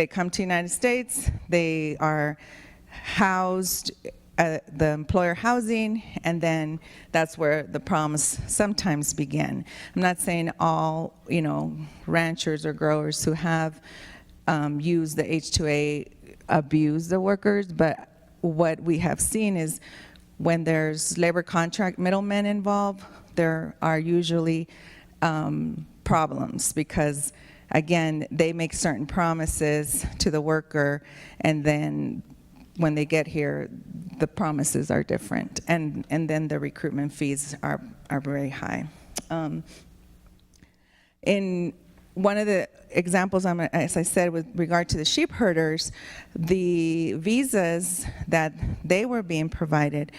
come to the United States, they are housed at the employer housing, and then that's where the problems sometimes begin. I'm not saying all, ranchers or growers who have used the H-2A abuse the workers, but what we have seen is when there's labor contract middlemen involved, there are usually problems because, again, they make certain promises to the worker, and then when they get here, the promises are different, and then the recruitment fees are very high. In one of the examples, as I said, with regard to the sheep herders, the visas that they were being provided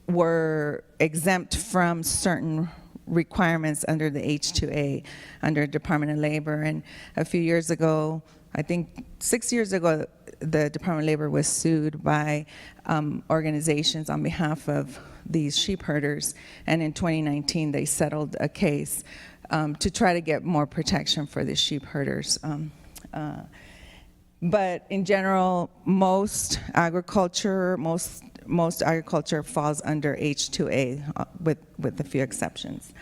were exempt from certain requirements under the H-2A, under Department of Labor. And a few years ago, I think 6 years ago, the Department of Labor was sued by organizations on behalf of these sheep herders. And in 2019, they settled a case to try to get more protection for the sheep herders. But in general, most agriculture falls under H-2A with a few exceptions.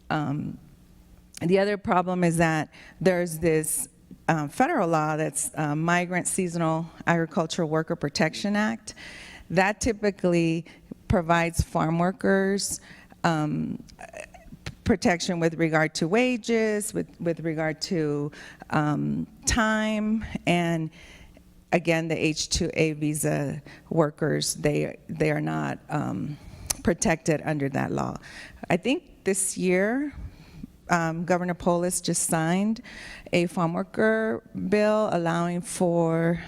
The other problem is that there's this federal law that's Migrant Seasonal Agricultural Worker Protection Act. That typically provides farm workers protection with regard to wages, with regard to time, and again, the H-2A visa workers, they are not protected under that law. I think this year, Governor Polis just signed a farm worker bill allowing for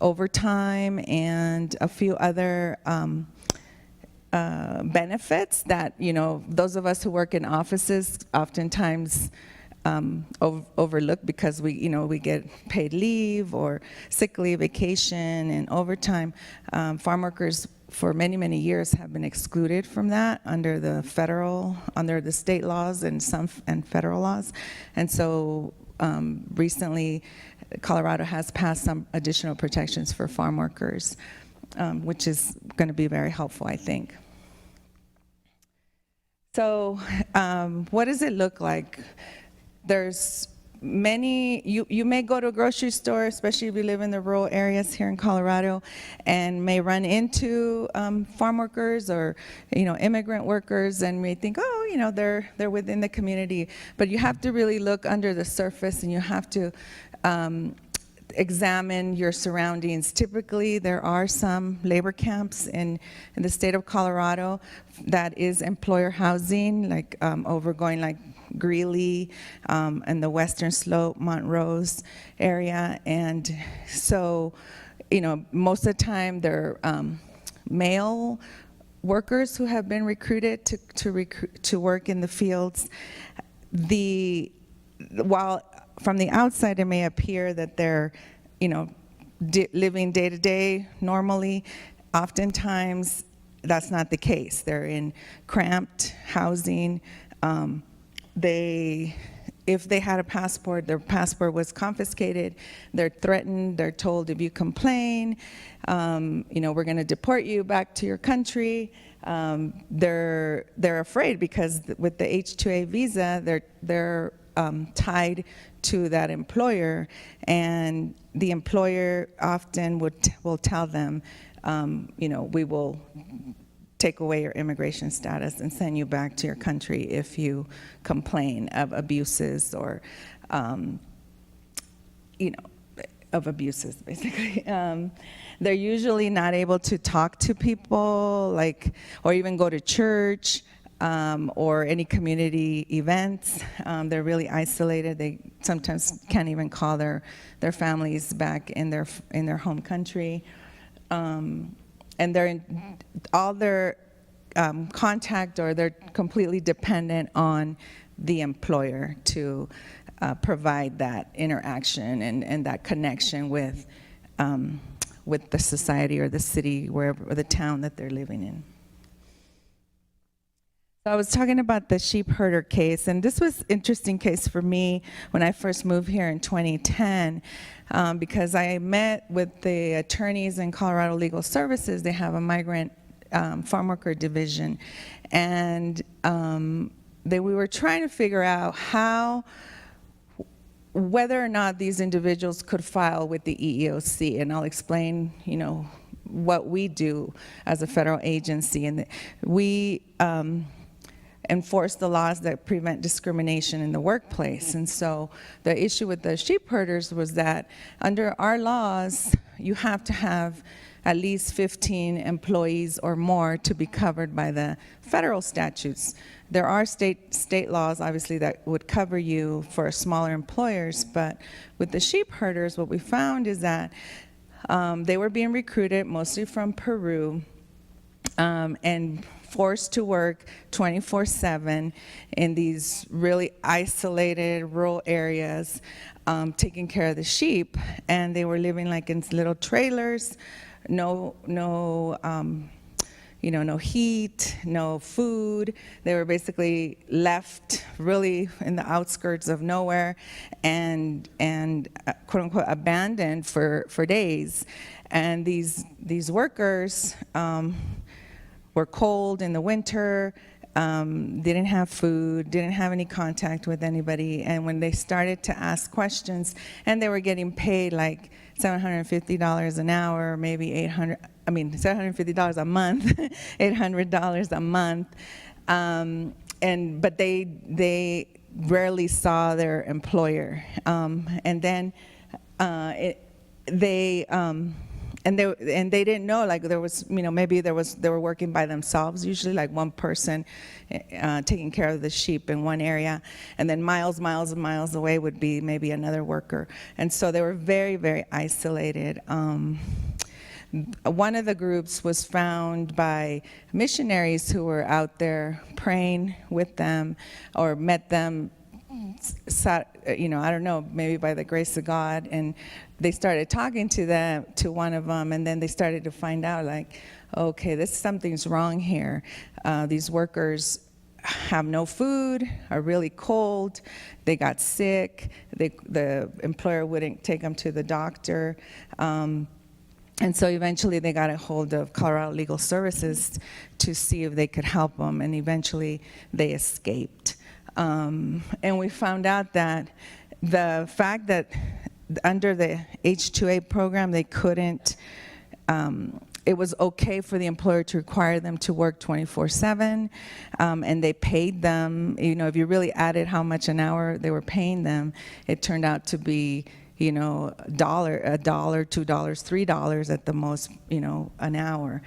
overtime and a few other benefits that, those of us who work in offices oftentimes overlook because we get paid leave or sick leave, vacation, and overtime. Farm workers for many, many years have been excluded from that under the state laws and federal laws. And so recently, Colorado has passed some additional protections for farm workers, which is going to be very helpful, I think. So what does it look like? There's you may go to a grocery store, especially if you live in the rural areas here in Colorado, and may run into farm workers or immigrant workers, and may think, oh, they're within the community. But you have to really look under the surface, and you have to examine your surroundings. Typically, there are some labor camps in the state of Colorado that is employer housing, like overgoing like Greeley and the Western Slope, Montrose area. And so, most of the time they're male workers who have been recruited to work in the fields. While from the outside it may appear that they're, living day to day normally, oftentimes that's not the case. They're in cramped housing. If they had a passport, their passport was confiscated. They're threatened. They're told, if you complain, we're going to deport you back to your country. They're afraid because with the H-2A visa, they're tied to that employer, and the employer often will tell them, we will take away your immigration status and send you back to your country if you complain of abuses or, of abuses, basically. They're usually not able to talk to people, or even go to church, or any community events. They're really isolated. They sometimes can't even call their families back in their home country. And all their contact, or they're completely dependent on the employer to provide that interaction and that connection with the society or the city, wherever, or the town that they're living in. So I was talking about the sheep herder case, and this was an interesting case for me when I first moved here in 2010, because I met with the attorneys in Colorado Legal Services. They have a migrant farm worker division, and we were trying to figure out whether or not these individuals could file with the EEOC, and I'll explain, what we do as a federal agency, and we enforce the laws that prevent discrimination in the workplace. And so the issue with the sheep herders was that under our laws, you have to have at least 15 employees or more to be covered by the federal statutes. There are state laws, obviously, that would cover you for smaller employers, but with the sheep herders, what we found is that they were being recruited mostly from Peru, and forced to work 24/7 in these really isolated rural areas, taking care of the sheep, and they were living like in little trailers, no heat, no food. They were basically left really in the outskirts of nowhere and quote unquote abandoned for days. And these workers were cold in the winter, didn't have food, didn't have any contact with anybody, and when they started to ask questions, and they were getting paid like $750 an hour, maybe $750 a month, $800 a month, but they rarely saw their employer, and then they didn't know, like there was, maybe they were working by themselves, usually like one person taking care of the sheep in one area, and then miles and miles away would be maybe another worker. And so they were very, very isolated. One of the groups was found by missionaries who were out there praying with them, or met them, I don't know, maybe by the grace of God, and they started talking to one of them, and then they started to find out, like, okay, something's wrong here. These workers have no food, are really cold, they got sick, the employer wouldn't take them to the doctor, and so eventually they got a hold of Colorado Legal Services to see if they could help them, and eventually they escaped. And we found out that the fact that under the H-2A program, they couldn't, it was okay for the employer to require them to work 24/7, and they paid them, you know, if you really added how much an hour they were paying them, it turned out to be, you know, $1, $2, $3 at the most, you know, an hour,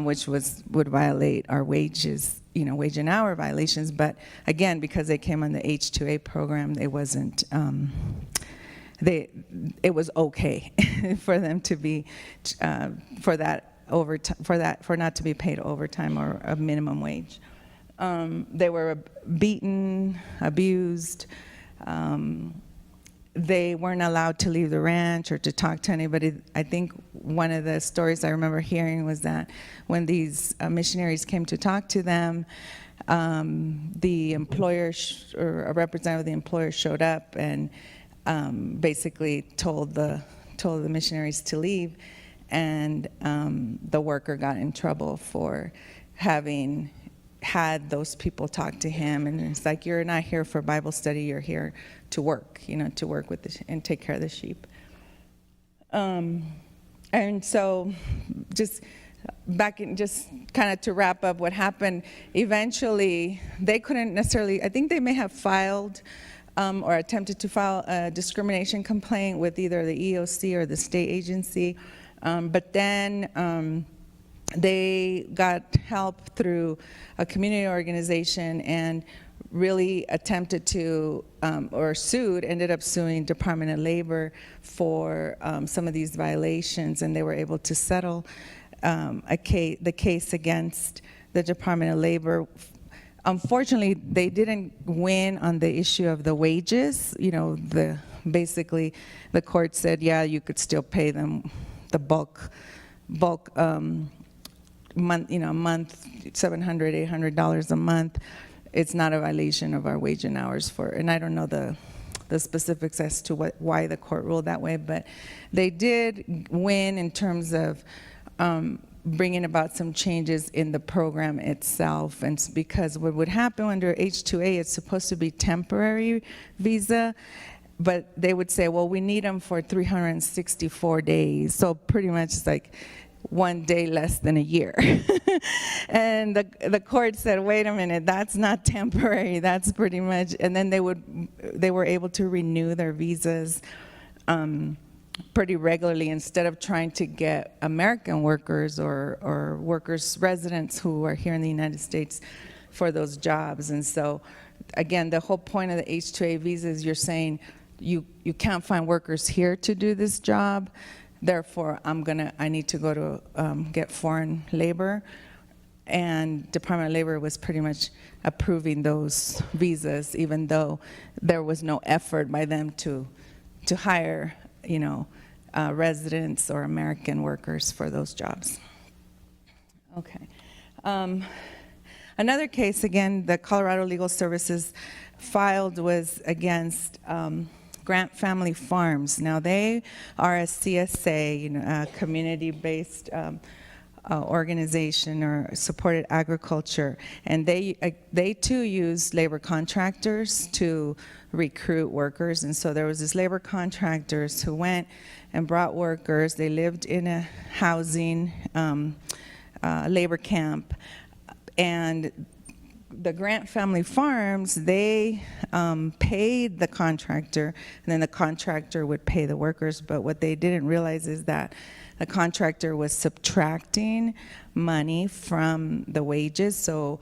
which would violate our wages, you know, wage and hour violations. But again, because they came on the H-2A program, it wasn't, it was okay for them to be, for not to be paid overtime or a minimum wage. They were beaten, abused. They weren't allowed to leave the ranch or to talk to anybody. I think one of the stories I remember hearing was that when these missionaries came to talk to them, the employer or a representative of the employer showed up and basically told the missionaries to leave, and the worker got in trouble for having had those people talk to him, and it's like, you're not here for Bible study, you're here to work, you know, to work with and take care of the sheep. And so just kind of to wrap up what happened, eventually they couldn't necessarily, I think they may have filed or attempted to file a discrimination complaint with either the EEOC or the state agency, but then they got help through a community organization and really attempted to, or ended up suing Department of Labor for some of these violations, and they were able to settle the case against the Department of Labor. Unfortunately, they didn't win on the issue of the wages. You know, basically the court said, yeah, you could still pay them the bulk month, you know, a month, $700, $800 a month. It's not a violation of our wage and hours and I don't know the specifics as to why the court ruled that way, but they did win in terms of bringing about some changes in the program itself. And it's because what would happen under H-2A, it's supposed to be temporary visa, but they would say, well, we need them for 364 days. So pretty much it's like 1 day less than a year. And the court said, wait a minute, that's not temporary, that's pretty much, and then they were able to renew their visas pretty regularly instead of trying to get American workers or workers, residents who are here in the United States for those jobs. And so again, the whole point of the H-2A visas, you're saying you can't find workers here to do this job, therefore I need to go to get foreign labor. And Department of Labor was pretty much approving those visas, even though there was no effort by them to hire, you know, residents or American workers for those jobs. Okay. Another case, again, the Colorado Legal Services filed was against Grant Family Farms. Now they are a CSA, you know, a community-based organization or supported agriculture, and they too use labor contractors to recruit workers. And so there was this labor contractors who went and brought workers. They lived in a housing labor camp, and the Grant Family Farms, they paid the contractor, and then the contractor would pay the workers. But what they didn't realize is that the contractor was subtracting money from the wages. So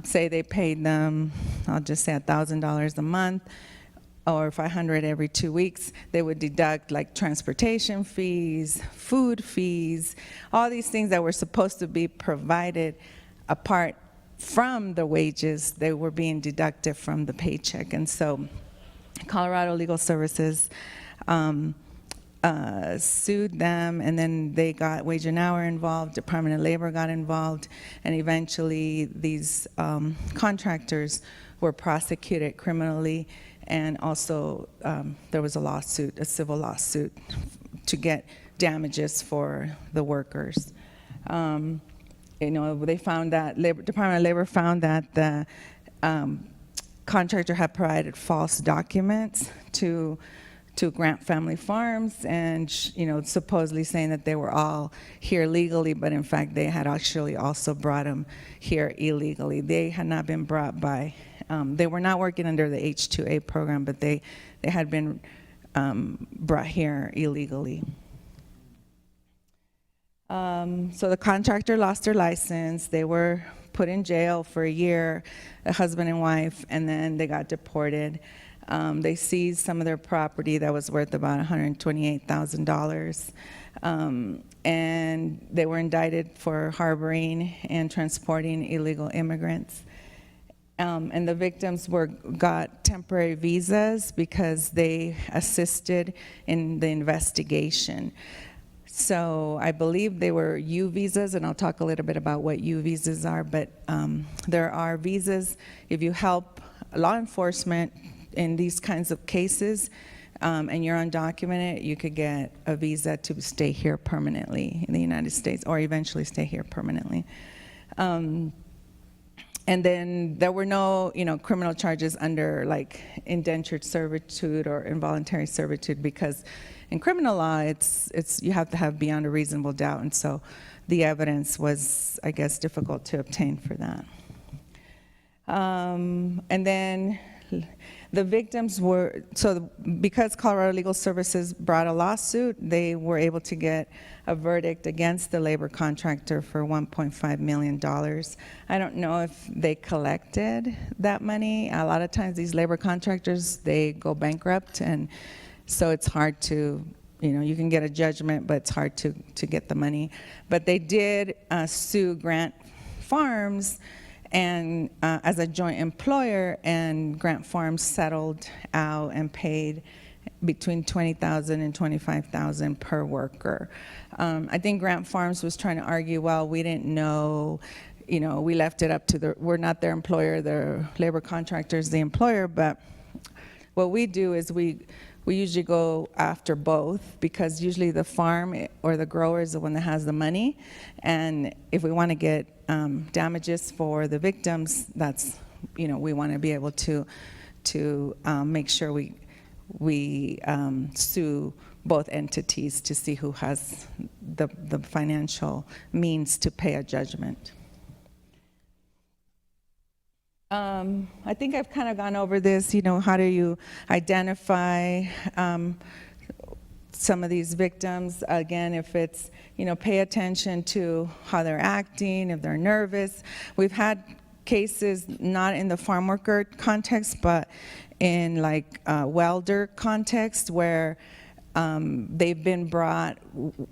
say they paid them, I'll just say $1,000 a month or $500 every 2 weeks, they would deduct like transportation fees, food fees, all these things that were supposed to be provided apart from the wages. They were being deducted from the paycheck. And so Colorado Legal Services sued them, and then they got wage and hour involved, Department of Labor got involved, and eventually these contractors were prosecuted criminally, and also there was a lawsuit, a civil lawsuit, to get damages for the workers. You know, they found that, Department of Labor found that the contractor had provided false documents to Grant Family Farms, and supposedly saying that they were all here legally, but in fact they had actually also brought them here illegally. They had not been brought by, they were not working under the H-2A program, but they had been brought here illegally. So the contractor lost their license. They were put in jail for a year, a husband and wife, and then they got deported. They seized some of their property that was worth about $128,000. And they were indicted for harboring and transporting illegal immigrants. And the victims got temporary visas because they assisted in the investigation. So I believe they were U visas, and I'll talk a little bit about what U visas are, but there are visas if you help law enforcement in these kinds of cases, and you're undocumented, you could get a visa to stay here permanently in the United States, or eventually stay here permanently. And then there were no, criminal charges under like indentured servitude or involuntary servitude, because in criminal law, it's you have to have beyond a reasonable doubt, and so the evidence was, I guess, difficult to obtain for that. And then the victims were, because Colorado Legal Services brought a lawsuit, they were able to get a verdict against the labor contractor for $1.5 million. I don't know if they collected that money. A lot of times these labor contractors, they go bankrupt, and so it's hard to, you can get a judgment, but it's hard to get the money. But they did sue Grant Farms and as a joint employer, and Grant Farms settled out and paid between $20,000 and $25,000 per worker. I think Grant Farms was trying to argue, well, we didn't know, we left it up to we're not their employer, the labor contractor is the employer, but what we do is we usually go after both, because usually the farm or the grower is the one that has the money, and if we want to get damages for the victims, that's, we want to be able to make sure we sue both entities to see who has the financial means to pay a judgment. I think I've kind of gone over this, how do you identify some of these victims? Again, if it's, pay attention to how they're acting, if they're nervous. We've had cases not in the farm worker context, but in like welder context, where they've been brought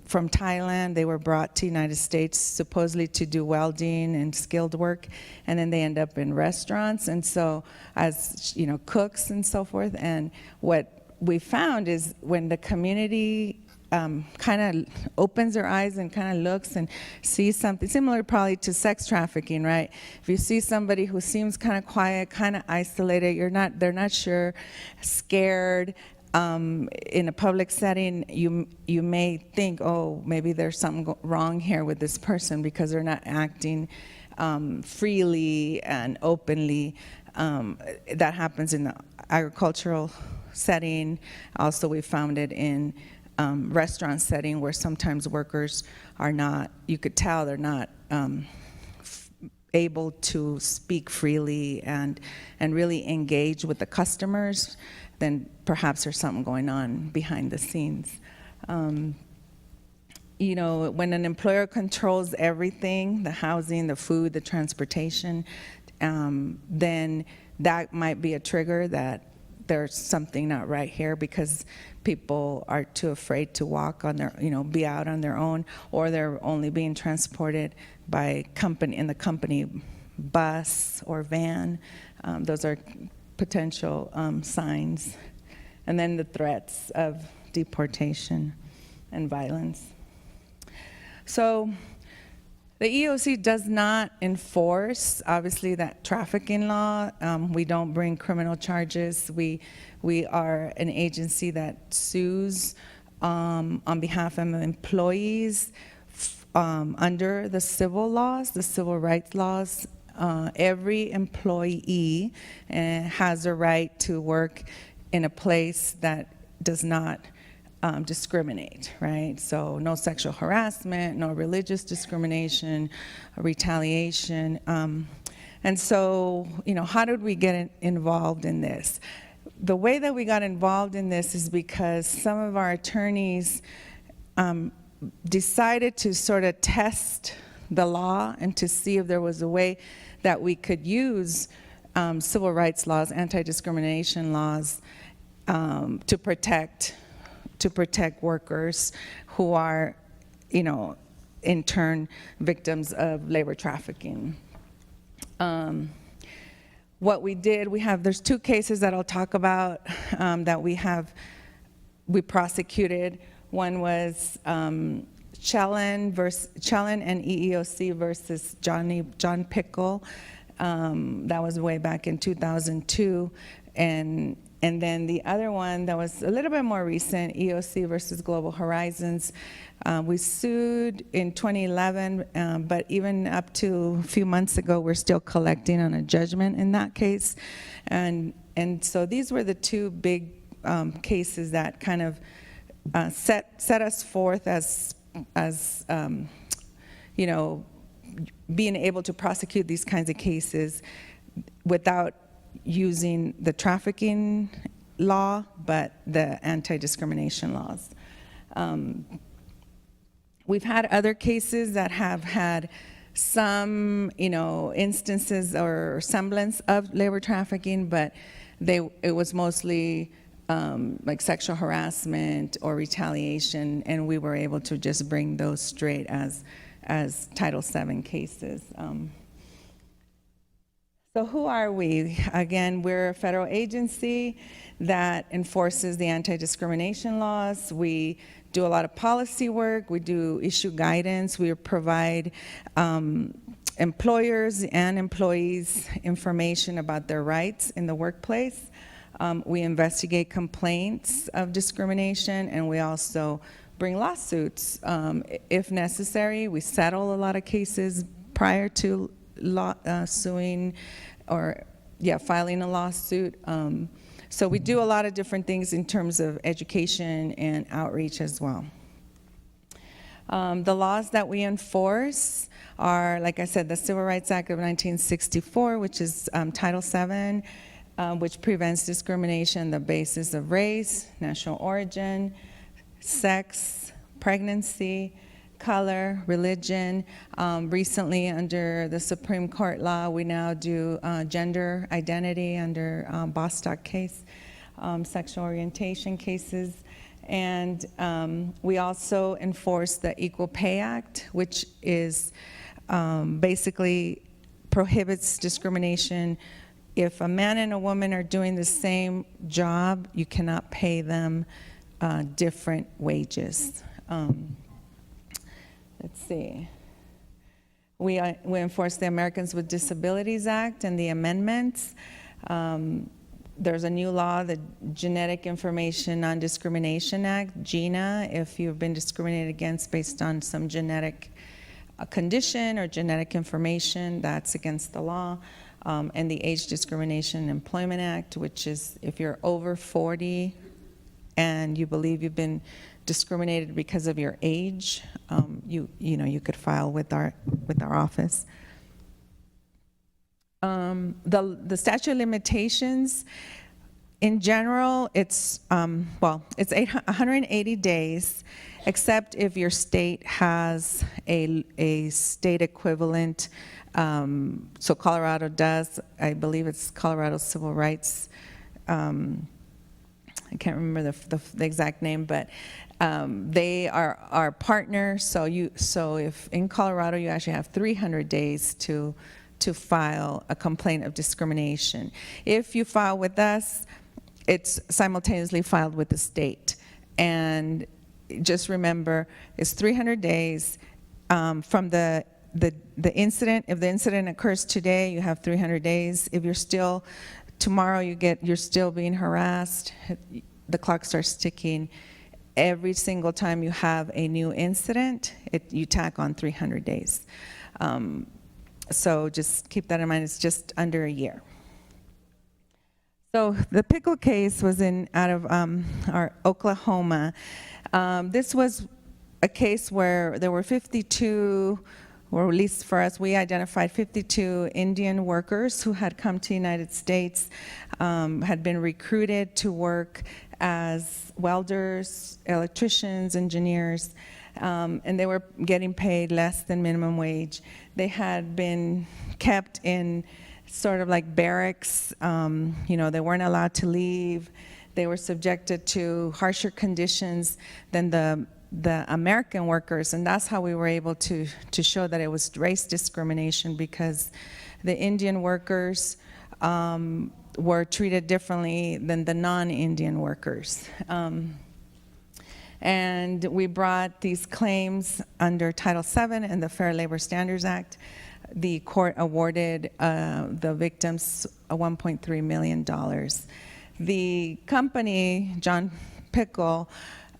from Thailand. They were brought to the United States supposedly to do welding and skilled work, and then they end up in restaurants, and so as cooks and so forth. And what we found is when the community kind of opens their eyes and kind of looks and sees something similar probably to sex trafficking, right? If you see somebody who seems kind of quiet, kind of isolated, they're not sure, scared, in a public setting, you may think, oh, maybe there's something wrong here with this person because they're not acting freely and openly. That happens in the agricultural setting. Also, we found it in restaurant setting, where sometimes workers are not, you could tell they're not able to speak freely and really engage with the customers. Then perhaps there's something going on behind the scenes. When an employer controls everything, the housing, the food, the transportation, then that might be a trigger that there's something not right here, because people are too afraid to walk on their, be out on their own, or they're only being transported by in the company bus or van. Those are potential signs. And then the threats of deportation and violence. So the EEOC does not enforce, obviously, that trafficking law. We don't bring criminal charges. We are an agency that sues on behalf of employees under the civil laws, the civil rights laws, every employee has a right to work in a place that does not discriminate, right? So no sexual harassment, no religious discrimination, retaliation. And so, how did we get involved in this? The way that we got involved in this is because some of our attorneys decided to sort of test the law and to see if there was a way that we could use civil rights laws, anti-discrimination laws, to protect workers who are, in turn, victims of labor trafficking. What we did, there's 2 cases that I'll talk about that we prosecuted. One was Chellan and EEOC versus John Pickle. That was way back in 2002. And then the other one that was a little bit more recent, EEOC versus Global Horizons. We sued in 2011, but even up to a few months ago, we're still collecting on a judgment in that case. And so these were the 2 big cases that kind of set us forth as being able to prosecute these kinds of cases without using the trafficking law, but the anti-discrimination laws. We've had other cases that have had some, instances or semblance of labor trafficking, but it was mostly like sexual harassment or retaliation, and we were able to just bring those straight as Title VII cases. So who are we? Again, we're a federal agency that enforces the anti-discrimination laws. We do a lot of policy work. We do issue guidance. We provide employers and employees information about their rights in the workplace. We investigate complaints of discrimination, and we also bring lawsuits if necessary. We settle a lot of cases prior to suing or filing a lawsuit. So we do a lot of different things in terms of education and outreach as well. The laws that we enforce are, like I said, the Civil Rights Act of 1964, which is Title VII, which prevents discrimination on the basis of race, national origin, sex, pregnancy, color, religion. Recently, under the Supreme Court law, we now do gender identity under Bostock case, sexual orientation cases. And we also enforce the Equal Pay Act, which is basically prohibits discrimination. If a man and a woman are doing the same job, you cannot pay them different wages. Let's see. We enforce the Americans with Disabilities Act and the amendments. There's a new law, the Genetic Information Non-Discrimination Act, GINA, if you've been discriminated against based on some genetic condition or genetic information, that's against the law. And the Age Discrimination and Employment Act, which is if you're over 40 and you believe you've been discriminated because of your age, you could file with our office. The statute of limitations, in general, it's 180 days, except if your state has a state equivalent. So Colorado does, I believe it's Colorado Civil Rights. I can't remember the exact name, but they are our partner. So if in Colorado you actually have 300 days to file a complaint of discrimination. If you file with us, it's simultaneously filed with the state. And just remember, it's 300 days from the incident. If the incident occurs today, you have 300 days. If you're still, tomorrow you're still being harassed, the clock starts ticking. Every single time you have a new incident, you tack on 300 days. So just keep that in mind, it's just under a year. So the pickle case was out of our Oklahoma. This was a case where there were 52, or at least for us, we identified 52 Indian workers who had come to the United States, had been recruited to work as welders, electricians, engineers, and they were getting paid less than minimum wage. They had been kept in sort of like barracks. They weren't allowed to leave. They were subjected to harsher conditions than the American workers, and that's how we were able to show that it was race discrimination, because the Indian workers were treated differently than the non-Indian workers. And we brought these claims under Title VII and the Fair Labor Standards Act. The court awarded the victims $1.3 million. The company, John Pickle,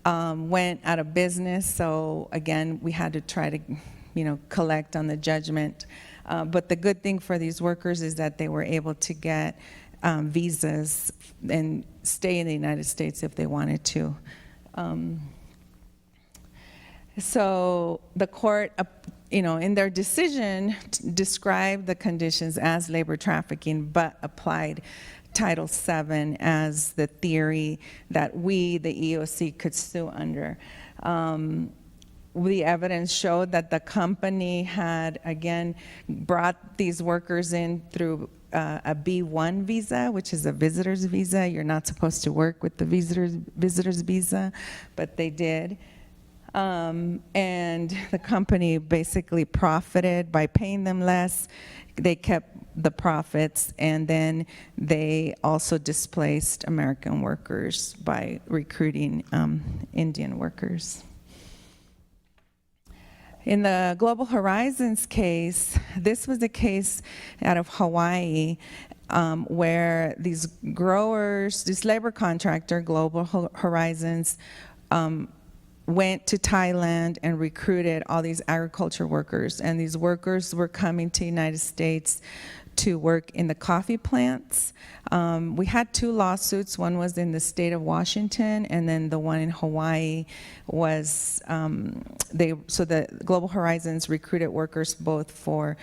went out of business, so again, we had to try to, collect on the judgment. But the good thing for these workers is that they were able to get visas and stay in the United States if they wanted to. So the court, in their decision, described the conditions as labor trafficking, but applied Title VII as the theory that we, the EEOC, could sue under. The evidence showed that the company had, again, brought these workers in through a B1 visa, which is a visitor's visa. You're not supposed to work with the visitor's visa, but they did. And the company basically profited by paying them less. They kept the profits, and then they also displaced American workers by recruiting Indian workers. In the Global Horizons case, this was a case out of Hawaii where these growers, this labor contractor, Global Horizons, went to Thailand and recruited all these agriculture workers. And these workers were coming to the United States to work in the coffee plants. We had 2 lawsuits. One was in the state of Washington, and then the one in Hawaii was, so the Global Horizons recruited workers both for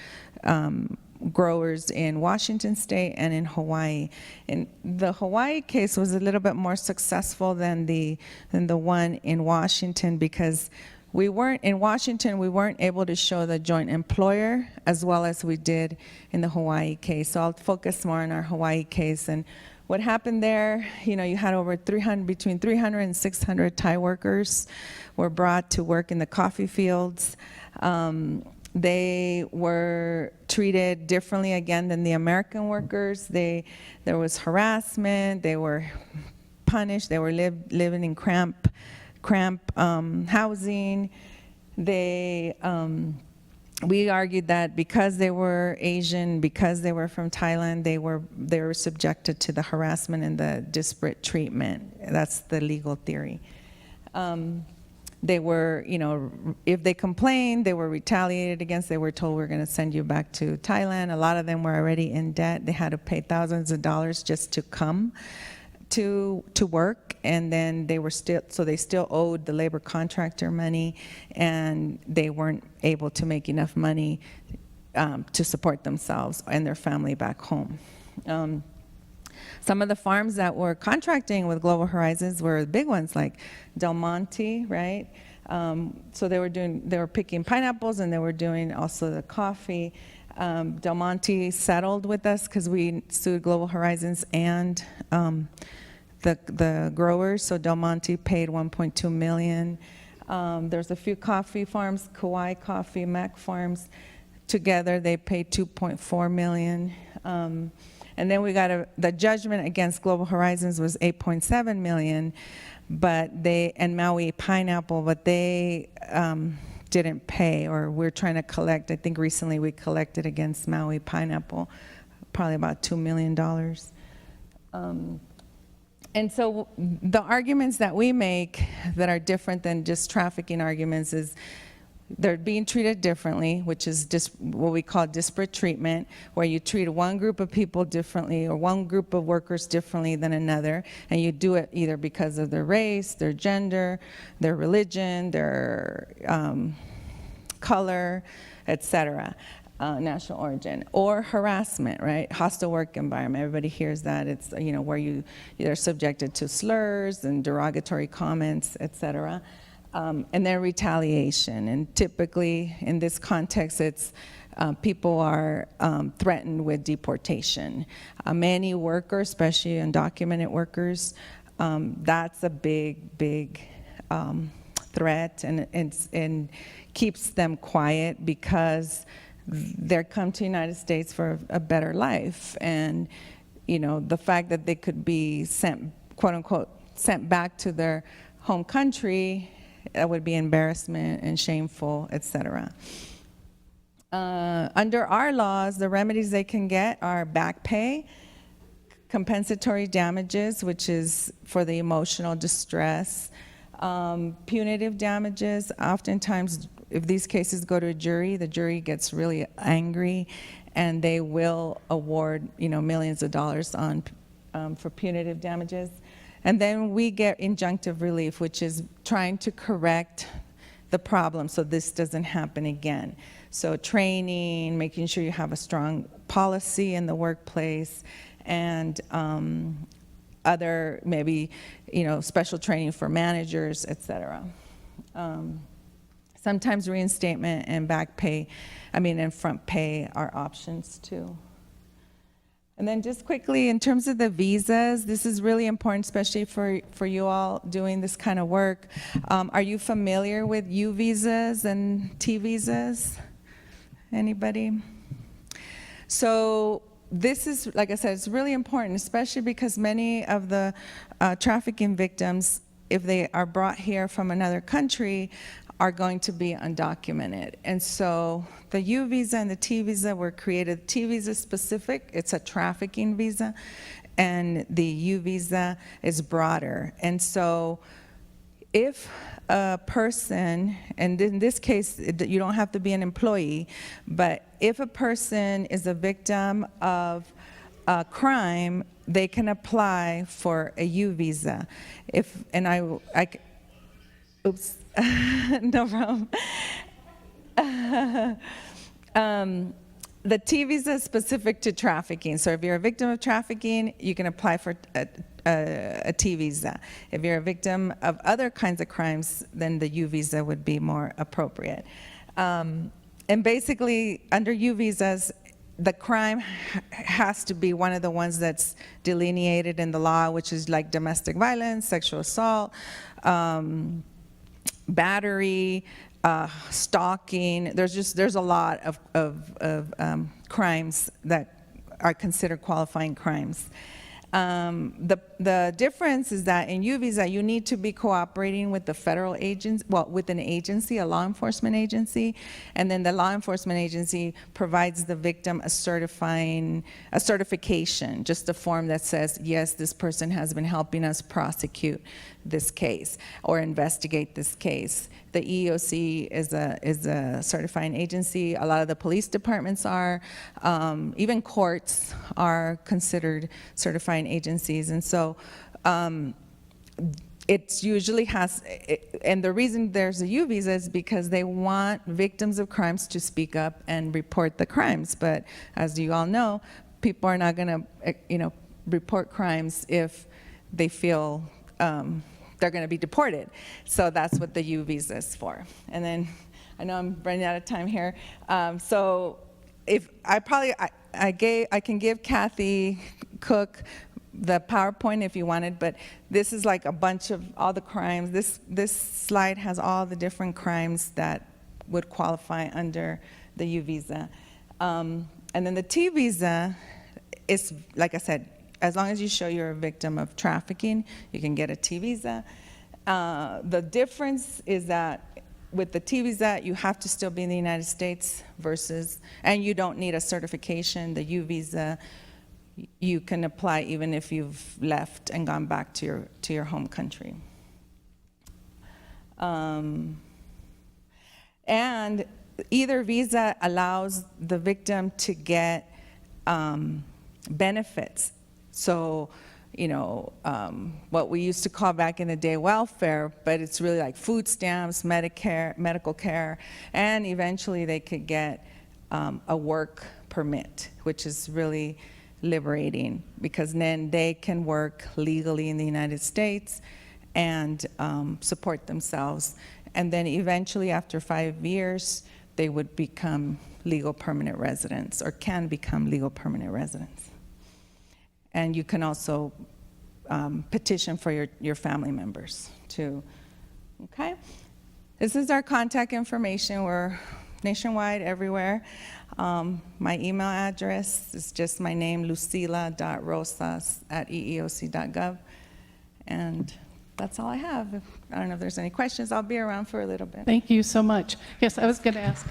growers in Washington state and in Hawaii. And the Hawaii case was a little bit more successful than the one in Washington, because we weren't able to show the joint employer as well as we did in the Hawaii case. So I'll focus more on our Hawaii case. And what happened there, you had over between 300 and 600 Thai workers were brought to work in the coffee fields. They were treated differently again than the American workers. There was harassment. They were punished. They were living in cramped housing. We argued that because they were Asian, because they were from Thailand, they were subjected to the harassment and the disparate treatment. That's the legal theory. They were, if they complained, they were retaliated against. They were told, we're going to send you back to Thailand. A lot of them were already in debt. They had to pay thousands of dollars just to come to work, and then they still owed the labor contractor money, and they weren't able to make enough money to support themselves and their family back home. Some of the farms that were contracting with Global Horizons were the big ones, like Del Monte, right? So they were picking pineapples, and they were doing also the coffee. Del Monte settled with us because we sued Global Horizons and the growers. So Del Monte paid $1.2 million. There's a few coffee farms, Kauai Coffee, Mac Farms. Together, they paid $2.4 million. And then we got the judgment against Global Horizons was $8.7 million, and Maui Pineapple, but they didn't pay, or we're trying to collect. I think recently we collected against Maui Pineapple, probably about $2 million. And so the arguments that we make that are different than just trafficking arguments is they're being treated differently, which is what we call disparate treatment, where you treat one group of people differently or one group of workers differently than another, and you do it either because of their race, their gender, their religion, their color, etc., national origin, or harassment, right? Hostile work environment. Everybody hears that. It's, you know, where they're subjected to slurs and derogatory comments, etc. And then retaliation. And typically, in this context, it's people are threatened with deportation. Many workers, especially undocumented workers, that's a big threat, and keeps them quiet because they're come to the United States for a better life. And, you know, the fact that they could be sent, quote unquote, sent back to their home country, that would be embarrassment and shameful, etc. Under our laws, the remedies they can get are back pay, compensatory damages, which is for the emotional distress, punitive damages. Oftentimes, if these cases go to a jury, the jury gets really angry, and they will award, you know, millions of dollars on for punitive damages. And then we get injunctive relief, which is trying to correct the problem so this doesn't happen again. So training, making sure you have a strong policy in the workplace, and other maybe, you know, special training for managers, etc. Sometimes reinstatement and back pay, and front pay are options too. And then just quickly, in terms of the visas, this is really important, especially for you all doing this kind of work. Are you familiar with U visas and T visas? Anybody? So this is, like I said, it's really important, especially because many of the trafficking victims, if they are brought here from another country, are going to be undocumented. And so the U visa and the T visa were created. T visa specific, it's a trafficking visa, and the U visa is broader. And so if a person, and in this case, you don't have to be an employee, but if a person is a victim of a crime, they can apply for a U visa. Oops, no problem. The T visa is specific to trafficking. So if you're a victim of trafficking, you can apply for a T visa. If you're a victim of other kinds of crimes, then the U visa would be more appropriate. And basically, under U visas, the crime has to be one of the ones that's delineated in the law, which is like domestic violence, sexual assault, battery, stalking. There's a lot of crimes that are considered qualifying crimes. The difference is that in U visa, you need to be cooperating with the federal agency, with an agency, a law enforcement agency, and then the law enforcement agency provides the victim a certification, just a form that says, yes, this person has been helping us prosecute this case or investigate this case. The EEOC is a certifying agency. A lot of the police departments are, even courts are considered certifying agencies. And so it usually has, and the reason there's a U visa is because they want victims of crimes to speak up and report the crimes. But as you all know, people are not going to, report crimes if they feel they're going to be deported. So that's what the U visa is for. And then I know I'm running out of time here. So if I can give Kathy Cook the PowerPoint if you wanted, but this is like a bunch of all the crimes. This slide has all the different crimes that would qualify under the U visa. And then the T visa is, like I said, as long as you show you're a victim of trafficking, you can get a T visa. The difference is that with the T visa, you have to still be in the United States and you don't need a certification. The U visa, you can apply even if you've left and gone back to your home country. And either visa allows the victim to get benefits. So, you know, what we used to call back in the day welfare, but it's really like food stamps, Medicare, medical care, and eventually they could get a work permit, which is really liberating, because then they can work legally in the United States and support themselves. And then eventually, after 5 years, they would become legal permanent residents, or can become legal permanent residents. And you can also petition for your family members too. Okay? This is our contact information. We're nationwide, everywhere. My email address is just my name, lucila.rosas@eeoc.gov. And that's all I have. I don't know if there's any questions. I'll be around for a little bit. Thank you so much. Yes, I was going to ask.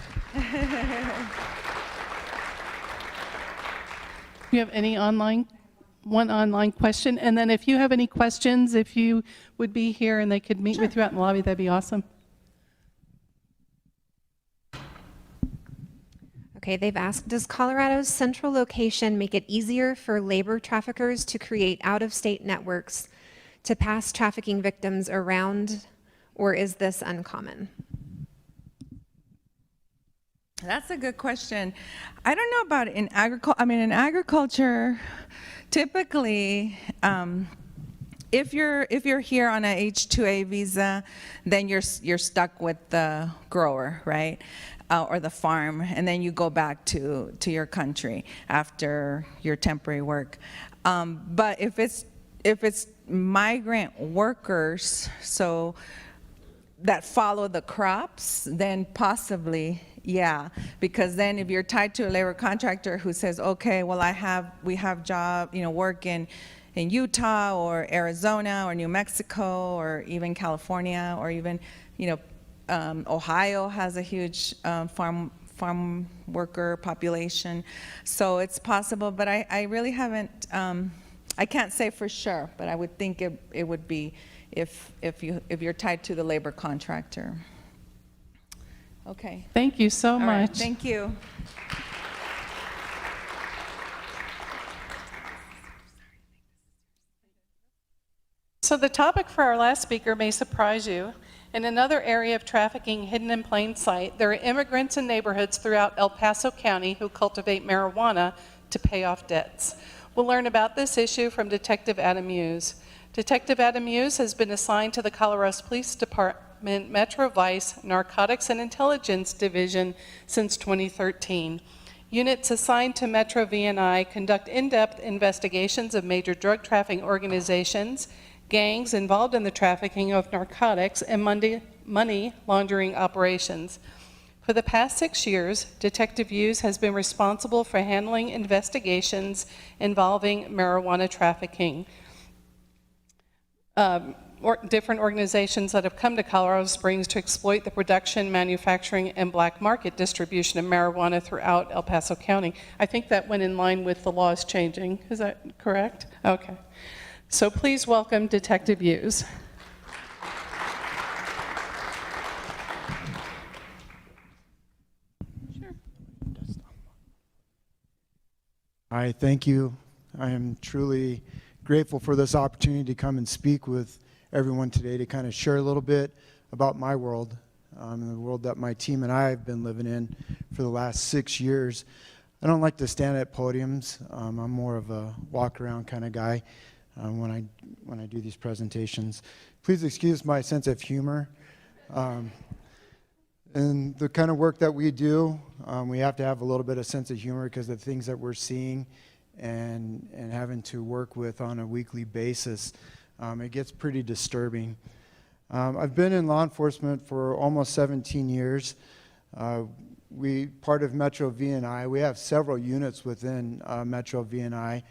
Do you have any online question? And then if you have any questions, if you would be here and they could meet with you out in the lobby, that'd be awesome. Okay, they've asked, does Colorado's central location make it easier for labor traffickers to create out-of-state networks to pass trafficking victims around, or is this uncommon? That's a good question. I don't know about in agriculture. I mean, in agriculture, typically, if you're here on a H-2A visa, then you're stuck with the grower, right? Or the farm, and then you go back to your country after your temporary work. But if it's migrant workers, so that follow the crops, then possibly, yeah, because then if you're tied to a labor contractor who says, okay, well we have job, work in Utah or Arizona or New Mexico or even California, or even, Ohio has a huge farm worker population, so it's possible. But I really haven't. I can't say for sure, but I would think it would be if you're tied to the labor contractor. Okay. Thank you so All much. right, thank you. So the topic for our last speaker may surprise you. In another area of trafficking hidden in plain sight, there are immigrants in neighborhoods throughout El Paso County who cultivate marijuana to pay off debts. We'll learn about this issue from Detective Adam Hughes. Detective Adam Hughes has been assigned to the Colorado Police Department Metro Vice Narcotics and Intelligence Division since 2013. Units assigned to Metro VNI conduct in-depth investigations of major drug trafficking organizations, gangs involved in the trafficking of narcotics, and money laundering operations. For the past 6 years, Detective Hughes has been responsible for handling investigations involving marijuana trafficking. Different organizations that have come to Colorado Springs to exploit the production, manufacturing, and black market distribution of marijuana throughout El Paso County. I think that went in line with the laws changing. Is that correct? Okay. So please welcome Detective Hughes. Sure. Hi, thank you. I am truly grateful for this opportunity to come and speak with everyone today to kind of share a little bit about my world, and the world that my team and I have been living in for the last 6 years. I don't like to stand at podiums. I'm more of a walk around kind of guy. When I do these presentations. Please excuse my sense of humor. And the kind of work that we do, we have to have a little bit of sense of humor because of the things that we're seeing and having to work with on a weekly basis. It gets pretty disturbing. I've been in law enforcement for almost 17 years. Part of Metro VNI, we have several units within Metro VNI.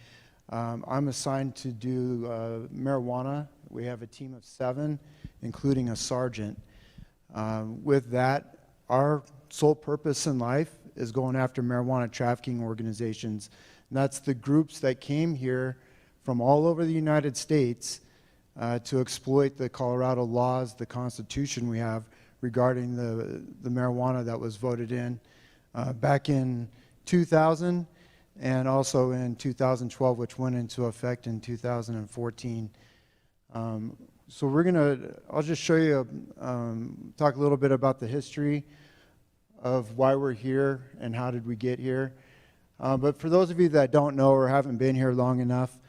I'm assigned to do marijuana. We have a team of 7, including a sergeant. With that, our sole purpose in life is going after marijuana trafficking organizations. And that's the groups that came here from all over the United States to exploit the Colorado laws, the Constitution we have regarding the marijuana that was voted in back in 2000 and also in 2012, which went into effect in 2014. So I'll just show you, talk a little bit about the history of why we're here and how did we get here. But for those of you that don't know or haven't been here long enough,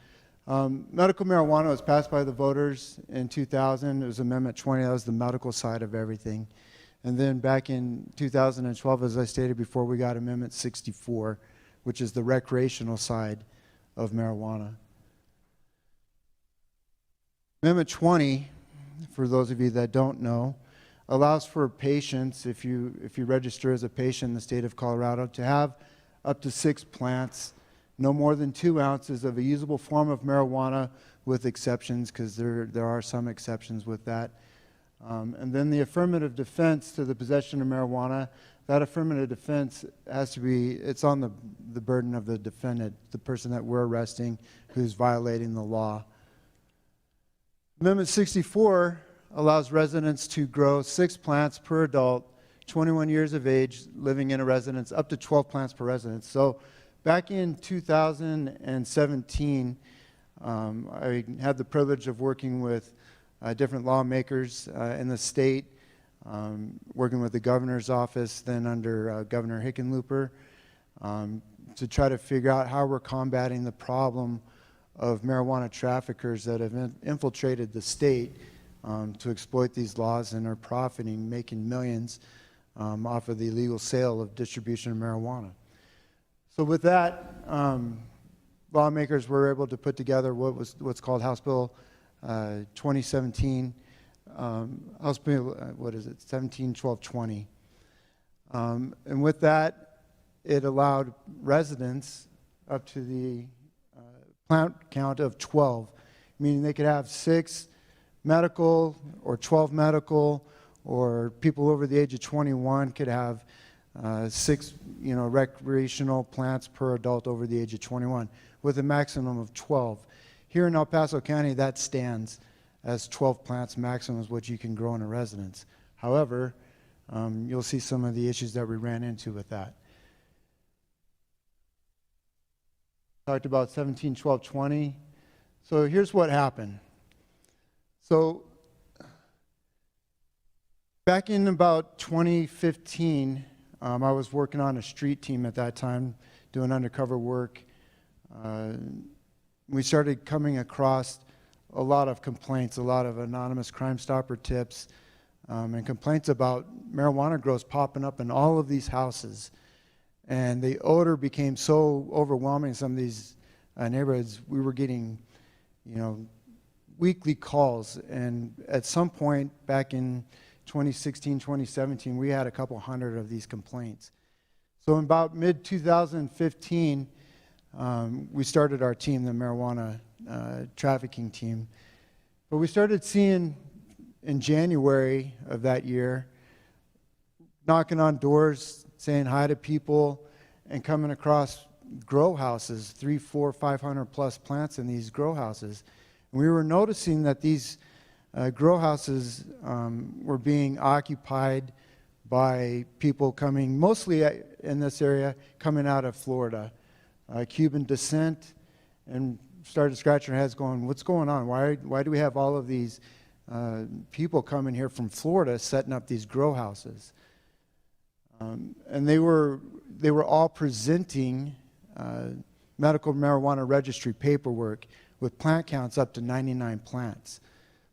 medical marijuana was passed by the voters in 2000. It was Amendment 20. That was the medical side of everything. And then back in 2012, as I stated before, we got Amendment 64, which is the recreational side of marijuana. Amendment 20, for those of you that don't know, allows for patients, if you register as a patient in the state of Colorado, to have up to 6 plants, no more than 2 ounces of a usable form of marijuana, with exceptions, because there are some exceptions with that. And then the affirmative defense to the possession of marijuana, that affirmative defense has to be, it's on the burden of the defendant, the person that we're arresting who's violating the law. Amendment 64 allows residents to grow 6 plants per adult, 21 years of age, living in a residence, up to 12 plants per residence. So back in 2017, I had the privilege of working with different lawmakers in the state, working with the governor's office, then under Governor Hickenlooper, to try to figure out how we're combating the problem of marijuana traffickers that have infiltrated the state to exploit these laws and are profiting, making millions off of the illegal sale of distribution of marijuana. So with that, lawmakers were able to put together what's called House Bill 2017, House Bill, 171220. And with that, it allowed residents up to the plant count of 12, meaning they could have 6 medical or 12 medical, or people over the age of 21 could have 6, recreational plants per adult over the age of 21, with a maximum of 12. Here in El Paso County, that stands as 12 plants maximum is what you can grow in a residence. However, you'll see some of the issues that we ran into with that. Talked about 171220. So here's what happened. So back in about 2015, I was working on a street team at that time, doing undercover work. We started coming across a lot of complaints, a lot of anonymous Crime Stopper tips, and complaints about marijuana grows popping up in all of these houses. And the odor became so overwhelming in some of these neighborhoods, we were getting, weekly calls. And at some point back in 2016, 2017, we had a couple hundred of these complaints. So in about mid-2015, we started our team, the marijuana trafficking team. But we started seeing in January of that year, knocking on doors, saying hi to people, and coming across grow houses, 300, 400, 500 plus plants in these grow houses. And we were noticing that these grow houses were being occupied by people coming, mostly in this area, coming out of Florida, Cuban descent, and started scratching our heads going, what's going on? Why do we have all of these people coming here from Florida setting up these grow houses? And they were all presenting medical marijuana registry paperwork with plant counts up to 99 plants.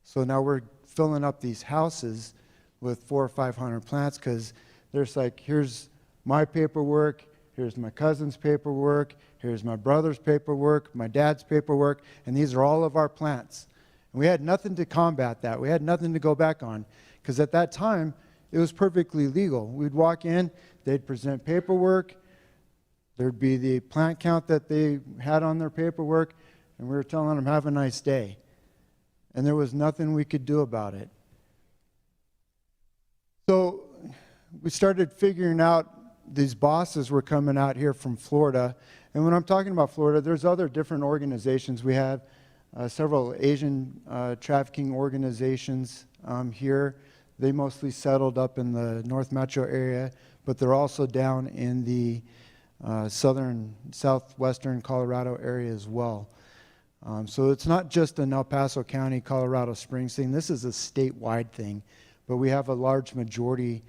So now we're filling up these houses with 400 or 500 plants because there's like, here's my paperwork, here's my cousin's paperwork, here's my brother's paperwork, my dad's paperwork, and these are all of our plants. And we had nothing to combat that. We had nothing to go back on because at that time, it was perfectly legal. We'd walk in, they'd present paperwork, there'd be the plant count that they had on their paperwork, and we were telling them, have a nice day. And there was nothing we could do about it. So we started figuring out these bosses were coming out here from Florida. And when I'm talking about Florida, there's other different organizations. We have several Asian trafficking organizations here They mostly settled up in the North Metro area, but they're also down in the southwestern Colorado area as well. So it's not just an El Paso County, Colorado Springs thing. This is a statewide thing, but we have a large majority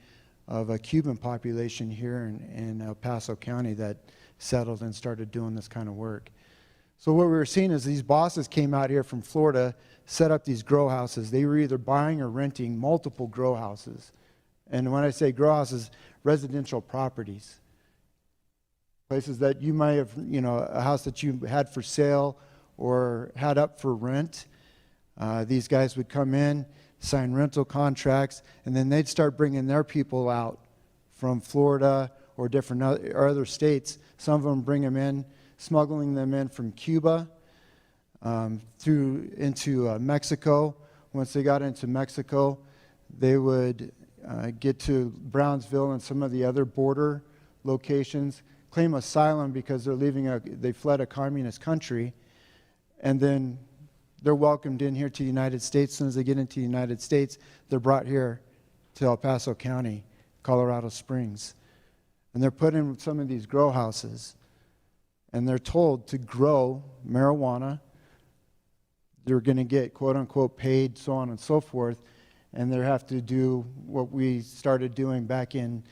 of a Cuban population here in El Paso County that settled and started doing this kind of work. So what we were seeing is these bosses came out here from Florida, set up these grow houses. They were either buying or renting multiple grow houses. And when I say grow houses, residential properties. Places that you might have, a house that you had for sale or had up for rent. These guys would come in, sign rental contracts, and then they'd start bringing their people out from Florida or different or other states. Some of them bring them in, smuggling them in from Cuba through into Mexico. Once they got into Mexico, they would get to Brownsville and some of the other border locations, claim asylum because they fled a communist country, and then they're welcomed in here to the United States. As soon as they get into the United States, they're brought here to El Paso County, Colorado Springs. And they're put in some of these grow houses, and they're told to grow marijuana. They're going to get, quote unquote, paid, so on and so forth, and they have to do what we started doing back in,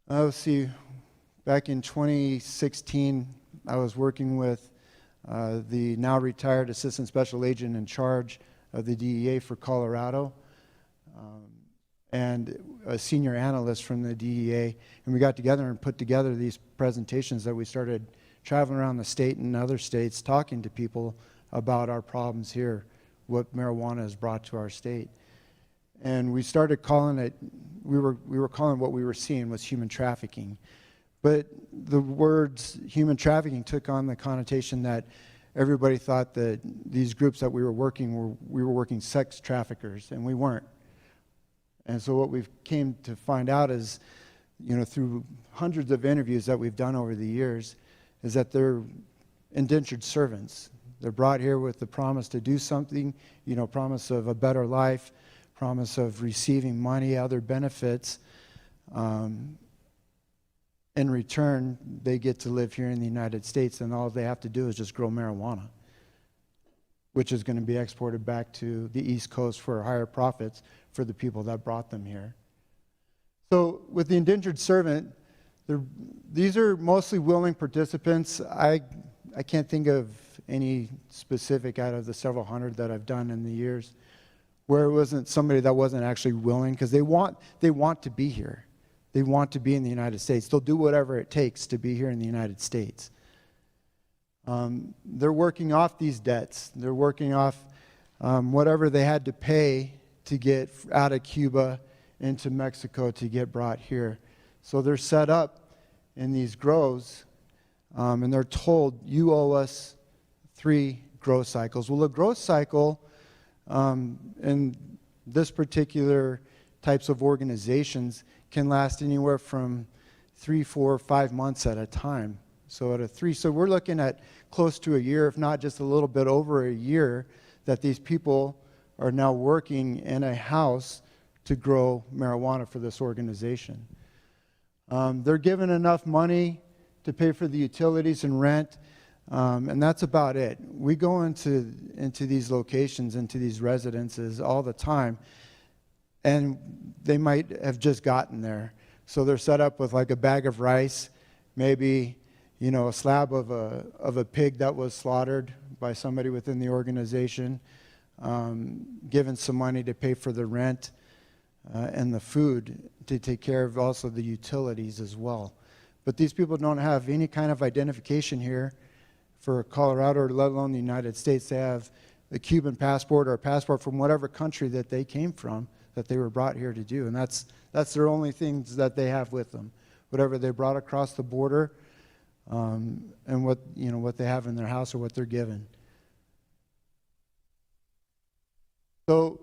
back in 2016. I was working with the now retired Assistant Special Agent in charge of the DEA for Colorado, and a senior analyst from the DEA, and we got together and put together these presentations that we started traveling around the state and other states talking to people about our problems here, what marijuana has brought to our state. And we started calling it, we were calling what we were seeing was human trafficking. But the words human trafficking took on the connotation that everybody thought that these groups that we were working sex traffickers, and we weren't. And so what we've came to find out is, through hundreds of interviews that we've done over the years, is that they're indentured servants. They're brought here with the promise to do something, promise of a better life, promise of receiving money, other benefits. In return, they get to live here in the United States, and all they have to do is just grow marijuana, which is going to be exported back to the East Coast for higher profits for the people that brought them here. So with the indentured servant, these are mostly willing participants. I can't think of any specific out of the several hundred that I've done in the years where it wasn't somebody that wasn't actually willing, because they want to be here. They want to be in the United States. They'll do whatever it takes to be here in the United States. They're working off these debts. They're working off whatever they had to pay to get out of Cuba into Mexico to get brought here. So they're set up in these grows, and they're told, you owe us 3 grow cycles. Well, a grow cycle in this particular types of organizations can last anywhere from 3, 4, 5 months at a time. So so we're looking at close to a year, if not just a little bit over a year, that these people are now working in a house to grow marijuana for this organization. They're given enough money to pay for the utilities and rent, and that's about it. We go into these locations, into these residences all the time, and they might have just gotten there. So they're set up with like a bag of rice, maybe a slab of a pig that was slaughtered by somebody within the organization, given some money to pay for the rent and the food, to take care of also the utilities as well. But these people don't have any kind of identification here for Colorado, or let alone the United States. They have a Cuban passport or a passport from whatever country that they came from, that they were brought here to do, and that's their only things that they have with them, whatever they brought across the border, and what they have in their house or what they're given. So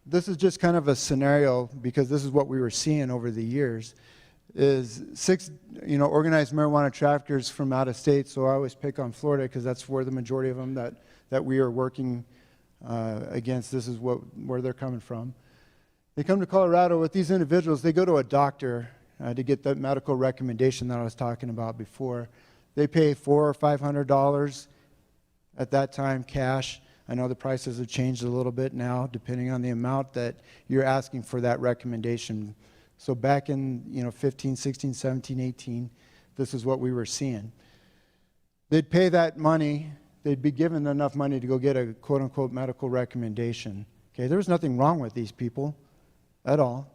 this is just kind of a scenario, because this is what we were seeing over the years, is 6 organized marijuana traffickers from out of state. So I always pick on Florida because that's where the majority of them that we are working against. This is where they're coming from. They come to Colorado with these individuals. They go to a doctor to get that medical recommendation that I was talking about before. They pay $400 or $500 at that time cash. I know the prices have changed a little bit now, depending on the amount that you're asking for that recommendation. So back in 15, 16, 17, 18, this is what we were seeing. They'd pay that money. They'd be given enough money to go get a quote-unquote medical recommendation. Okay, there was nothing wrong with these people at all,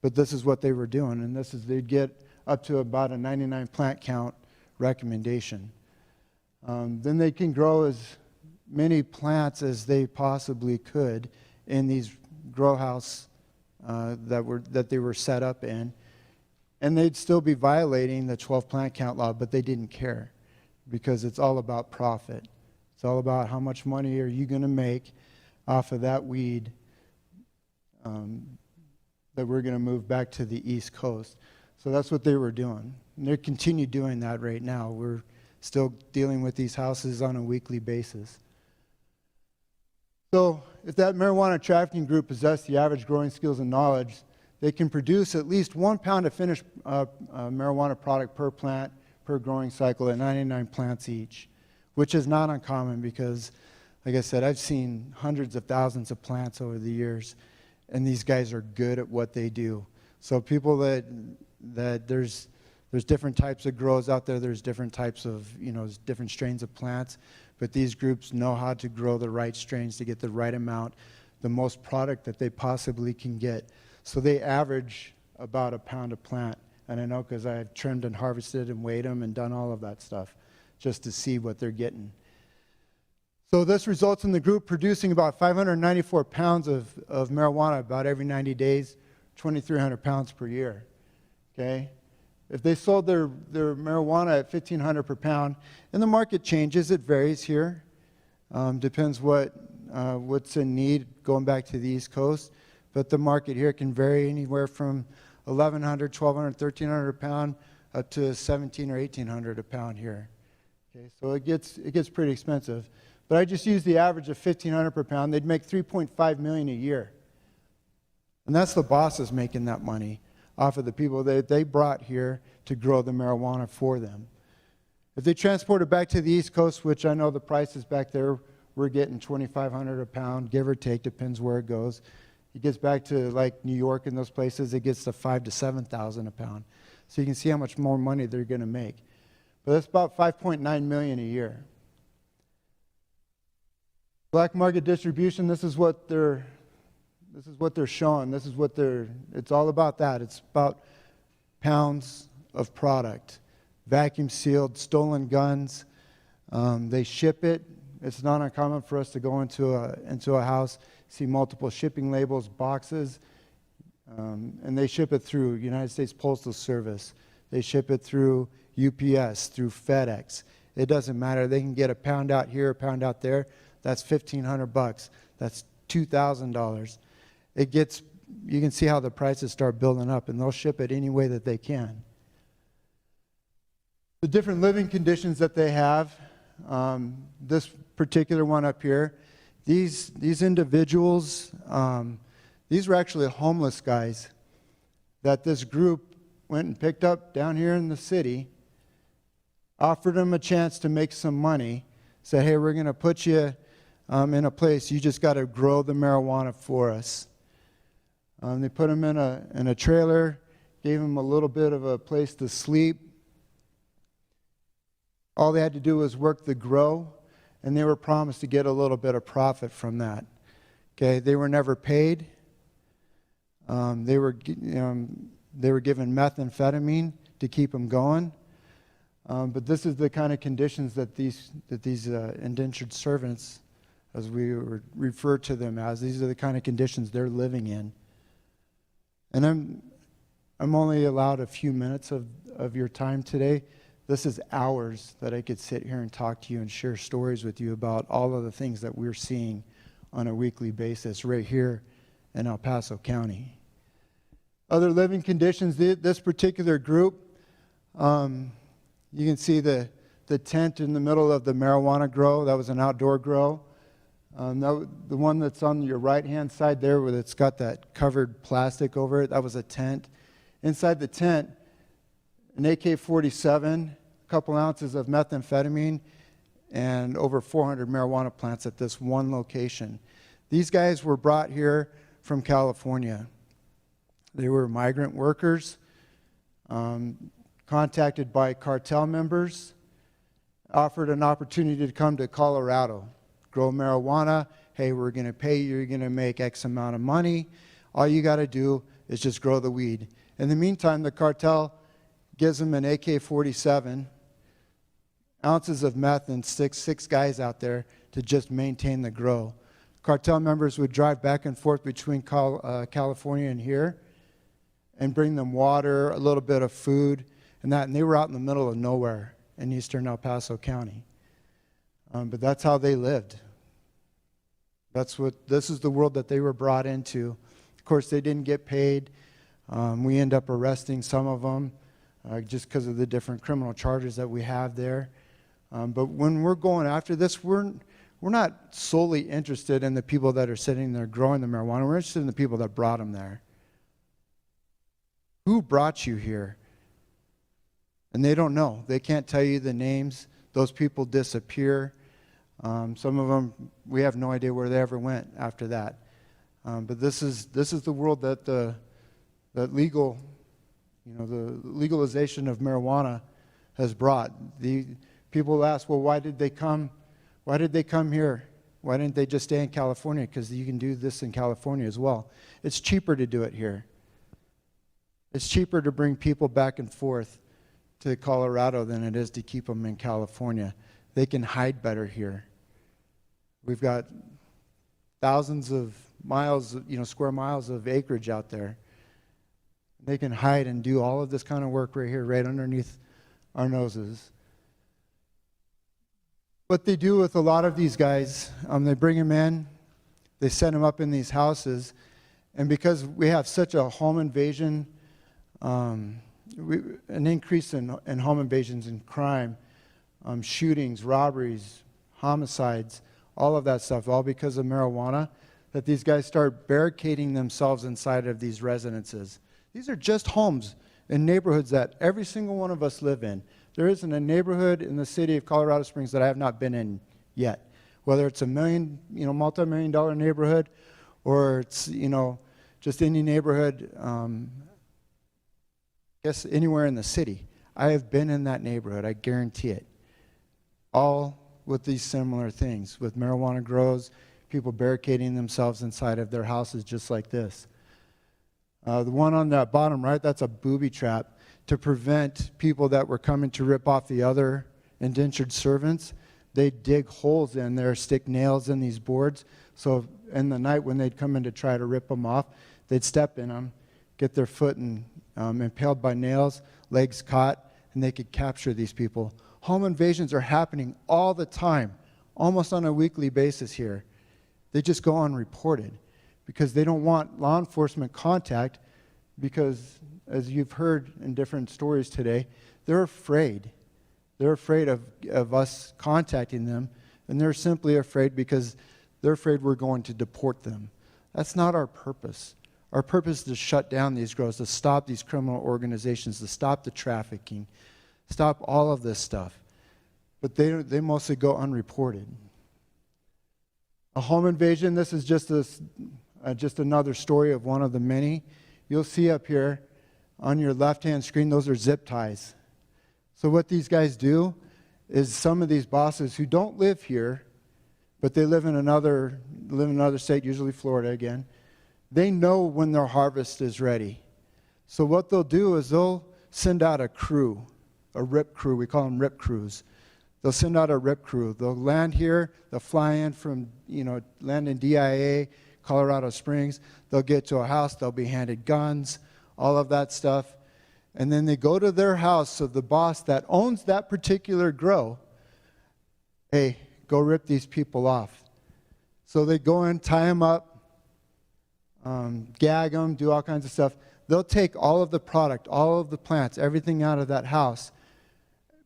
but this is what they were doing, and they'd get up to about a 99 plant count recommendation. Then they can grow as many plants as they possibly could in these grow house that they were set up in, and they'd still be violating the 12 plant count law, but they didn't care because it's all about profit. It's all about how much money are you going to make off of that weed that we're going to move back to the East Coast. So that's what they were doing. And they continue doing that right now. We're still dealing with these houses on a weekly basis. So if that marijuana trafficking group possessed the average growing skills and knowledge, they can produce at least 1 pound of finished marijuana product per plant, per growing cycle at 99 plants each, which is not uncommon because, like I said, I've seen hundreds of thousands of plants over the years, and these guys are good at what they do. So people that there's different types of grows out there, there's different types of, different strains of plants, but these groups know how to grow the right strains to get the right amount, the most product that they possibly can get. So they average about a pound a plant. And I know because I've trimmed and harvested and weighed them and done all of that stuff just to see what they're getting. So this results in the group producing about 594 pounds of marijuana about every 90 days, 2,300 pounds per year. Okay? If they sold their marijuana at $1,500 per pound, and the market changes, it varies here. Depends what's in need going back to the East Coast. But the market here can vary anywhere from $1,100, $1,200, $1,300 a pound up to $1,700 or $1,800 a pound here. Okay, so it gets pretty expensive. But I just used the average of $1,500 per pound. They'd make $3.5 million a year. And that's the bosses making that money off of the people that they brought here to grow the marijuana for them. If they transport it back to the East Coast, which I know the prices back there, we're getting $2,500 a pound, give or take, depends where it goes. It gets back to like New York and those places, it gets to $5,000 to $7,000 a pound. So you can see how much more money they're going to make. But that's about $5.9 million a year. Black market distribution, this is what they're showing. It's all about that. It's about pounds of product. Vacuum sealed, stolen guns. They ship it. It's not uncommon for us to go into a house, see multiple shipping labels, boxes, and they ship it through United States Postal Service. They ship it through UPS, through FedEx. It doesn't matter. They can get a pound out here, a pound out there. That's $1,500. That's $2,000. You can see how the prices start building up, and they'll ship it any way that they can. The different living conditions that they have, this particular one up here, these individuals, these were actually homeless guys that this group went and picked up down here in the city, offered them a chance to make some money, said, hey, we're going to put you in a place, you just got to grow the marijuana for us. They put them in a trailer, gave them a little bit of a place to sleep. All they had to do was work the grow, and they were promised to get a little bit of profit from that. Okay, they were never paid. They were given methamphetamine to keep them going. But this is the kind of conditions that these indentured servants, as we refer to them as, these are the kind of conditions they're living in. And I'm only allowed a few minutes of your time today. This is hours that I could sit here and talk to you and share stories with you about all of the things that we're seeing on a weekly basis right here in El Paso County. Other living conditions, this particular group, you can see the tent in the middle of the marijuana grow. That was an outdoor grow. The one that's on your right-hand side there, where it's got that covered plastic over it, that was a tent. Inside the tent, an AK-47, a couple ounces of methamphetamine, and over 400 marijuana plants at this one location. These guys were brought here from California. They were migrant workers, contacted by cartel members, offered an opportunity to come to Colorado, grow marijuana. Hey, we're going to pay you, you're going to make X amount of money. All you got to do is just grow the weed. In the meantime, the cartel gives them an AK-47, ounces of meth, and six guys out there to just maintain the grow. Cartel members would drive back and forth between California and here and bring them water, a little bit of food, and they were out in the middle of nowhere in eastern El Paso County. But that's how they lived. This is the world that they were brought into. Of course, they didn't get paid. We end up arresting some of them just because of the different criminal charges that we have there. But when we're going after this, we're not solely interested in the people that are sitting there growing the marijuana. We're interested in the people that brought them there. Who brought you here? And they don't know. They can't tell you the names. Those people disappear. Some of them, we have no idea where they ever went after that. But this is the world that the legalization of marijuana has brought. The people ask, well, why did they come? Why did they come here? Why didn't they just stay in California? Because you can do this in California as well. It's cheaper to do it here. It's cheaper to bring people back and forth to Colorado than it is to keep them in California. They can hide better here. We've got thousands of miles, square miles of acreage out there. They can hide and do all of this kind of work right here, right underneath our noses. What they do with a lot of these guys, they bring them in, they set them up in these houses, and because we have such a home invasion, an increase in home invasions and crime, shootings, robberies, homicides, all of that stuff, all because of marijuana, that these guys start barricading themselves inside of these residences. These are just homes in neighborhoods that every single one of us live in. There isn't a neighborhood in the city of Colorado Springs that I have not been in yet. Whether it's a multi-million-dollar neighborhood, or it's, just any neighborhood, I guess anywhere in the city. I have been in that neighborhood, I guarantee it. All with these similar things, with marijuana grows, people barricading themselves inside of their houses just like this. The one on the bottom right, that's a booby trap to prevent people that were coming to rip off the other indentured servants. They dig holes in there, stick nails in these boards, so in the night when they'd come in to try to rip them off, they'd step in them, get their foot impaled by nails, legs caught, and they could capture these people. Home invasions are happening all the time, almost on a weekly basis here. They just go unreported because they don't want law enforcement contact because, as you've heard in different stories today, they're afraid. They're afraid of us contacting them, and they're simply afraid because they're afraid we're going to deport them. That's not our purpose. Our purpose is to shut down these grows, to stop these criminal organizations, to stop the trafficking, stop all of this stuff. But they mostly go unreported. A home invasion, this is just another story of one of the many. You'll see up here on your left-hand screen, those are zip ties. So what these guys do is some of these bosses who don't live here, but they live in another state, usually Florida again, they know when their harvest is ready. So what they'll do is they'll send out a crew, a rip crew. We call them rip crews. They'll send out a rip crew. They'll land here. They'll fly in from, land in DIA, Colorado Springs. They'll get to a house. They'll be handed guns, all of that stuff. And then they go to their house, so the boss that owns that particular grow, hey, go rip these people off. So they go in, tie them up, gag them, do all kinds of stuff. They'll take all of the product, all of the plants, everything out of that house,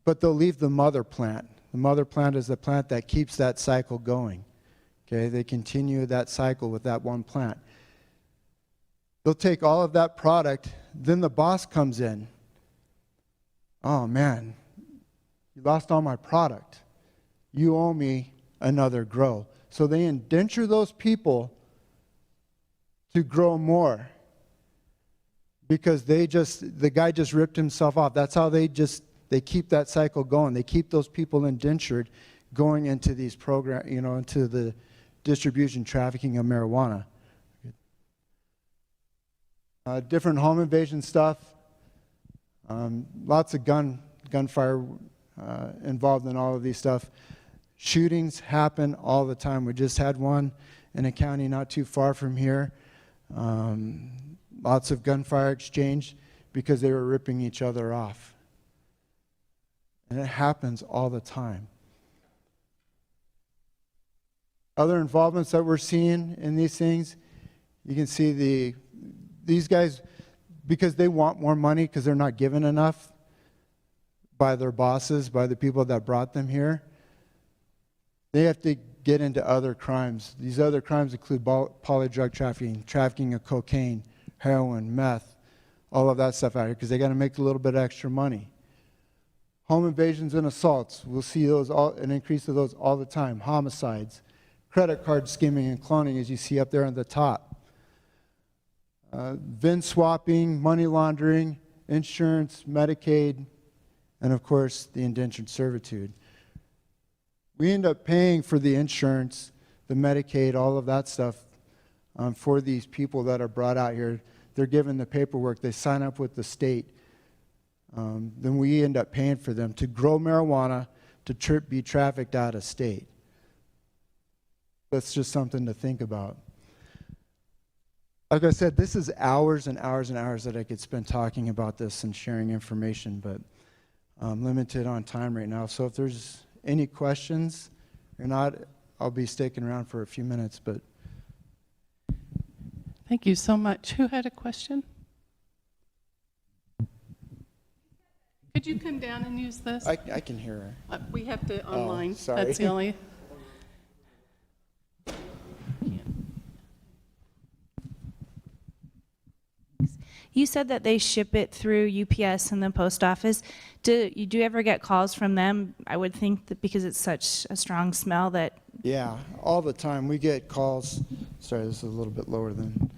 but they'll leave the mother plant. The mother plant is the plant that keeps that cycle going. Okay, they continue that cycle with that one plant. They'll take all of that product, then the boss comes in. Oh man, you lost all my product. You owe me another grow. So they indenture those people to grow more because the guy just ripped himself off. That's how they keep that cycle going. They keep those people indentured going into these programs, into the distribution, trafficking of marijuana. Different home invasion stuff. Lots of gunfire involved in all of these stuff. Shootings happen all the time. We just had one in a county not too far from here. Lots of gunfire exchange because they were ripping each other off. And it happens all the time. Other involvements that we're seeing in these things, you can see these guys, because they want more money because they're not given enough by their bosses, by the people that brought them here, they have to get into other crimes. These other crimes include poly-drug trafficking, trafficking of cocaine, heroin, meth, all of that stuff out here because they got to make a little bit of extra money. Home invasions and assaults, we'll see an increase of those all the time. Homicides, credit card skimming and cloning, as you see up there on the top. VIN swapping, money laundering, insurance, Medicaid, and of course the indentured servitude. We end up paying for the insurance, the Medicaid, all of that stuff for these people that are brought out here. They're given the paperwork, they sign up with the state. Then we end up paying for them to grow marijuana to be trafficked out of state. That's just something to think about. Like I said, this is hours and hours and hours that I could spend talking about this and sharing information, but I'm limited on time right now. So if there's any questions or not, I'll be sticking around for a few minutes. But Thank you so much. Who had a question? Could you come down and use this? I can hear her. We have to online. sorry. That's the only. You said that they ship it through UPS and the post office. Do you ever get calls from them? I would think that because it's such a strong smell that... Yeah, all the time. We get calls. Sorry, this is a little bit lower than...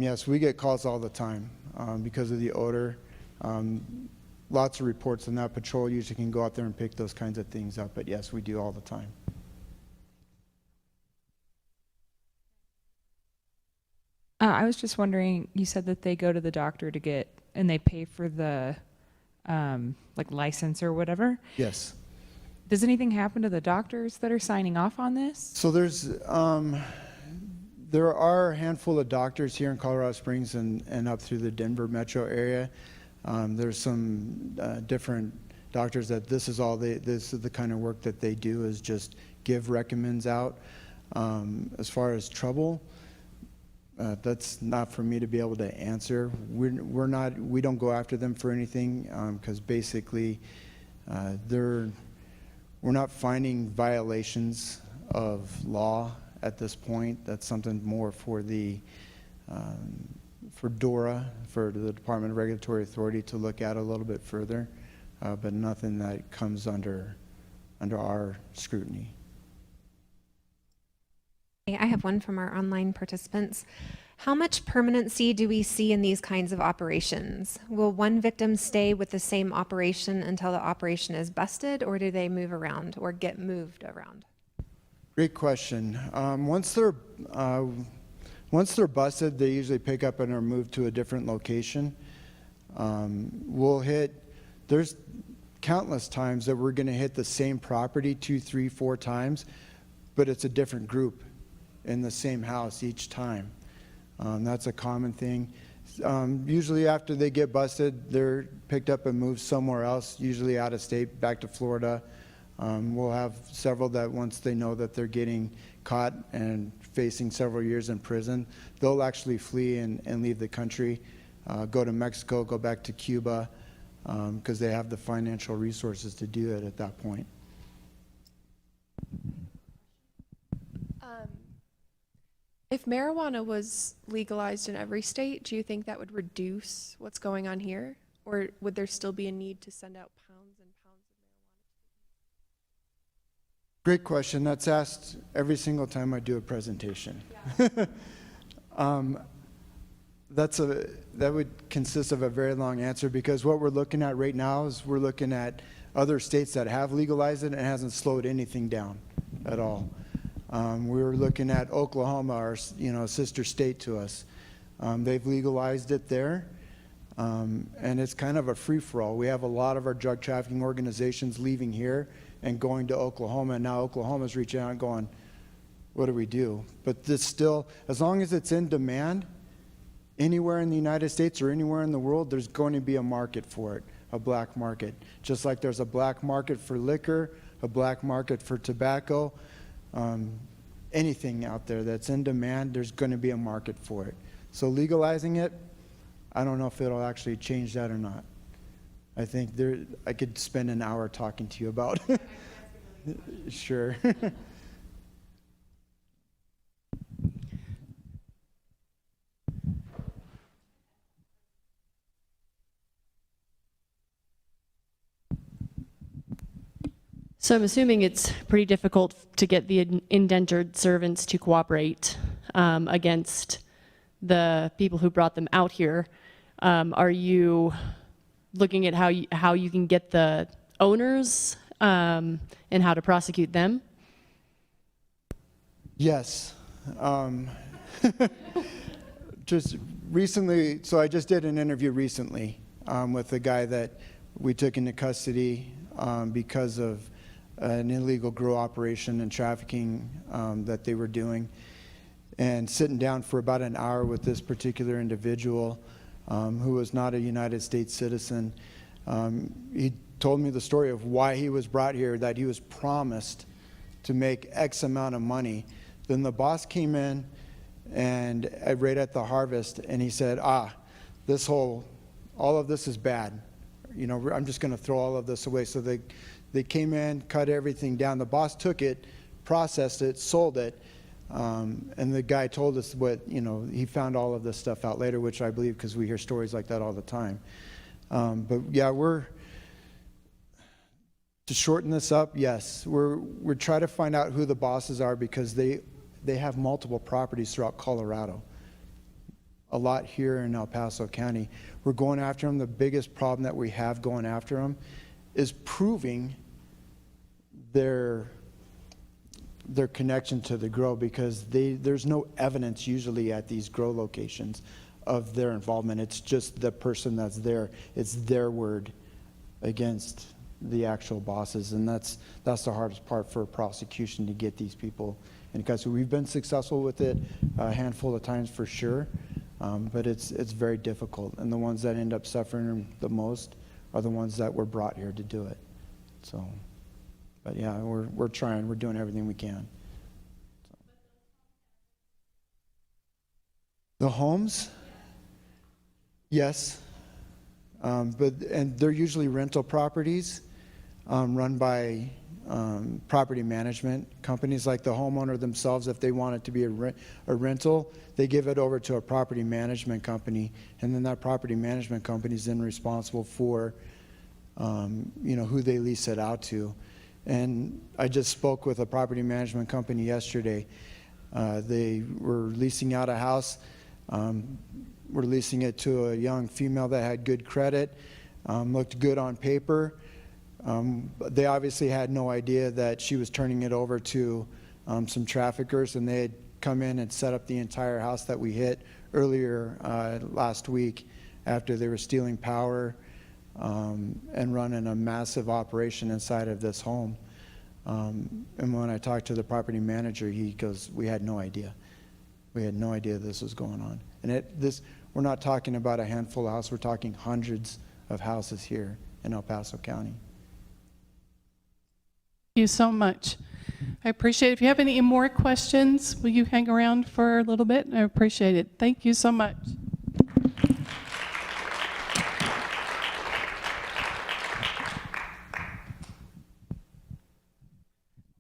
yes, we get calls all the time because of the odor. Lots of reports on that. Patrol usually can go out there and pick those kinds of things up. But yes, we do all the time. I was just wondering, you said that they go to the doctor to get, and they pay for the like license or whatever. Yes. Does anything happen to the doctors that are signing off on this? So there are a handful of doctors here in Colorado Springs and up through the Denver metro area. There's some different doctors that this is the kind of work that they do, is just give recommends out. As far as trouble, that's not for me to be able to answer. We don't go after them for anything because basically we're not finding violations of law at this point. That's something more for for DORA, for the Department of Regulatory Authority, to look at a little bit further, but nothing that comes under our scrutiny. I have one from our online participants. How much permanency do we see in these kinds of operations? Will one victim stay with the same operation until the operation is busted, or do they move around or get moved around? Great question. Once they're busted, they usually pick up and are moved to a different location. There's countless times that we're going to hit the same property 2, 3, 4 times, but it's a different group in the same house each time. That's a common thing. Usually after they get busted, they're picked up and moved somewhere else, usually out of state, back to Florida. We'll have several that once they know that they're getting caught and facing several years in prison, they'll actually flee and leave the country, go to Mexico, go back to Cuba, because they have the financial resources to do it at that point. If marijuana was legalized in every state, do you think that would reduce what's going on here? Or would there still be a need to send out pounds and pounds of marijuana? Great question. That's asked every single time I do a presentation. That would consist of a very long answer, because what we're looking at right now is we're looking at other states that have legalized it and it hasn't slowed anything down at all. We were looking at Oklahoma, our sister state to us. They've legalized it there, and it's kind of a free-for-all. We have a lot of our drug trafficking organizations leaving here and going to Oklahoma, and now Oklahoma's reaching out and going, what do we do? But this still, as long as it's in demand, anywhere in the United States or anywhere in the world, there's going to be a market for it, a black market. Just like there's a black market for liquor, a black market for tobacco, anything out there that's in demand, there's going to be a market for it. So legalizing it, I don't know if it'll actually change that or not. I think I could spend an hour talking to you about it. Sure. So I'm assuming it's pretty difficult to get the indentured servants to cooperate against the people who brought them out here. Are you looking at how you can get the owners and how to prosecute them? Yes. Just recently, so I just did an interview recently with a guy that we took into custody because of an illegal grow operation and trafficking that they were doing. And sitting down for about an hour with this particular individual who was not a United States citizen, he told me the story of why he was brought here, that he was promised to make X amount of money. Then the boss came in and right at the harvest, and he said, all of this is bad. I'm just going to throw all of this away. So they came in, cut everything down. The boss took it, processed it, sold it, and the guy told us he found all of this stuff out later, which I believe because we hear stories like that all the time. But yeah, to shorten this up, yes, we're trying to find out who the bosses are, because they have multiple properties throughout Colorado. A lot here in El Paso County. We're going after them. The biggest problem that we have going after them is proving their connection to the grow, because there's no evidence usually at these grow locations of their involvement. It's just the person that's there. It's their word against the actual bosses, and that's the hardest part for prosecution, to get these people in custody. We've been successful with it a handful of times for sure, but it's very difficult, and the ones that end up suffering the most are the ones that were brought here to do it. So, but yeah, we're trying. We're doing everything we can. So. The homes, yes, and they're usually rental properties run by property management companies. Like the homeowner themselves, if they want it to be a rental, they give it over to a property management company, and then that property management company is then responsible for who they lease it out to. And I just spoke with a property management company yesterday. They were leasing out a house. We're leasing it to a young female that had good credit, looked good on paper. They obviously had no idea that she was turning it over to some traffickers, and they had come in and set up the entire house that we hit earlier last week after they were stealing power and running a massive operation inside of this home. And when I talked to the property manager, he goes, we had no idea. We had no idea this was going on. And we're not talking about a handful of houses, we're talking hundreds of houses here in El Paso County. Thank you so much. I appreciate it. If you have any more questions, will you hang around for a little bit? I appreciate it. Thank you so much.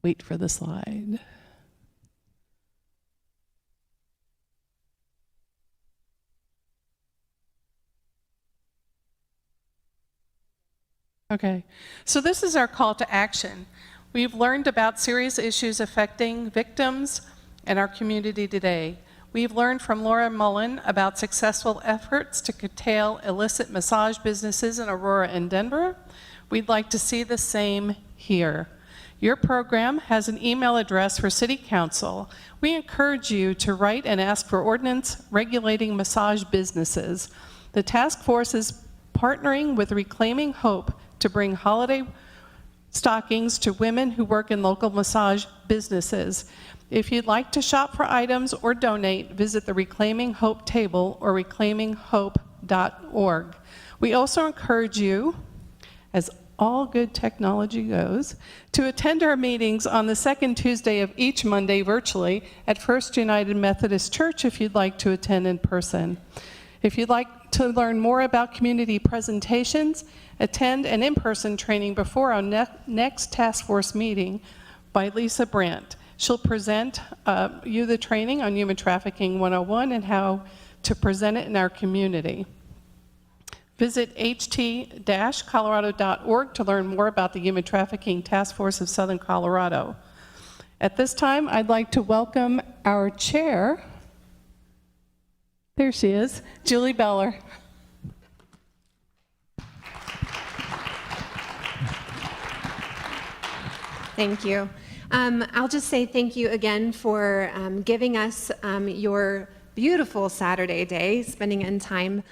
Wait for the slide. Okay, so this is our call to action. We've learned about serious issues affecting victims and our community today. We've learned from Laura Mullen about successful efforts to curtail illicit massage businesses in Aurora and Denver. We'd like to see the same here. Your program has an email address for City Council. We encourage you to write and ask for ordinance regulating massage businesses. The task force is partnering with Reclaiming Hope to bring holiday stockings to women who work in local massage businesses. If you'd like to shop for items or donate, visit the Reclaiming Hope table or reclaiminghope.org. We also encourage you, as all good technology goes, to attend our meetings on the second Tuesday of each Monday virtually at First United Methodist Church if you'd like to attend in person. If you'd like to learn more about community presentations, attend an in-person training before our next task force meeting by Lisa Brandt. She'll present you the training on Human Trafficking 101 and how to present it in our community. Visit ht-colorado.org to learn more about the Human Trafficking Task Force of Southern Colorado. At this time, I'd like to welcome our chair. There she is, Julie Beller. Thank you. I'll just say thank you again for giving us your beautiful Saturday day, spending in time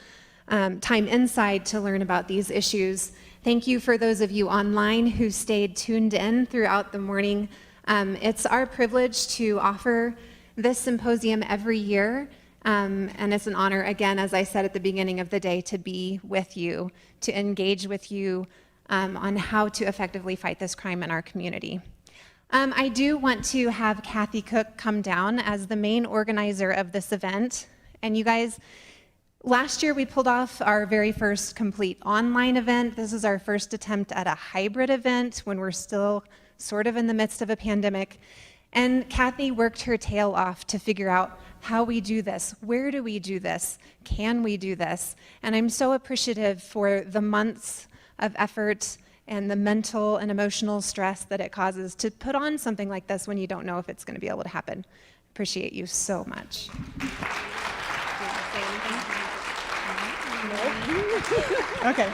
inside to learn about these issues. Thank you for those of you online who stayed tuned in throughout the morning. It's our privilege to offer this symposium every year, and it's an honor, again, as I said at the beginning of the day, to be with you, to engage with you on how to effectively fight this crime in our community. I do want to have Kathy Cook come down as the main organizer of this event. And you guys, last year we pulled off our very first complete online event. This is our first attempt at a hybrid event when we're still sort of in the midst of a pandemic. And Kathy worked her tail off to figure out how we do this. Where do we do this? Can we do this? And I'm so appreciative for the months of effort and the mental and emotional stress that it causes to put on something like this when you don't know if it's going to be able to happen. Appreciate you so much. Okay.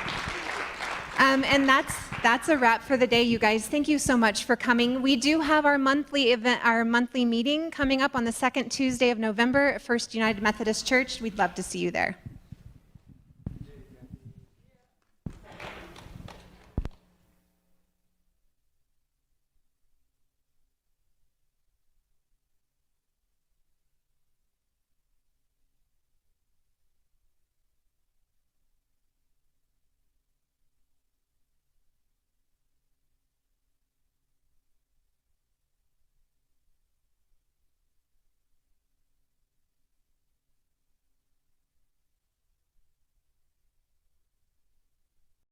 And that's a wrap for the day, you guys. Thank you so much for coming. We do have our monthly event, our monthly meeting coming up on the second Tuesday of November at First United Methodist Church. We'd love to see you there.